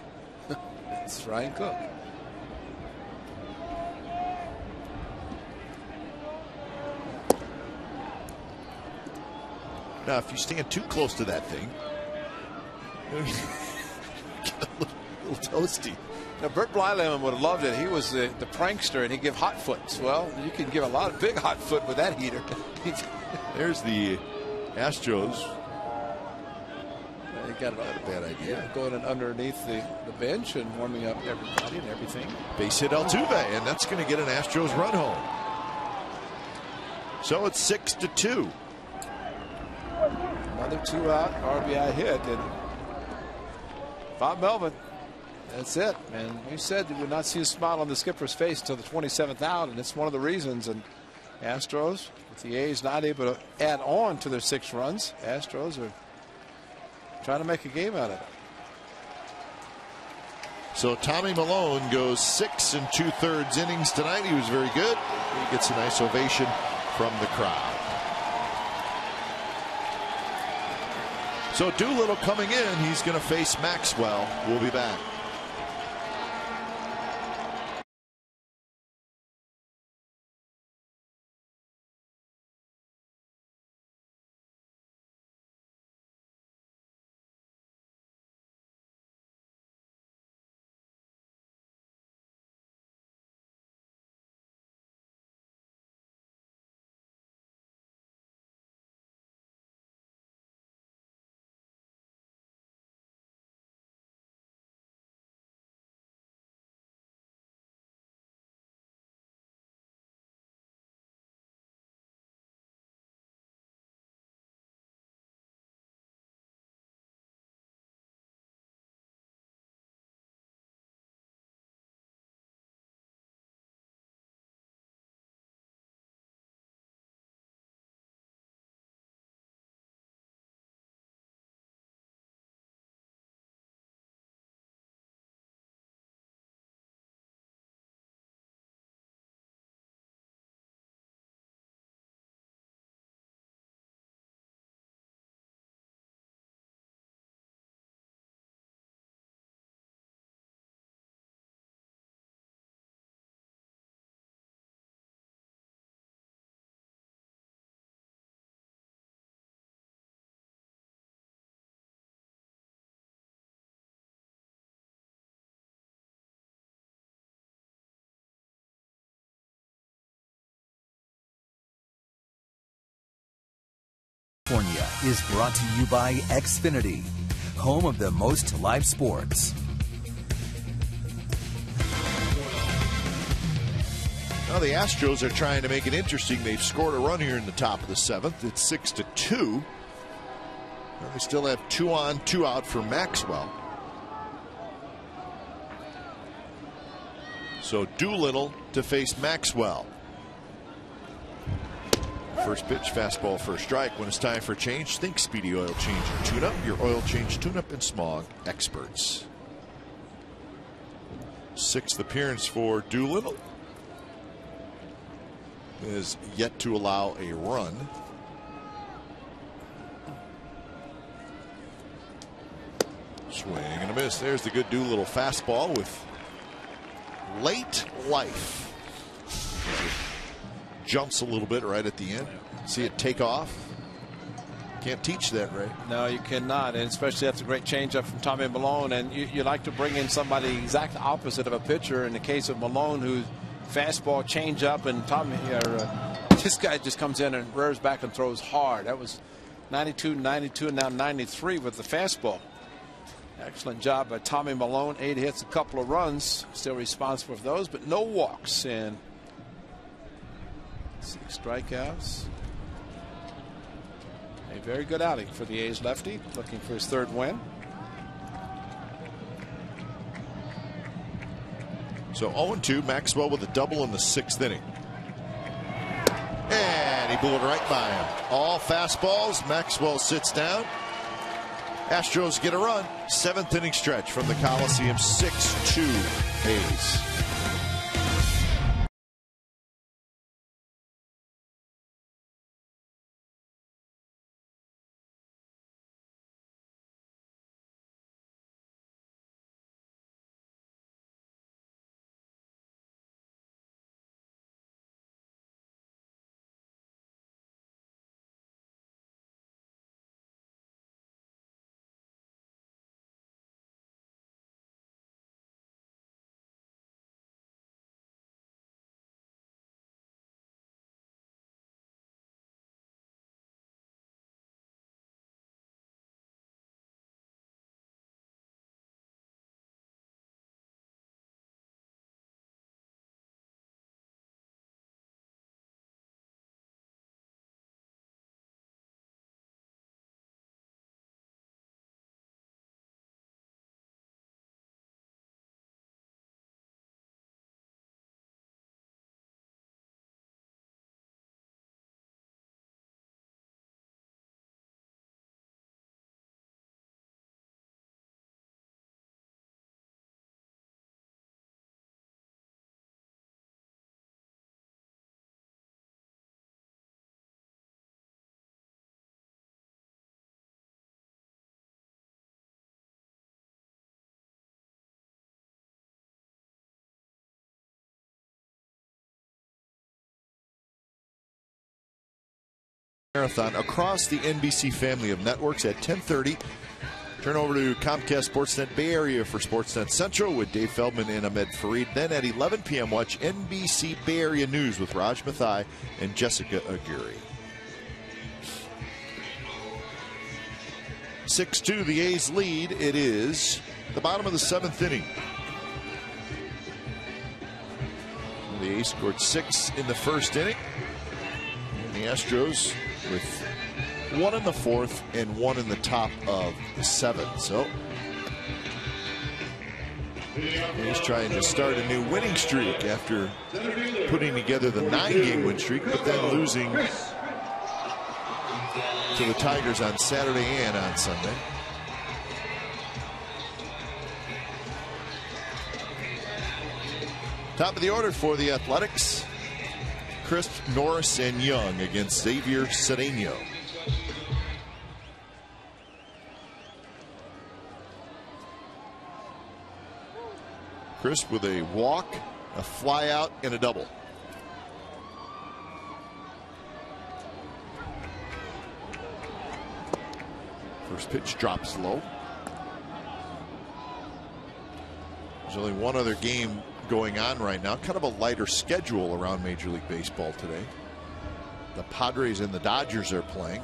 It's Ryan Cook. Now, if you stand too close to that thing, get a little toasty. Now, Bert Blyleman would have loved it. He was the prankster, and he'd give hot foots. Well, you can give a lot of big hot foot with that heater. There's the Astros. They got it Not a bad idea. Yeah, going in underneath the bench and warming up everybody and everything. Base hit Altuve, and that's going to get an Astros run home. So it's 6-2. Another 2-out RBI hit, and Bob Melvin. That's it, man. We said we would not see a smile on the skipper's face until the 27th out, and it's one of the reasons. And Astros, with the A's not able to add on to their 6 runs, Astros are trying to make a game out of it. So Tommy Milone goes 6 2/3 innings tonight. He was very good. He gets a nice ovation from the crowd. So Doolittle coming in. He's going to face Maxwell. We'll be back. California is brought to you by Xfinity, home of the most live sports. Now the Astros are trying to make it interesting. They've scored a run here in the top of the 7th. It's 6-2. They still have 2 on, 2 out for Maxwell. So Doolittle to face Maxwell. First pitch, fastball for a strike. When it's time for change, think Speedy Oil Change and Tune-Up. Your oil change, tune-up, and smog experts. 6th appearance for Doolittle. Is yet to allow a run. Swing and a miss. There's the good Doolittle fastball with late life. Jumps a little bit right at the end. See it take off. Can't teach that, Ray. No, you cannot, and especially that's a great changeup from Tommy Milone. And you like to bring in somebody exact opposite of a pitcher. In the case of Milone, who's fastball, changeup, and Tommy. This guy just comes in and rears back and throws hard. That was 92, 92, and now 93 with the fastball. Excellent job by Tommy Milone. 8 hits, a couple of runs. Still responsible for those, but no walks and 6 strikeouts. A very good outing for the A's lefty, looking for his 3rd win. So 0-2, Maxwell with a double in the 6th inning. And he blew it right by him. All fastballs. Maxwell sits down. Astros get a run. 7th inning stretch from the Coliseum. 6-2 A's. Marathon across the NBC family of networks at 10:30. Turn over to Comcast Sportsnet Bay Area for Sportsnet Central with Dave Feldman and Ahmed Fareed. Then at 11 p.m. watch NBC Bay Area News with Raj Mathai and Jessica Aguirre. 6-2 the A's lead. It is the bottom of the 7th inning. The A's scored 6 in the 1st inning. And the Astros with 1 in the 4th and 1 in the top of the 7th. So he's trying to start a new winning streak after putting together the 9-game win streak, but then losing to the Tigers on Saturday and on Sunday. Top of the order for the Athletics: Crisp, Norris, and Young against Xavier Cedeno. Crisp with a walk, a fly out, and a double. First pitch drops low. There's only one other game going on right now. Kind of a lighter schedule around Major League Baseball today. The Padres and the Dodgers are playing.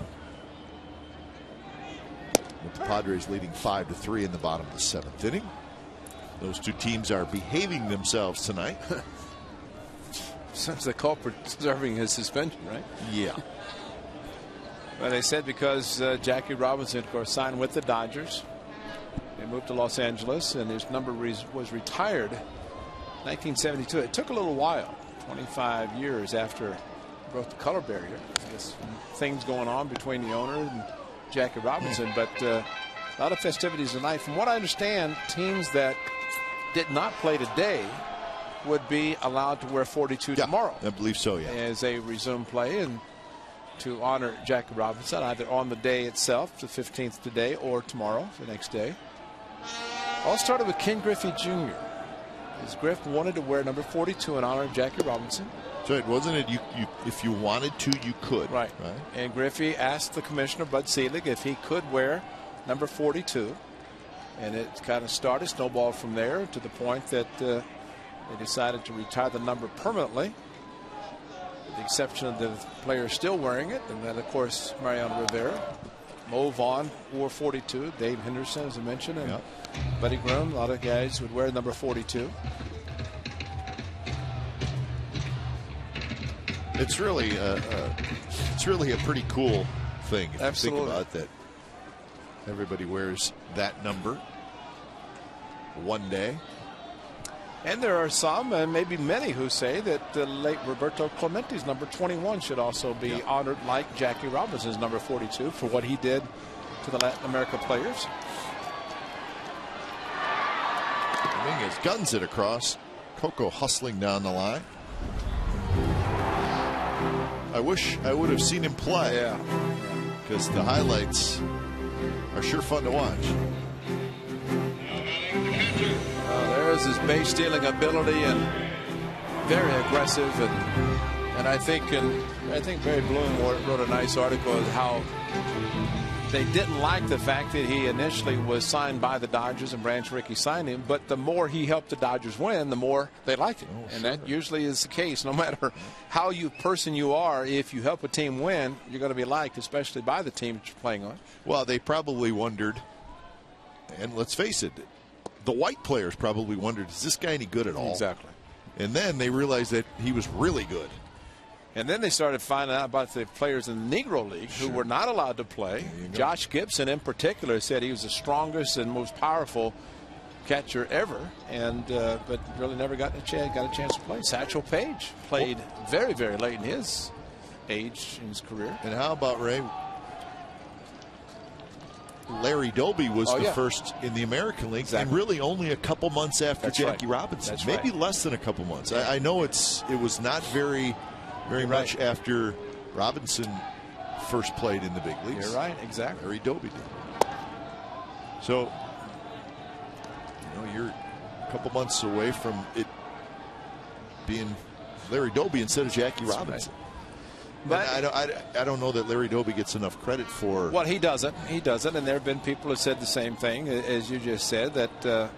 with the Padres leading 5-3 in the bottom of the 7th inning. Those two teams are behaving themselves tonight. Since the culprit serving his suspension, right? Yeah. Well, they said because Jackie Robinson, of course, signed with the Dodgers. They moved to Los Angeles, and his number was retired 1972. It took a little while, 25 years after he broke the color barrier. I guess things going on between the owner and Jackie Robinson, but a lot of festivities tonight. From what I understand, teams that did not play today would be allowed to wear 42 tomorrow. I believe so, yeah. As they resume play, and to honor Jackie Robinson, either on the day itself, the 15th today, or tomorrow, the next day. All started with Ken Griffey Jr. As Griff wanted to wear number 42 in honor of Jackie Robinson. So it wasn't it. You if you wanted to, you could. Right. And Griffey asked the commissioner, Bud Selig, if he could wear number 42. And it kind of started, snowballed from there to the point that they decided to retire the number permanently, with the exception of the players still wearing it. And then, of course, Mariano Rivera. Mo Vaughn wore 42. Dave Henderson, as I mentioned, and Buddy Groom. A lot of guys would wear number 42. It's really a pretty cool thing if Absolutely. you think about that. Everybody wears that number one day. And there are some, and maybe many, who say that the late Roberto Clemente's number 21 should also be honored like Jackie Robinson's number 42 for what he did to the Latin America players. Dominguez guns it across. Coco hustling down the line. I wish I would have seen him play. Yeah. Because the highlights are sure fun to watch. There's his base stealing ability, and very aggressive, and I think Barry Bloom wrote a nice article on how they didn't like the fact that he initially was signed by the Dodgers and Branch Rickey signed him, but the more he helped the Dodgers win, the more they liked him. And that usually is the case. No matter how person you are, if you help a team win, you're going to be liked, especially by the team that you're playing on. Well, they probably wondered, and let's face it, the white players probably wondered, is this guy any good at all? Exactly. And then they realized that he was really good. And then they started finding out about the players in the Negro League who were not allowed to play. Josh Gibson in particular said he was the strongest and most powerful catcher ever, and but really never got a chance to play. Satchel Paige played very, very late in his age in his career. And how about, Ray, Larry Doby was the first in the American League, and really only a couple months after Jackie Robinson. Maybe less than a couple months. I know it was not very much after Robinson first played in the big leagues. You're right, exactly. Larry Doby did. So, you're a couple months away from it being Larry Doby instead of Jackie Robinson. But I don't know that Larry Doby gets enough credit for. Well, he doesn't. He doesn't, and there have been people who said the same thing as you just said, that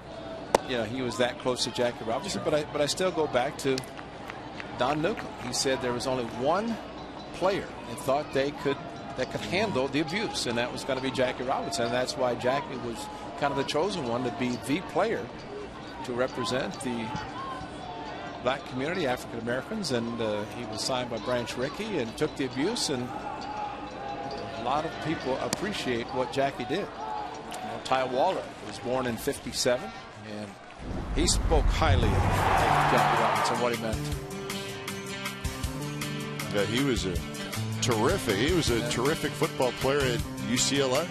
he was that close to Jackie Robinson. But I still go back to Don Newcomb. He said there was only one player that thought that could handle the abuse, and that was going to be Jackie Robinson. And that's why Jackie was kind of the chosen one to be the player to represent the black community, African Americans, and he was signed by Branch Rickey and took the abuse, and a lot of people appreciate what Jackie did. Ty Waller was born in '57, and he spoke highly of Jackie Robinson, what he meant. Yeah, he was a terrific football player at UCLA.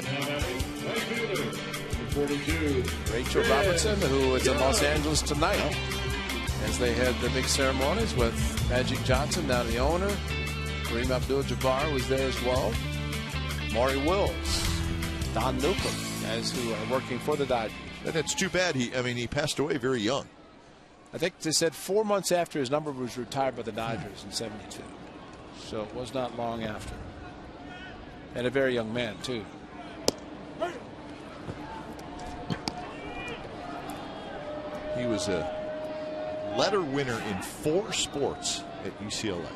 Rachel Robinson, who is in Los Angeles tonight, as they had the big ceremonies with Magic Johnson, now the owner. Kareem Abdul-Jabbar was there as well. Maury Wills, Don Newcomb, guys who are working for the Dodgers. And it's too bad. He passed away very young. I think they said 4 months after his number was retired by the Dodgers in '72. So it was not long after. And a very young man, too. He was a letter winner in 4 sports at UCLA.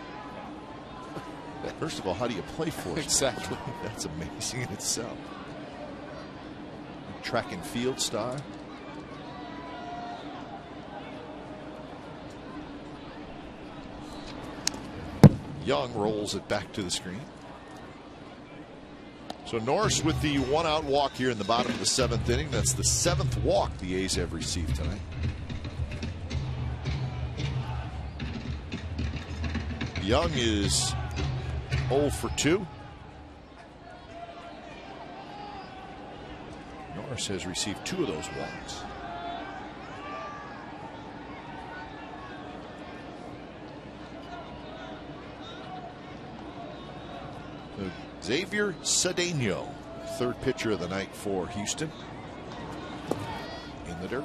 First of all, how do you play 4 sports? Exactly. That's amazing in itself. track and field star. Young rolls it back to the screen. So Norris with the 1-out walk here in the bottom of the 7th inning. That's the 7th walk the A's have received tonight. Young is 0 for 2. Norris has received 2 of those walks. Xavier Cedeno, third pitcher of the night for Houston. In the dirt.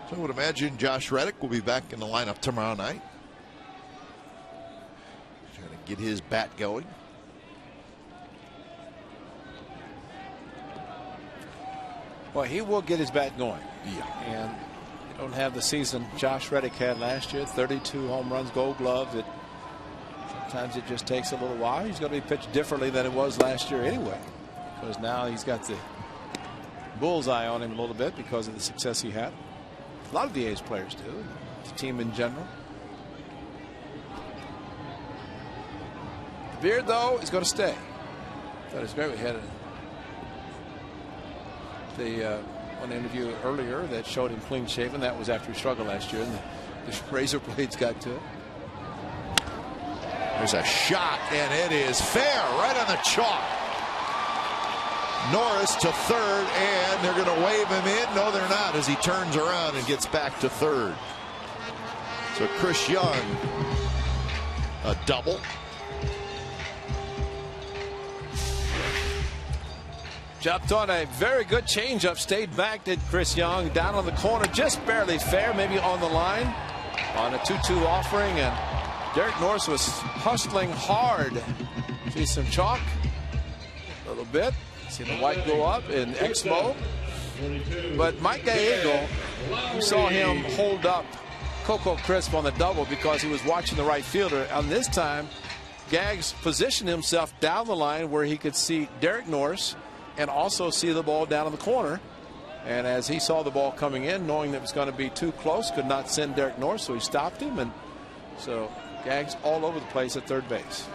So I would imagine Josh Reddick will be back in the lineup tomorrow night. Trying to get his bat going. Well, he will get his bat going. Yeah. And you don't have the season Josh Reddick had last year. 32 home runs, Gold Glove. Sometimes it just takes a little while. He's going to be pitched differently than it was last year anyway, because now he's got the bullseye on him a little bit because of the success he had. A lot of the A's players do. The team in general. The beard, though, is going to stay. I thought it was great. We had one interview earlier that showed him clean shaven. That was after he struggled last year, and the razor blades got to it. There's a shot, and it is fair, right on the chalk. Norris to third, and they're going to wave him in. No, they're not, as he turns around and gets back to third. So Chris Young, a double. Jumped on a very good changeup, stayed back, did Chris Young, down on the corner, just barely fair, maybe on the line, on a 2-2 offering, and Derek Norris was hustling hard. See some chalk, a little bit. See the white go up in Expo. But Mike Gallego, we saw him hold up Coco Crisp on the double because he was watching the right fielder. And this time, Gags positioned himself down the line where he could see Derek Norris and also see the ball down in the corner. And as he saw the ball coming in, knowing that it was going to be too close, could not send Derek Norris, so he stopped him. And so Gags all over the place at third base,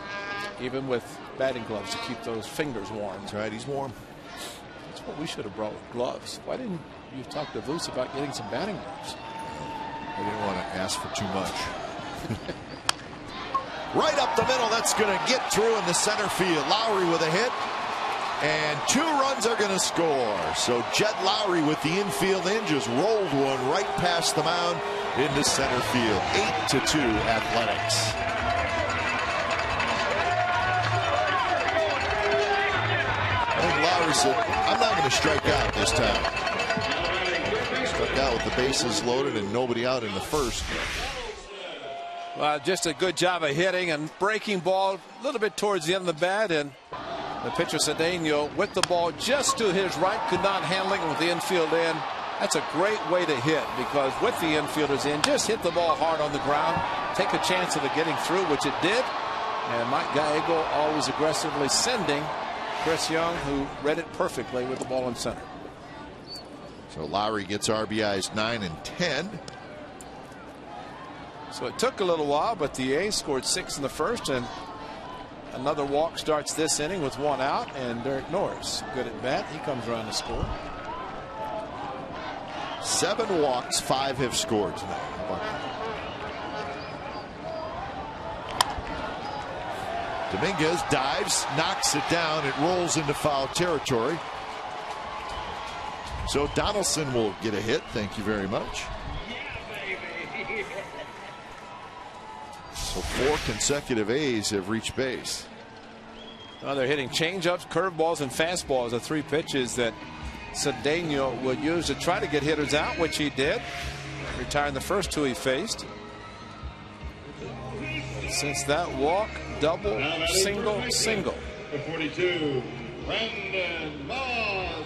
even with batting gloves to keep those fingers warm. That's right, he's warm. That's what we should have brought with gloves. Why didn't you talk to Voos about getting some batting gloves? I didn't want to ask for too much. Right up the middle, that's going to get through in the center field. Lowry with a hit, and 2 runs are going to score. So Jed Lowry with the infield in just rolled one right past the mound into center field. 8-2 Athletics. I think Lowry said, I'm not going to strike out this time. Struck out with the bases loaded and nobody out in the first. Well, just a good job of hitting and breaking ball a little bit towards the end of the bat, and the pitcher Cedeno with the ball just to his right, could not handle it with the infield in. That's a great way to hit, because with the infielders in, just hit the ball hard on the ground, take a chance of it getting through, which it did. And Mike Gallego always aggressively sending Chris Young, who read it perfectly with the ball in center. So Lowry gets RBIs 9 and 10. So it took a little while, but the A's scored 6 in the first, and another walk starts this inning with 1 out, and Derek Norris, good at bat, he comes around to score. 7 walks, 5 have scored tonight. Dominguez dives, knocks it down, it rolls into foul territory. So Donaldson will get a hit. Thank you very much. So 4 consecutive A's have reached base. Well, they're hitting changeups, curveballs, and fastballs, the 3 pitches that Cedeno would use to try to get hitters out, which he did, retiring the first 2 he faced. Since that walk, double, single, single. The 42, Brandon Moss.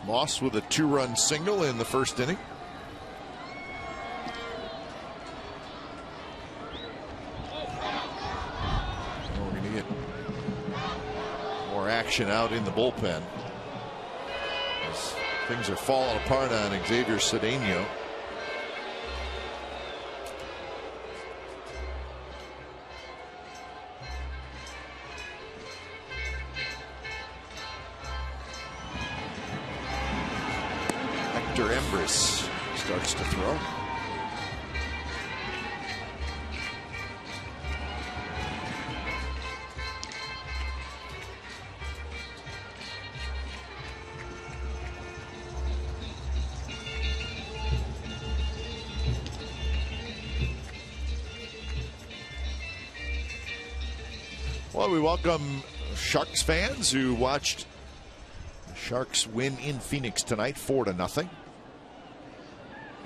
Moss with a 2-run single in the first inning. We're going to get more action out in the bullpen as things are falling apart on Xavier Cedeno. Hector Embris starts to throw. Well, we welcome Sharks fans who watched the Sharks win in Phoenix tonight 4-0.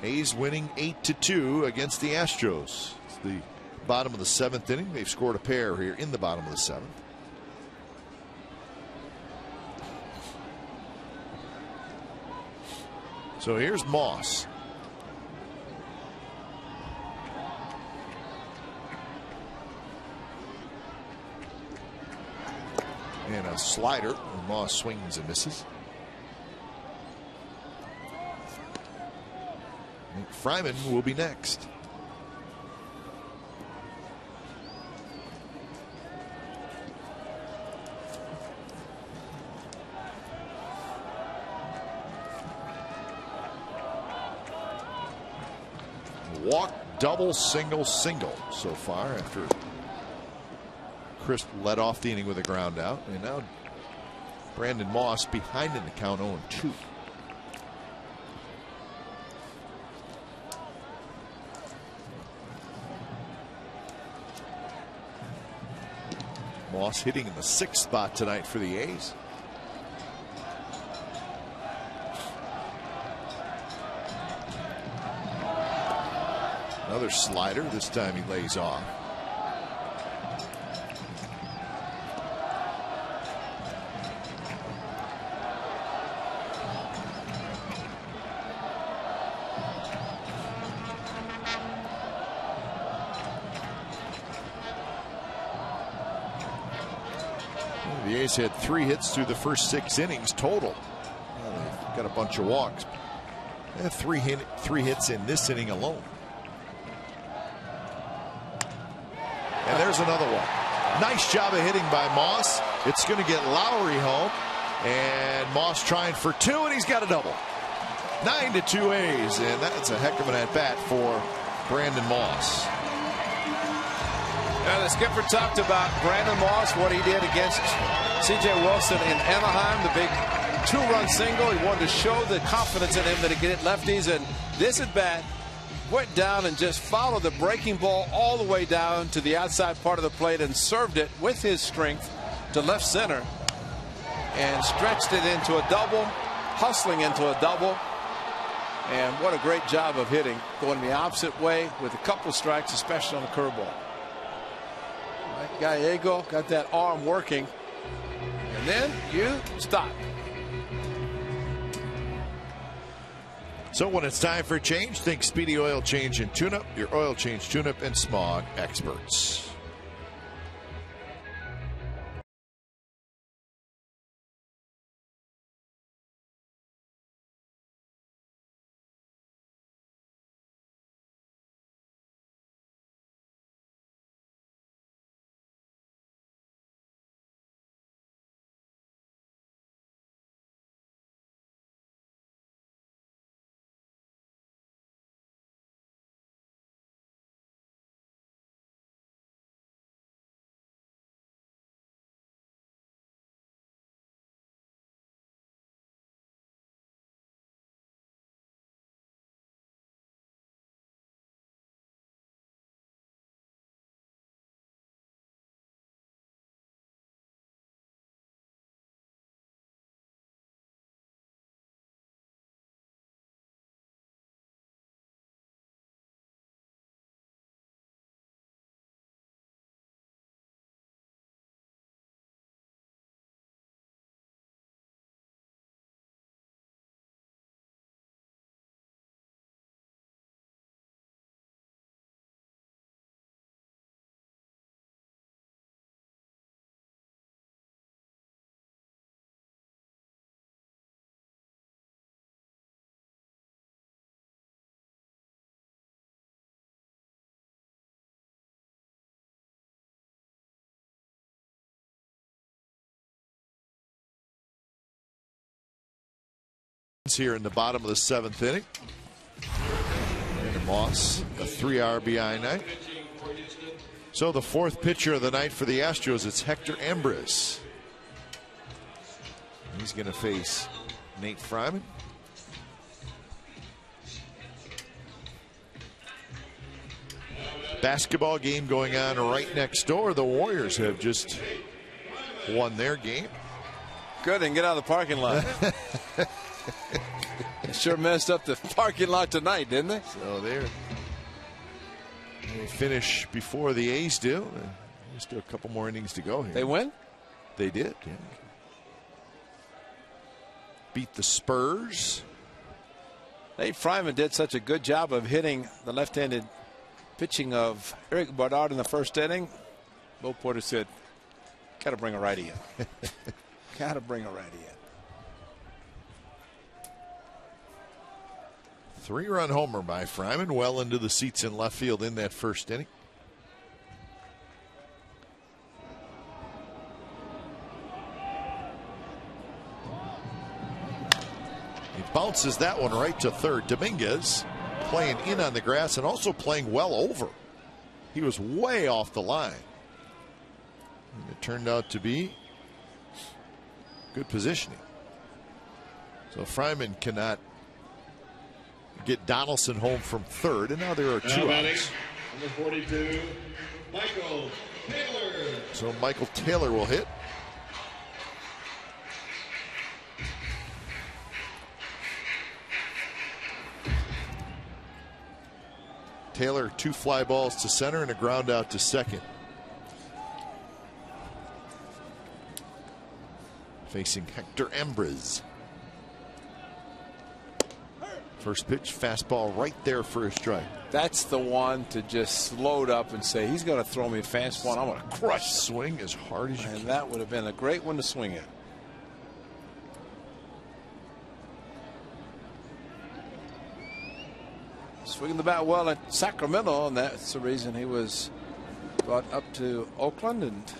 A's winning 8-2 against the Astros. It's the bottom of the 7th inning. They've scored a pair here in the bottom of the 7th. So here's Moss. And a slider, and Moss swings and misses. Fryman will be next. Walk, double, single, single so far after Chris led off the inning with a ground out, and now Brandon Moss behind in the count 0-2. Moss hitting in the 6th spot tonight for the A's. Another slider. This time he lays off. The A's had 3 hits through the first 6 innings total. They've got a bunch of walks. They have 3 hits in this inning alone. And there's another one. Nice job of hitting by Moss. It's going to get Lowry home. And Moss trying for 2, and he's got a double. 9-2 A's, and that's a heck of an at-bat for Brandon Moss. The skipper talked about Brandon Moss, what he did against C.J. Wilson in Anaheim, the big 2-run single. He wanted to show the confidence in him that he could hit lefties, and this at-bat went down and just followed the breaking ball all the way down to the outside part of the plate and served it with his strength to left center and stretched it into a double, hustling into a double. And what a great job of hitting, going the opposite way with a couple strikes, especially on the curveball. Gallego got that arm working, and then you stop. So when it's time for change, think Speedy Oil Change and Tune-Up, your oil change, tune-up, and smog experts. runs here in the bottom of the 7th inning. And Moss, a 3 RBI night. So the 4th pitcher of the night for the Astros, it's Hector Ambrose. He's going to face Nate Fryman. Basketball game going on right next door. The Warriors have just won their game. Good, and get out of the parking lot. They sure messed up the parking lot tonight, didn't they? So they finish before the A's do. There's still a couple more innings to go here. They win? They did, yeah. Beat the Spurs. Nate Fryman did such a good job of hitting the left-handed pitching of Eric Bardard in the first inning. Bo Porter said, got to bring a righty in. Got to bring a righty in. 3-run homer by Fryman, well into the seats in left field in that first inning. He bounces that one right to third. Dominguez playing in on the grass and also playing well over. He was way off the line. And it turned out to be good positioning. So Fryman cannot get Donaldson home from third, and now there are 2 outs. Number 42, Michael Taylor. So Michael Taylor will hit. Taylor, 2 fly balls to center and a ground out to second. Facing Hector Ambrose. First pitch, fastball right there for a strike. That's the one to just load up and say, he's going to throw me a fastball and I'm going to crush. Swing as hard as you can. And that would have been a great one to swing at. Swinging the bat well at Sacramento, and that's the reason he was brought up to Oakland.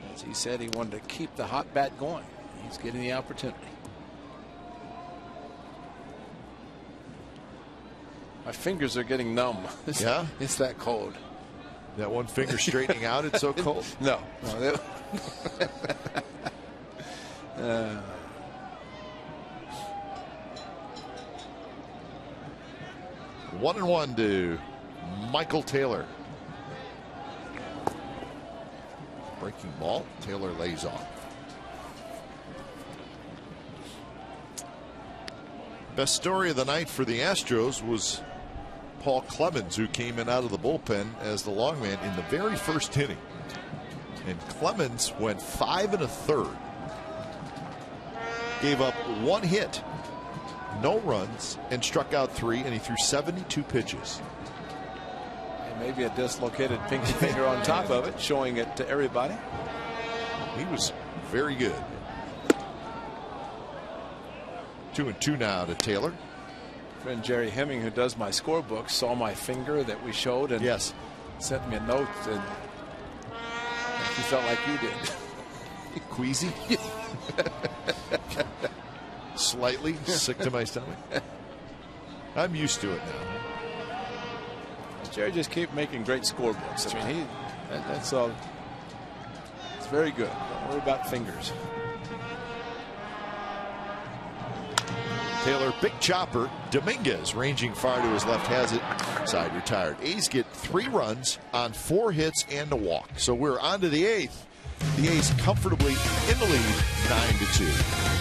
And as he said, he wanted to keep the hot bat going. He's getting the opportunity. My fingers are getting numb. Yeah? It's that cold. That one finger straightening out, it's so cold. No. 1-1 to Michael Taylor. Breaking ball. Taylor lays off. Best story of the night for the Astros was Paul Clemens, who came in out of the bullpen as the long man in the very first inning. And Clemens went 5 1/3. Gave up 1 hit, no runs, and struck out 3, and he threw 72 pitches. And maybe a dislocated pinky finger on top of it, showing it to everybody. He was very good. 2-2 now to Taylor. Friend Jerry Hemming, who does my scorebook, saw my finger that we showed and yes, sent me a note, and he felt like you did. Queasy. Slightly sick to my stomach. I'm used to it now. Jerry just keep making great scorebooks. I mean, that's all. It's very good. Don't worry about fingers. Taylor, big chopper. Dominguez ranging far to his left has it. Side retired. A's get 3 runs on 4 hits and a walk. So we're on to the 8th. The A's comfortably in the lead, 9-2.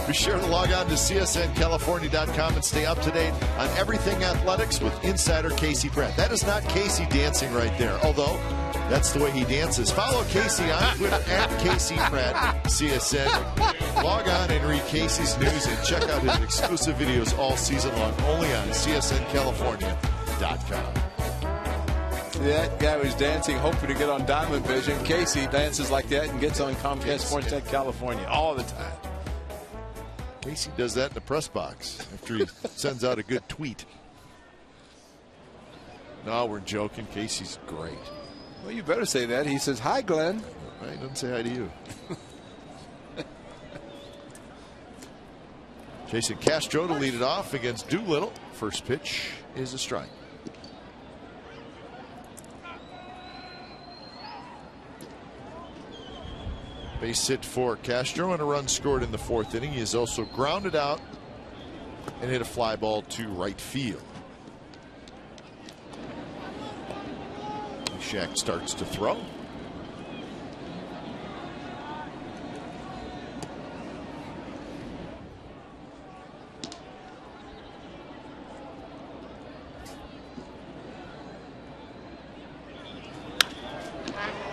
Be sure to log on to csncalifornia.com and stay up to date on everything athletics with insider Casey Pratt. That is not Casey dancing right there, although that's the way he dances. Follow Casey on Twitter at Casey Pratt CSN. Log on and read Casey's news and check out his exclusive videos all season long, only on csncalifornia.com. That guy was dancing, hoping to get on Diamond Vision. Casey dances like that and gets on Comcast Sportsnet California all the time. Casey does that in the press box after he sends out a good tweet. No, we're joking. Casey's great. Well, you better say that. He says, "Hi, Glenn." He doesn't say hi to you. Jason Castro to lead it off against Doolittle. First pitch is a strike. Base hit for Castro and a run scored in the fourth inning. He is also grounded out and hit a fly ball to right field. Shaq starts to throw.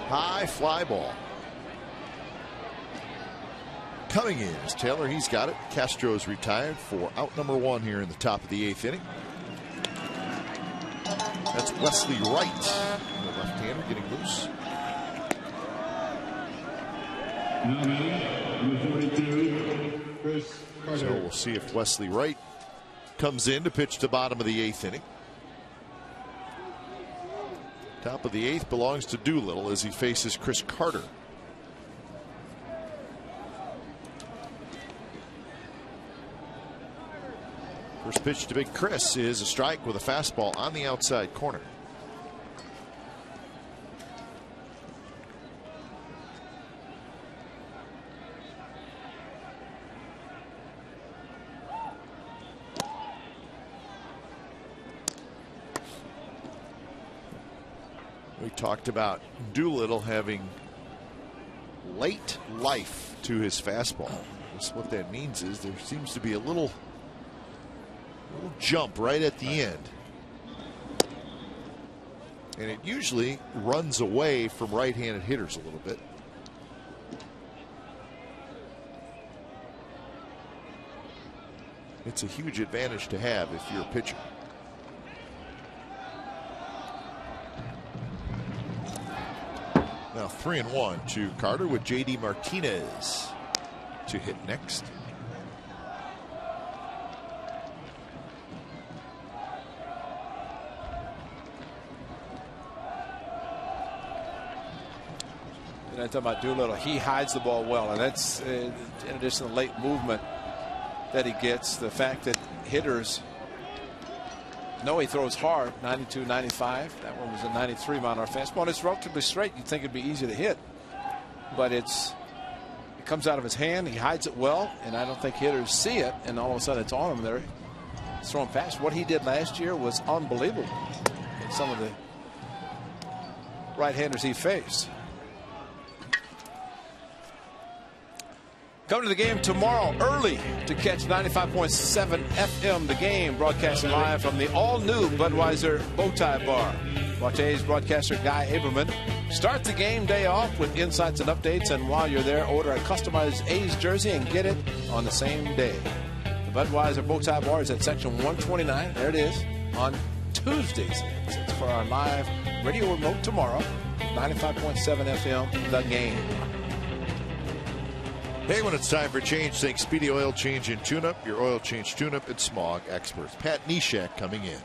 High fly ball. Coming in is Taylor. He's got it. Castro's retired for out number one here in the top of the eighth inning. That's Wesley Wright, the left-hander, getting loose. So we'll see if Wesley Wright comes in to pitch to bottom of the eighth inning. Top of the eighth belongs to Doolittle as he faces Chris Carter. First pitch to Big Chris is a strike with a fastball on the outside corner. We talked about Doolittle having late life to his fastball. What that means is there seems to be a little jump right at the end, and it usually runs away from right-handed hitters a little bit. It's a huge advantage to have if you're a pitcher. Now 3-1 to Carter with JD Martinez to hit next. And I talk about Doolittle. He hides the ball well, and that's in addition to the late movement that he gets. The fact that hitters know he throws hard, 92, 95. That one was a 93 mile-an-hour fastball. And it's relatively straight. You'd think it'd be easy to hit, but it comes out of his hand. He hides it well, and I don't think hitters see it. And all of a sudden, it's on him there. He's throwing fast. What he did last year was unbelievable. And some of the right-handers he faced. Come to the game tomorrow early to catch 95.7 FM The Game, broadcasting live from the all-new Budweiser Bowtie Bar. Watch A's broadcaster Guy Aberman start the game day off with insights and updates, and while you're there, order a customized A's jersey and get it on the same day. The Budweiser Bowtie Bar is at section 129. There it is on Tuesdays. It's for our live radio remote tomorrow, 95.7 FM The Game. Hey, when it's time for change, think Speedy Oil Change and Tune-Up, your oil change tune-up and smog experts. Pat Neshek coming in.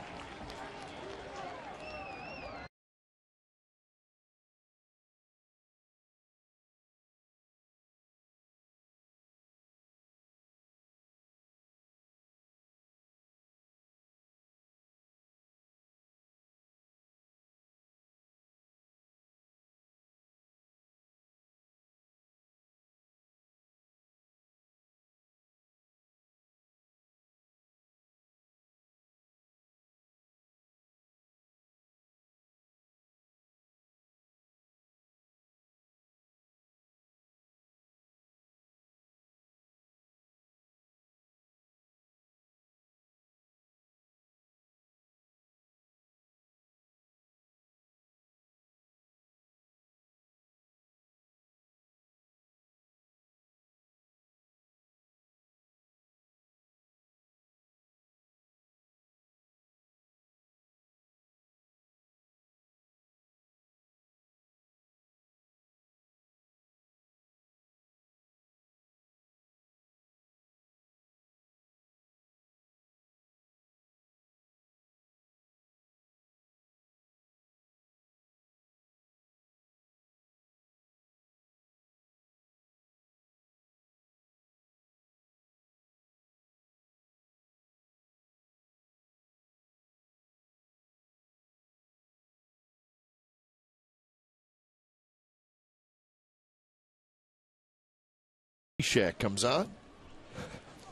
Neshek comes on.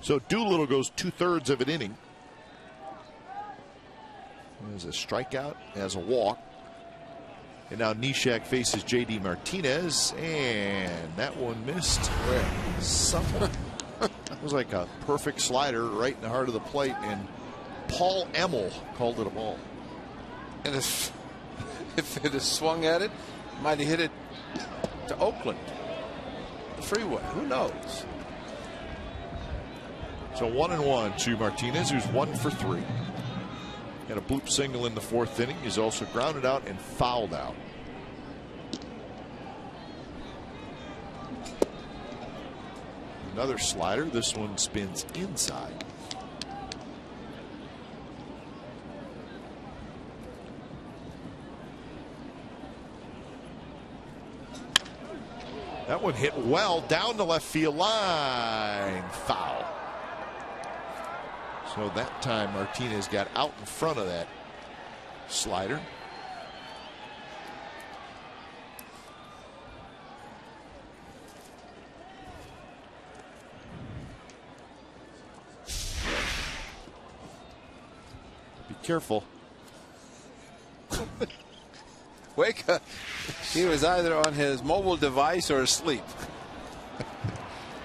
So Doolittle goes 2/3 of an inning. There's a strikeout, has a walk. And now Neshek faces J.D. Martinez, and that one missed. Somewhat. It was like a perfect slider right in the heart of the plate, and Paul Emmel called it a ball. And if it had swung at it, might have hit it to Oakland, the freeway. Who knows? So 1-1 to Martinez, who's 1 for 3. Had a bloop single in the 4th inning. He's also grounded out and fouled out. Another slider. This one spins inside. That one hit well down the left field line. Foul. So that time Martinez got out in front of that slider. Be careful. Wake up. He was either on his mobile device or asleep.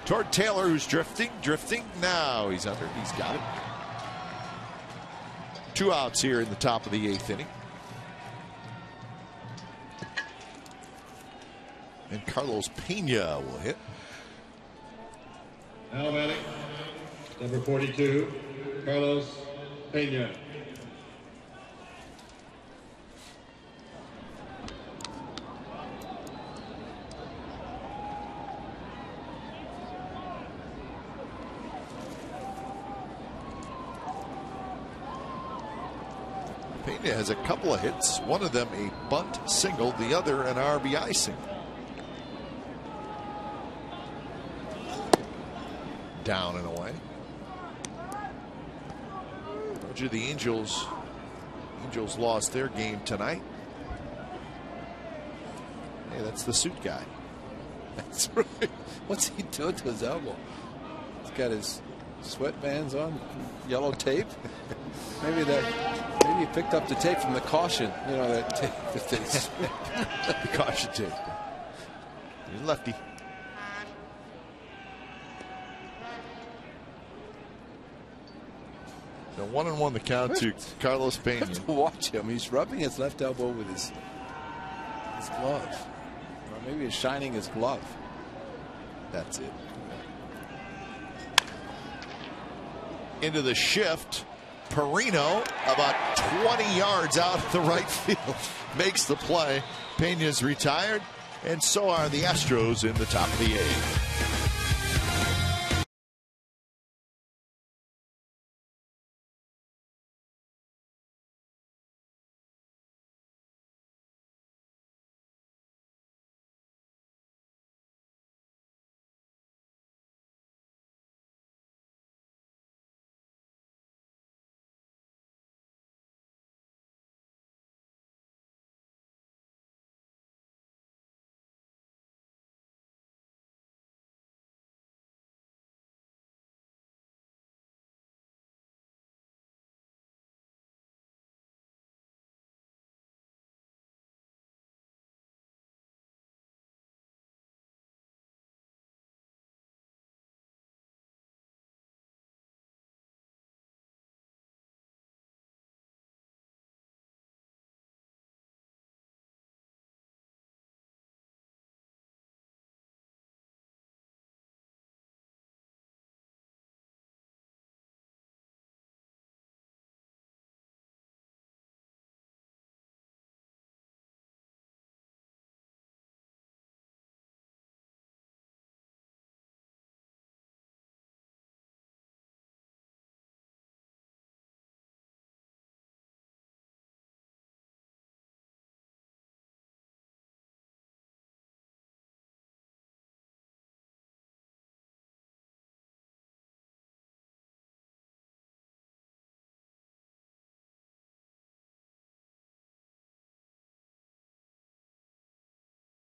Toward Taylor, who's drifting. Now he's under. He's got it. 2 outs here in the top of the 8th inning. And Carlos Pena will hit. Now batting, number 42, Carlos Pena. Pena has a couple of hits, one of them a bunt single, the other an RBI single. Down and away. Told you the Angels lost their game tonight. Hey, that's the suit guy. That's right. What's he doing to his elbow? He's got his sweatbands on, yellow tape. Maybe he picked up the tape from the caution. You know, that tape that they the caution tape. He's lefty. So 1-1 the count to Carlos Pena. You have to watch him. He's rubbing his left elbow with his glove. Or maybe he's shining his glove. That's it. Into the shift. Perino, about 20 yards out of the right field, makes the play. Pena's retired, and so are the Astros in the top of the 8th.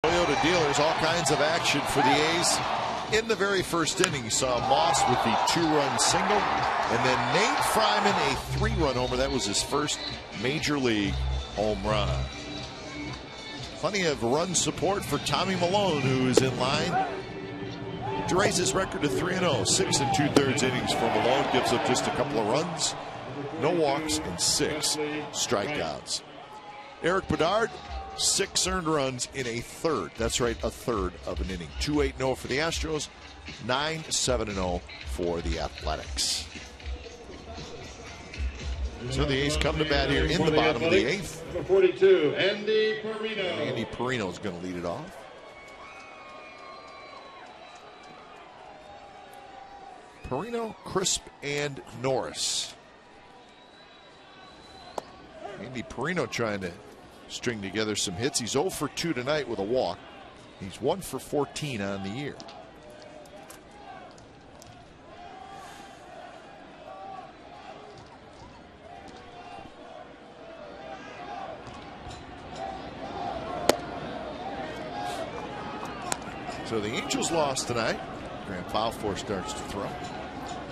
Toyota dealers, all kinds of action for the A's in the very first inning, you saw Moss with the 2-run single, and then Nate Fryman a 3-run homer. That was his first major league home run. Plenty of run support for Tommy Milone, who is in line to raise his record to 3-0. 6 2/3 innings for Malone, gives up just a couple of runs, no walks, and 6 strikeouts. Eric Bedard, 6 earned runs in a third. That's right, a third of an inning. 2-8-0 for the Astros, 9-7-0 for the Athletics. So the A's come to bat here in the bottom of the 8th. Number 42, Andy Perino. Andy Perino is going to lead it off. Perino, Crisp, and Norris. Andy Perino trying to string together some hits. He's 0 for 2 tonight with a walk. He's 1 for 14 on the year. So the Angels lost tonight. Grant Balfour starts to throw.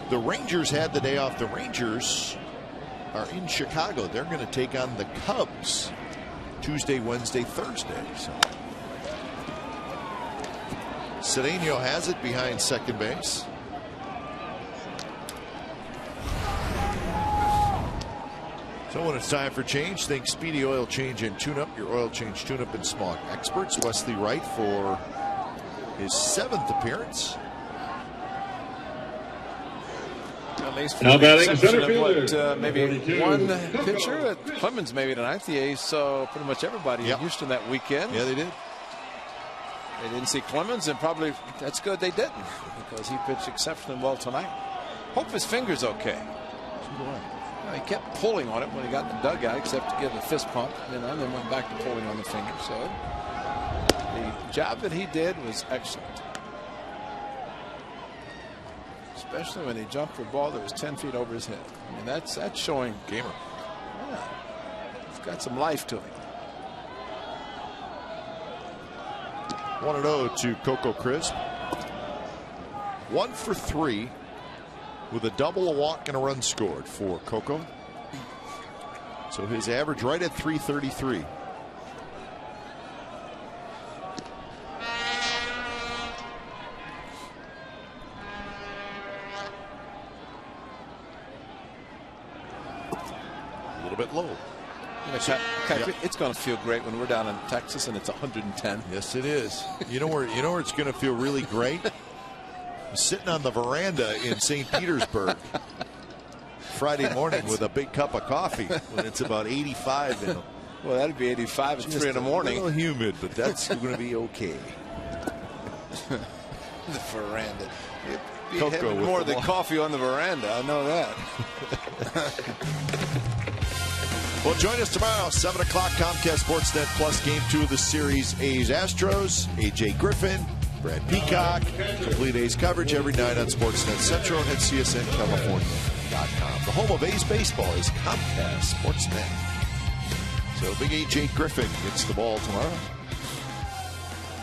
The Rangers had the day off. The Rangers are in Chicago. They're going to take on the Cubs Tuesday, Wednesday, Thursday. So Cedeno has it behind second base. So when it's time for change, think Speedy Oil Change and Tune-Up. Your oil change tune-up and smog experts. Wesley Wright for his 7th appearance. At least Now batting exception center of what, fielder, maybe 42, one Coco. pitcher at Clemens maybe tonight. The A's saw pretty much everybody in Houston that weekend. Yeah, they did. They didn't see Clemens, and probably that's good they didn't, because he pitched exceptionally well tonight. Hope his finger's okay. He kept pulling on it when he got in the dugout, except to give a fist pump, and then went back to pulling on the finger. So the job that he did was excellent, especially when he jumped for a ball that was 10 feet over his head. I mean, that's showing gamer. Yeah, he's got some life to him. 1-0 to Coco Crisp. 1 for 3 with a double, a walk, and a run scored for Coco. So his average right at 333. A little bit low. It's going to feel great when we're down in Texas and it's 110. Yes, it is. You know where it's going to feel really great? I'm sitting on the veranda in St. Petersburg Friday morning with a big cup of coffee when it's about 85. Well, that'd be 85 at 3 in the morning. A little humid, but that's going to be okay. The veranda. Coco Having more than coffee on the veranda. I know that. Well, join us tomorrow, 7 o'clock, Comcast Sportsnet Plus, Game 2 of the series, A's Astros. A.J. Griffin, Brad Peacock. Complete A's coverage every night on Sportsnet Central and at CSNCalifornia.com. The home of A's baseball is Comcast Sportsnet. So big A.J. Griffin gets the ball tomorrow.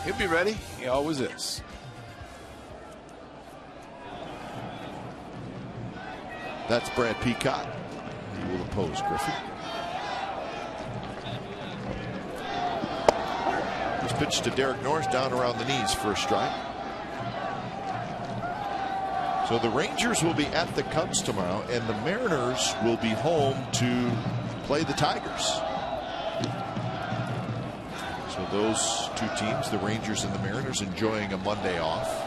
He'll be ready. He always is. That's Brad Peacock. He will oppose Griffin. This pitch to Derek Norris down around the knees for a strike. So the Rangers will be at the Cubs tomorrow, and the Mariners will be home to play the Tigers. So those two teams, the Rangers and the Mariners, enjoying a Monday off.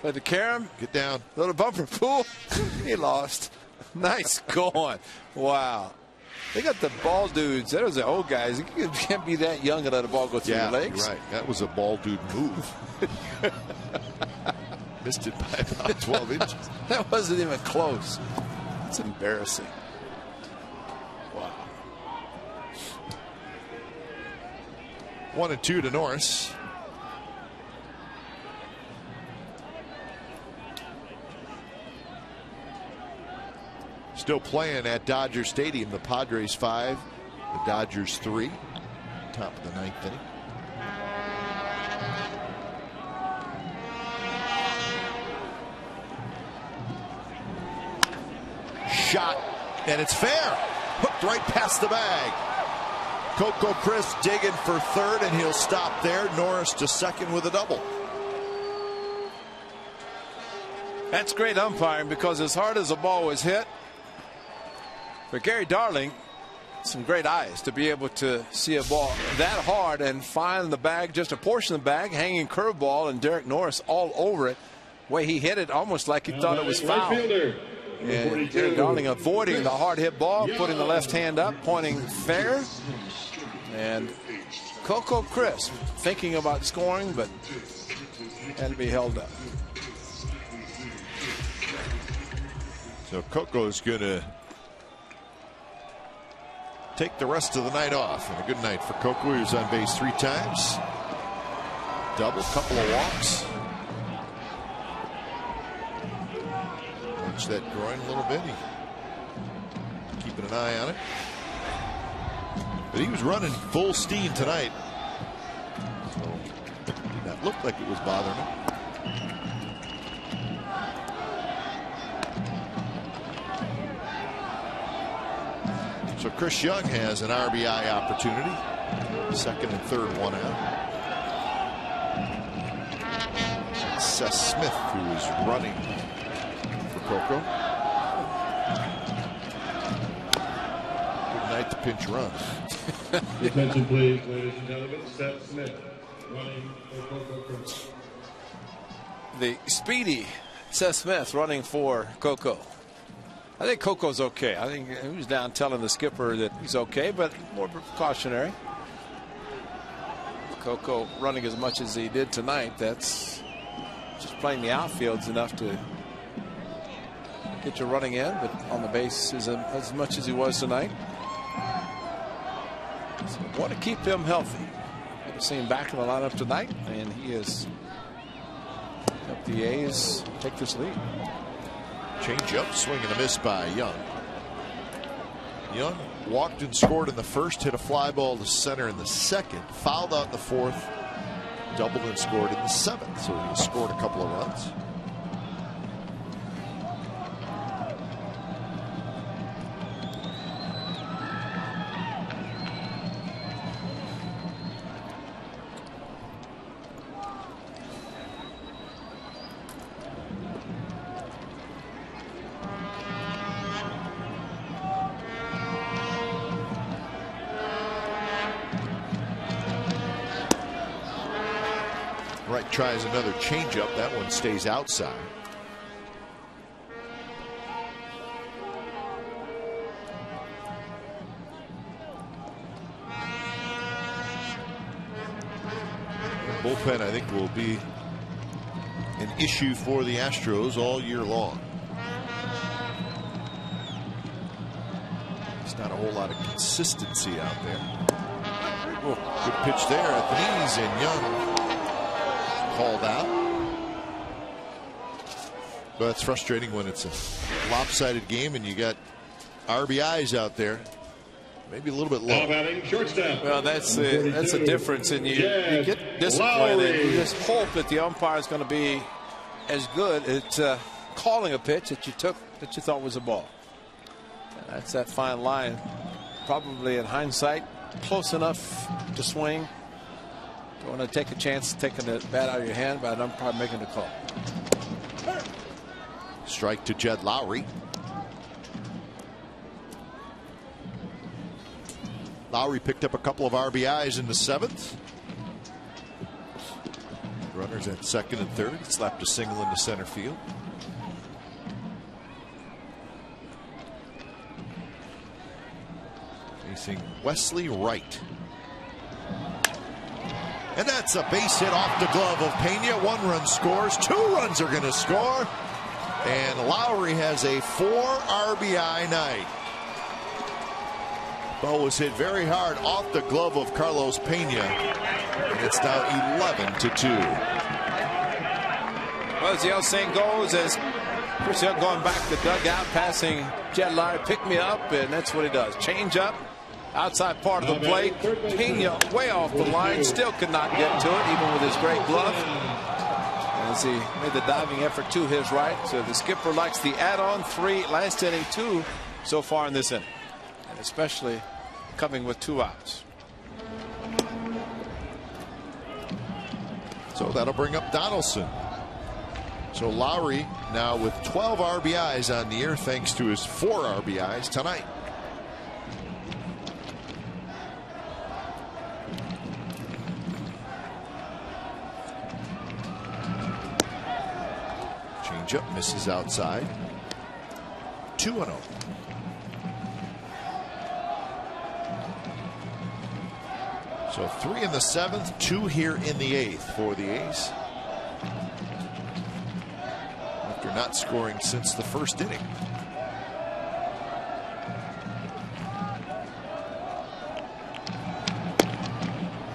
Play the carom. Get down. Little bumper pool. He lost. Nice going. Wow. They got the ball dudes. Those are old guys. You can't be that young and let a ball go through your legs. Right. That was a ball dude move. Missed it by about 12 inches. That wasn't even close. It's embarrassing. Wow. 1-2 to Norris. Still playing at Dodger Stadium. The Padres 5, the Dodgers 3. Top of the 9th inning. Shot, and it's fair. Hooked right past the bag. Coco Crisp digging for third, and he'll stop there. Norris to second with a double. That's great umpiring, because as hard as the ball was hit, for Gary Darling, some great eyes to be able to see a ball that hard and find the bag, just a portion of the bag, hanging curveball, and Derek Norris all over it. The way he hit it, almost like he thought it was foul. And Gary Darling avoiding the hard hit ball, putting the left hand up, pointing fair. And Coco Crisp thinking about scoring, but had to be held up. So Coco is going to take the rest of the night off. And a good night for Coco. He was on base 3 times. Double, couple of walks. Watch that groin a little bit. He keeping an eye on it. But he was running full steam tonight. So did not look like it was bothering him. So Chris Young has an RBI opportunity. Second and third, one out. Seth Smith, who is running for Coco. Good night to pinch run. Attention please, ladies and gentlemen. Seth Smith running for Coco. The speedy Seth Smith running for Coco. I think Coco's okay. I think he was down telling the skipper that he's okay, but more precautionary. Coco running as much as he did tonight, that's just playing the outfield's enough to get you running in, but on the base is as much as he was tonight. So want to keep him healthy. I've seen him back in the lineup tonight, and he has helped the A's take this lead. Change up, swing and a miss by Young. Young walked and scored in the first, hit a fly ball to center in the second, fouled out in the fourth, doubled and scored in the seventh. So he scored a couple of runs. Wright tries another changeup. That one stays outside. The bullpen, I think, will be an issue for the Astros all year long. There's not a whole lot of consistency out there. Oh, good pitch there at the knees, and Young called out. But it's frustrating when it's a lopsided game and you got RBIs out there. Maybe a little bit low. Well, that's a difference, and you get disciplined and you just hope that the umpire is going to be as good at calling a pitch that you took that you thought was a ball. And that's that fine line. Probably in hindsight, close enough to swing. Don't want to take a chance of taking the bat out of your hand, but I'm probably making the call. Strike to Jed Lowry. Lowry picked up a couple of RBIs in the seventh. Runners at second and third. Slapped a single into center field. Facing Wesley Wright. And that's a base hit off the glove of Pena. 1 run scores. 2 runs are going to score. And Lowry has a 4 RBI night. Ball was hit very hard off the glove of Carlos Pena. And it's now 11-2. Well, as the old saying goes, as Chris Young going back to the dugout, passing Jed Lowry, pick me up, and that's what he does. Change up, outside part of the plate. Pena way off the line, still could not get to it, even with his great glove. As he made the diving effort to his right. So the skipper likes the add-on 3 last inning, 2 so far in this inning, and especially coming with 2 outs. So that'll bring up Donaldson. So Lowry now with 12 RBIs on the year thanks to his 4 RBIs tonight. Changeup misses outside. 2-0. So 3 in the 7th, 2 here in the 8th for the A's. After not scoring since the first inning.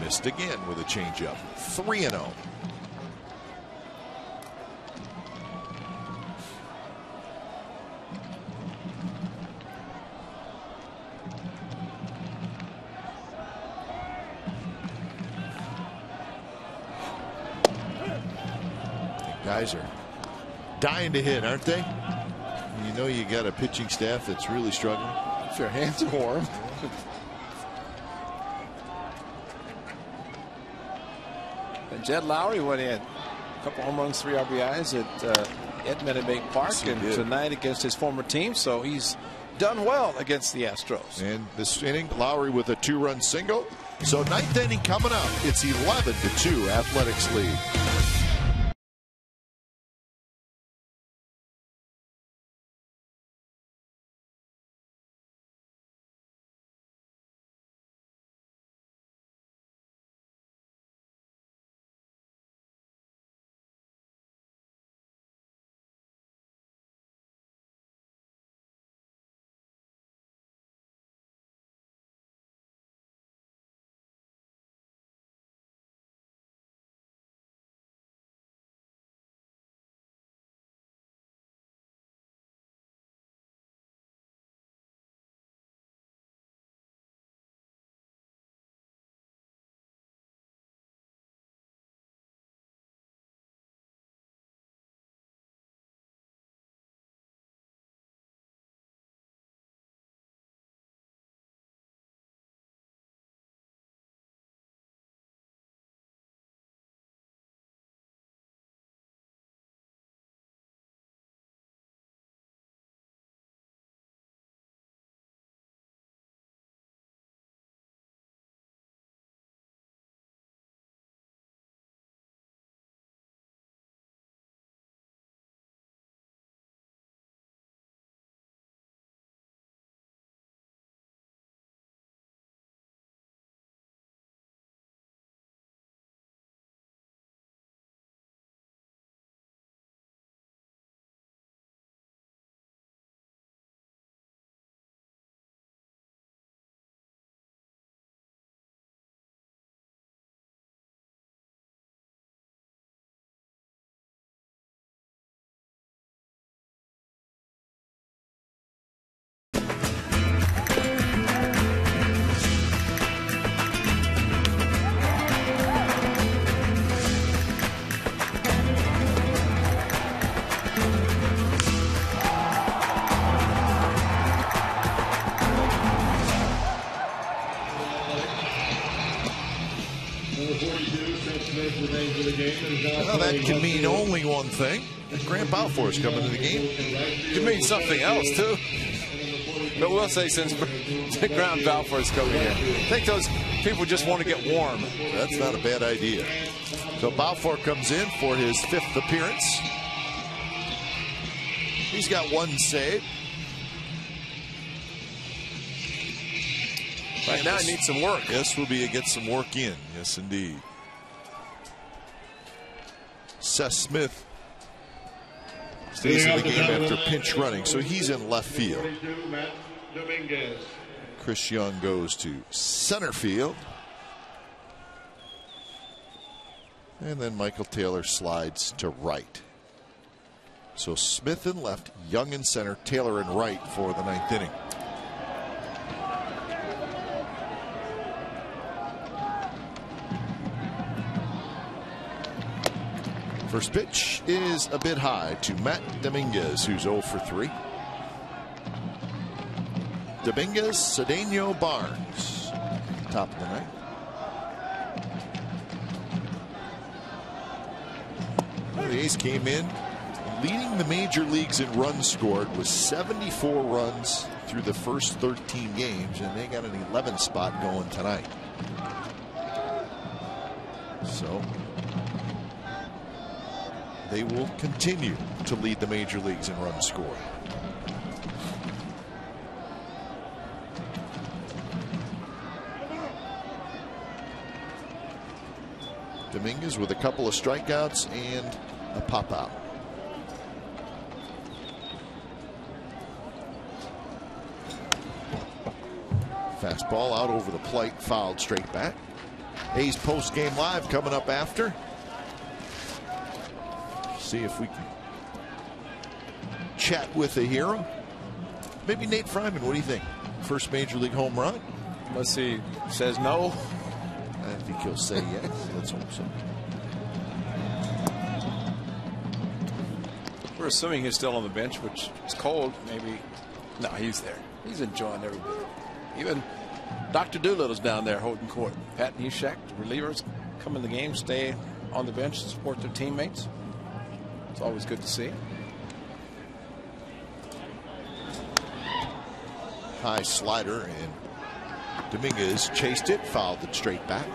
Missed again with a changeup. 3-0. Guys are dying to hit, aren't they? You know you got a pitching staff that's really struggling. If your hands are warm. And Jed Lowry went in. A couple home runs, 3 RBIs at Edmund and Bank Park, and tonight against his former team. So he's done well against the Astros. And this inning, Lowry with a 2-run single. So 9th inning coming up. It's 11-2 Athletics lead. Well, that can mean only one thing. Grant Balfour is coming to the game. Could mean something else, too. But we'll say since Grant Balfour is coming in, I think those people just want to get warm. That's not a bad idea. So Balfour comes in for his 5th appearance. He's got 1 save. Right now, he needs some work. This will be to get some work in. Yes, indeed. Seth Smith stays in the game after pinch running, so he's in left field. Chris Young goes to center field. And then Michael Taylor slides to right. So Smith in left, Young in center, Taylor in right for the 9th inning. First pitch is a bit high to Matt Dominguez, who's 0 for 3. Dominguez, Cedeno, Barnes. Top of the ninth. The A's came in leading the major leagues in runs scored with 74 runs through the first 13 games, and they got an 11 spot going tonight. So they will continue to lead the major leagues in runs scored. Dominguez with a couple of strikeouts and a pop out. Fastball out over the plate, fouled straight back. A's post game live coming up after. See if we can chat with a hero. Maybe Nate Fryman. What do you think? First major league home run? Unless he says no. I think he'll say yes. Let's hope so. We're assuming he's still on the bench, which is cold. Maybe. No, he's there. He's enjoying every bit. Even Dr. Doolittle's down there holding court. Pat Neshek, relievers, come in the game, stay on the bench to support their teammates. It's always good to see. High slider, and Dominguez chased it, fouled it straight back.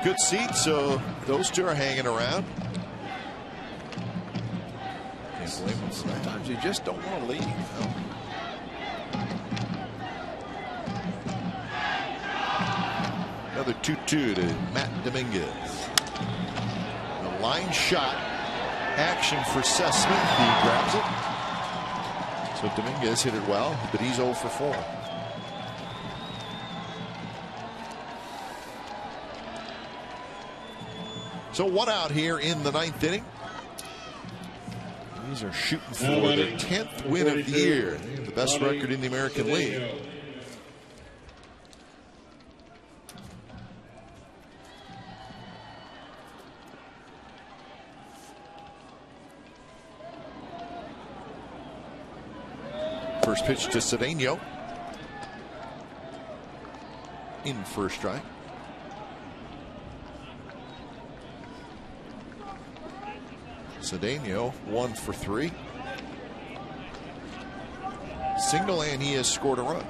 Good seat, so those two are hanging around. Can't blame them. Sometimes you just don't want to leave. No. Another 2-2 to Matt Dominguez. A line shot action for Seth Smith. He grabs it. So Dominguez hit it well, but he's 0 for 4. So 1 out here in the 9th inning. These are shooting for their 10th win of the year. They have the best record in the American League. First pitch to Cedeno. In for a strike. Cedeno 1 for 3. Single, and he has scored a run.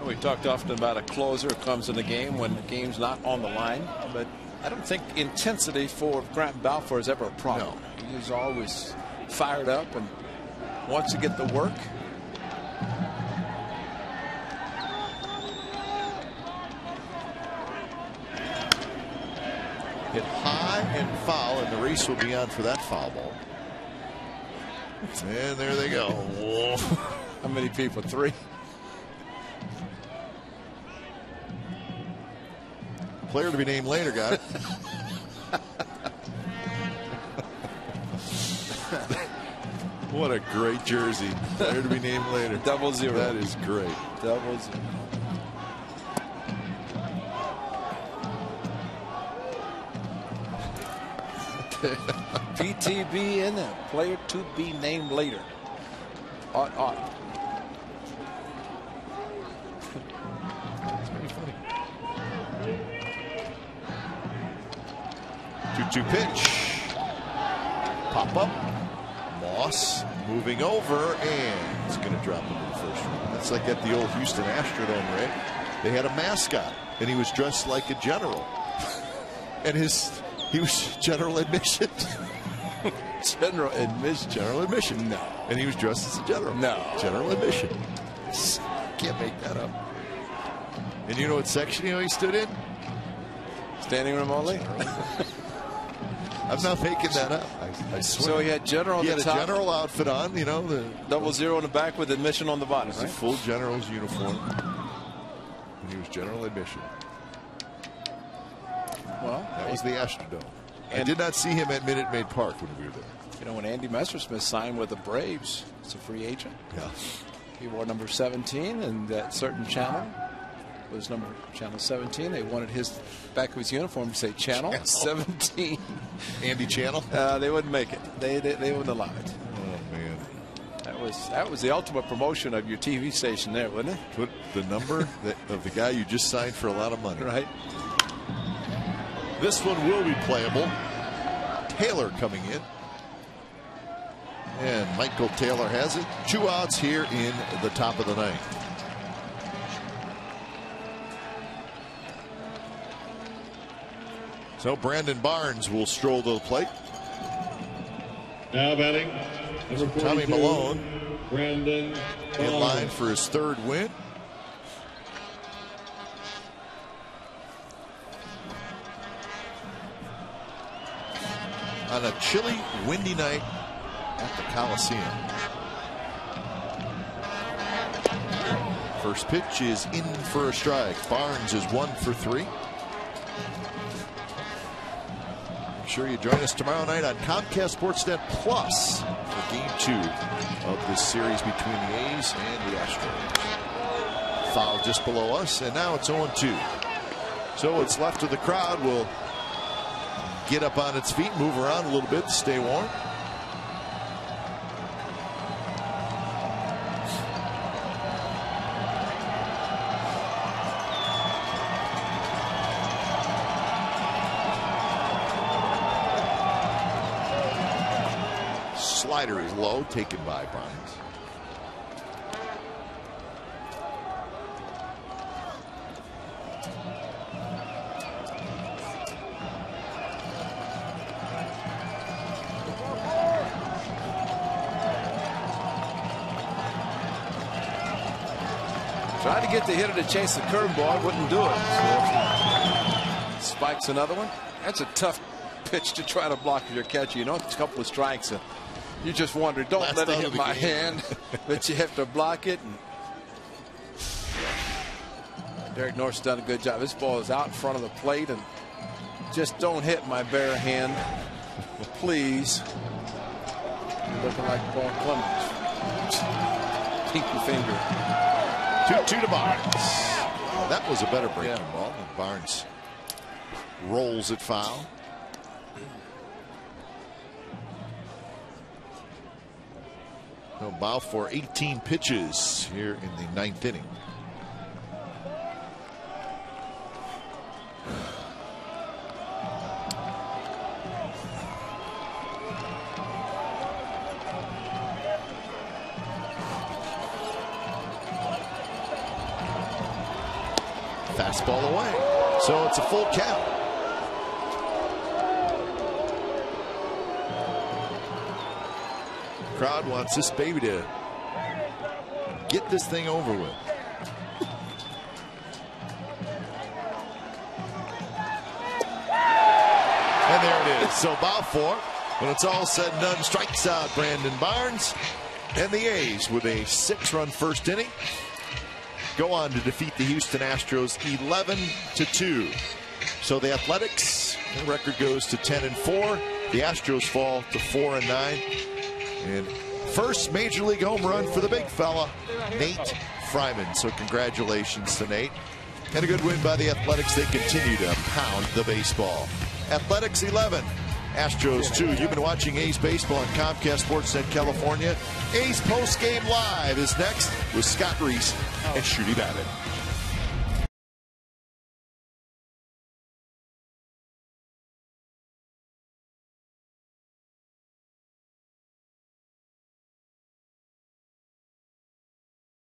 We talked often about a closer who comes in the game when the game's not on the line, but I don't think intensity for Grant Balfour is ever a problem. No. He's always fired up and wants to get the work. Hit high and foul, and the race will be on for that foul ball. And there they go. Whoa. How many people? 3? Player to be named later, got it. What a great jersey. Player to be named later. 00. That is great. 00. PTB in there. Player to be named later. Ought. It's pretty funny. 2-2 pitch. Pop up. Moss moving over, and he's going to drop into the first round. That's like at the old Houston Astrodome, right? They had a mascot, and he was dressed like a general. And he was general admission. General admission. General admission. No. And he was dressed as a general. No. General admission. Can't make that up. And you know what section he stood in? Standing room only. I'm not making that up. I swear. So he had general on he the had top. a general outfit on, you know, the 00 in the back with admission on the bottom. It's a Right? full general's uniform. And he was general admission. Well, That was the Astrodome. I did not see him at Minute Maid Park when we were there. you know, when Andy Messersmith signed with the Braves, it's a free agent. Yeah. He wore number 17, and that certain channel was channel 17. They wanted his back of his uniform to say channel 17. Andy Channel? They wouldn't make it. They wouldn't allow it. Oh, man. That was the ultimate promotion of your TV station there, wasn't it? Put the number of the guy you just signed for a lot of money. Right. This one will be playable. Taylor coming in. And Michael Taylor has it. 2 outs here in the top of the 9th. So Brandon Barnes will stroll to the plate. Now batting, number 42, Tommy Malone Brandon in line for his 3rd win. On a chilly, windy night at the Coliseum. First pitch is in for a strike. Barnes is 1 for 3. Make sure you join us tomorrow night on Comcast Sportsnet Plus for Game 2 of this series between the A's and the Astros. Foul just below us, and now it's 0-2. So what's left of the crowd will get up on its feet, move around a little bit to stay warm. Slider is low, taken by Barnes. Tried to get the hitter to chase the curveball, wouldn't do it. So spikes another one. That's a tough pitch to try to block your catcher. You know, it's a couple of strikes. You just wonder, don't let it hit my hand, but you have to block it. And Derek North's done a good job. This ball is out in front of the plate, and just don't hit my bare hand, please. You're looking like Paul Clemens. Pinky finger. 2-2 to Barnes. That was a better breaking ball. And Barnes rolls it foul. So Balfour 18 pitches here in the 9th inning. Fastball away. So it's a full count. Crowd wants this baby to get this thing over with. And there it is. So Balfour, when it's all said and done, strikes out Brandon Barnes. And the A's with a 6-run first inning go on to defeat the Houston Astros 11-2. So the Athletics, their record goes to 10-4. The Astros fall to 4-9. And first major league home run for the big fella, Nate Fryman. So congratulations to Nate. And a good win by the Athletics. They continue to pound the baseball. Athletics 11, Astros 2. You've been watching A's baseball on Comcast Sportsnet California. A's postgame live is next with Scott Reese and Shooty Babbitt.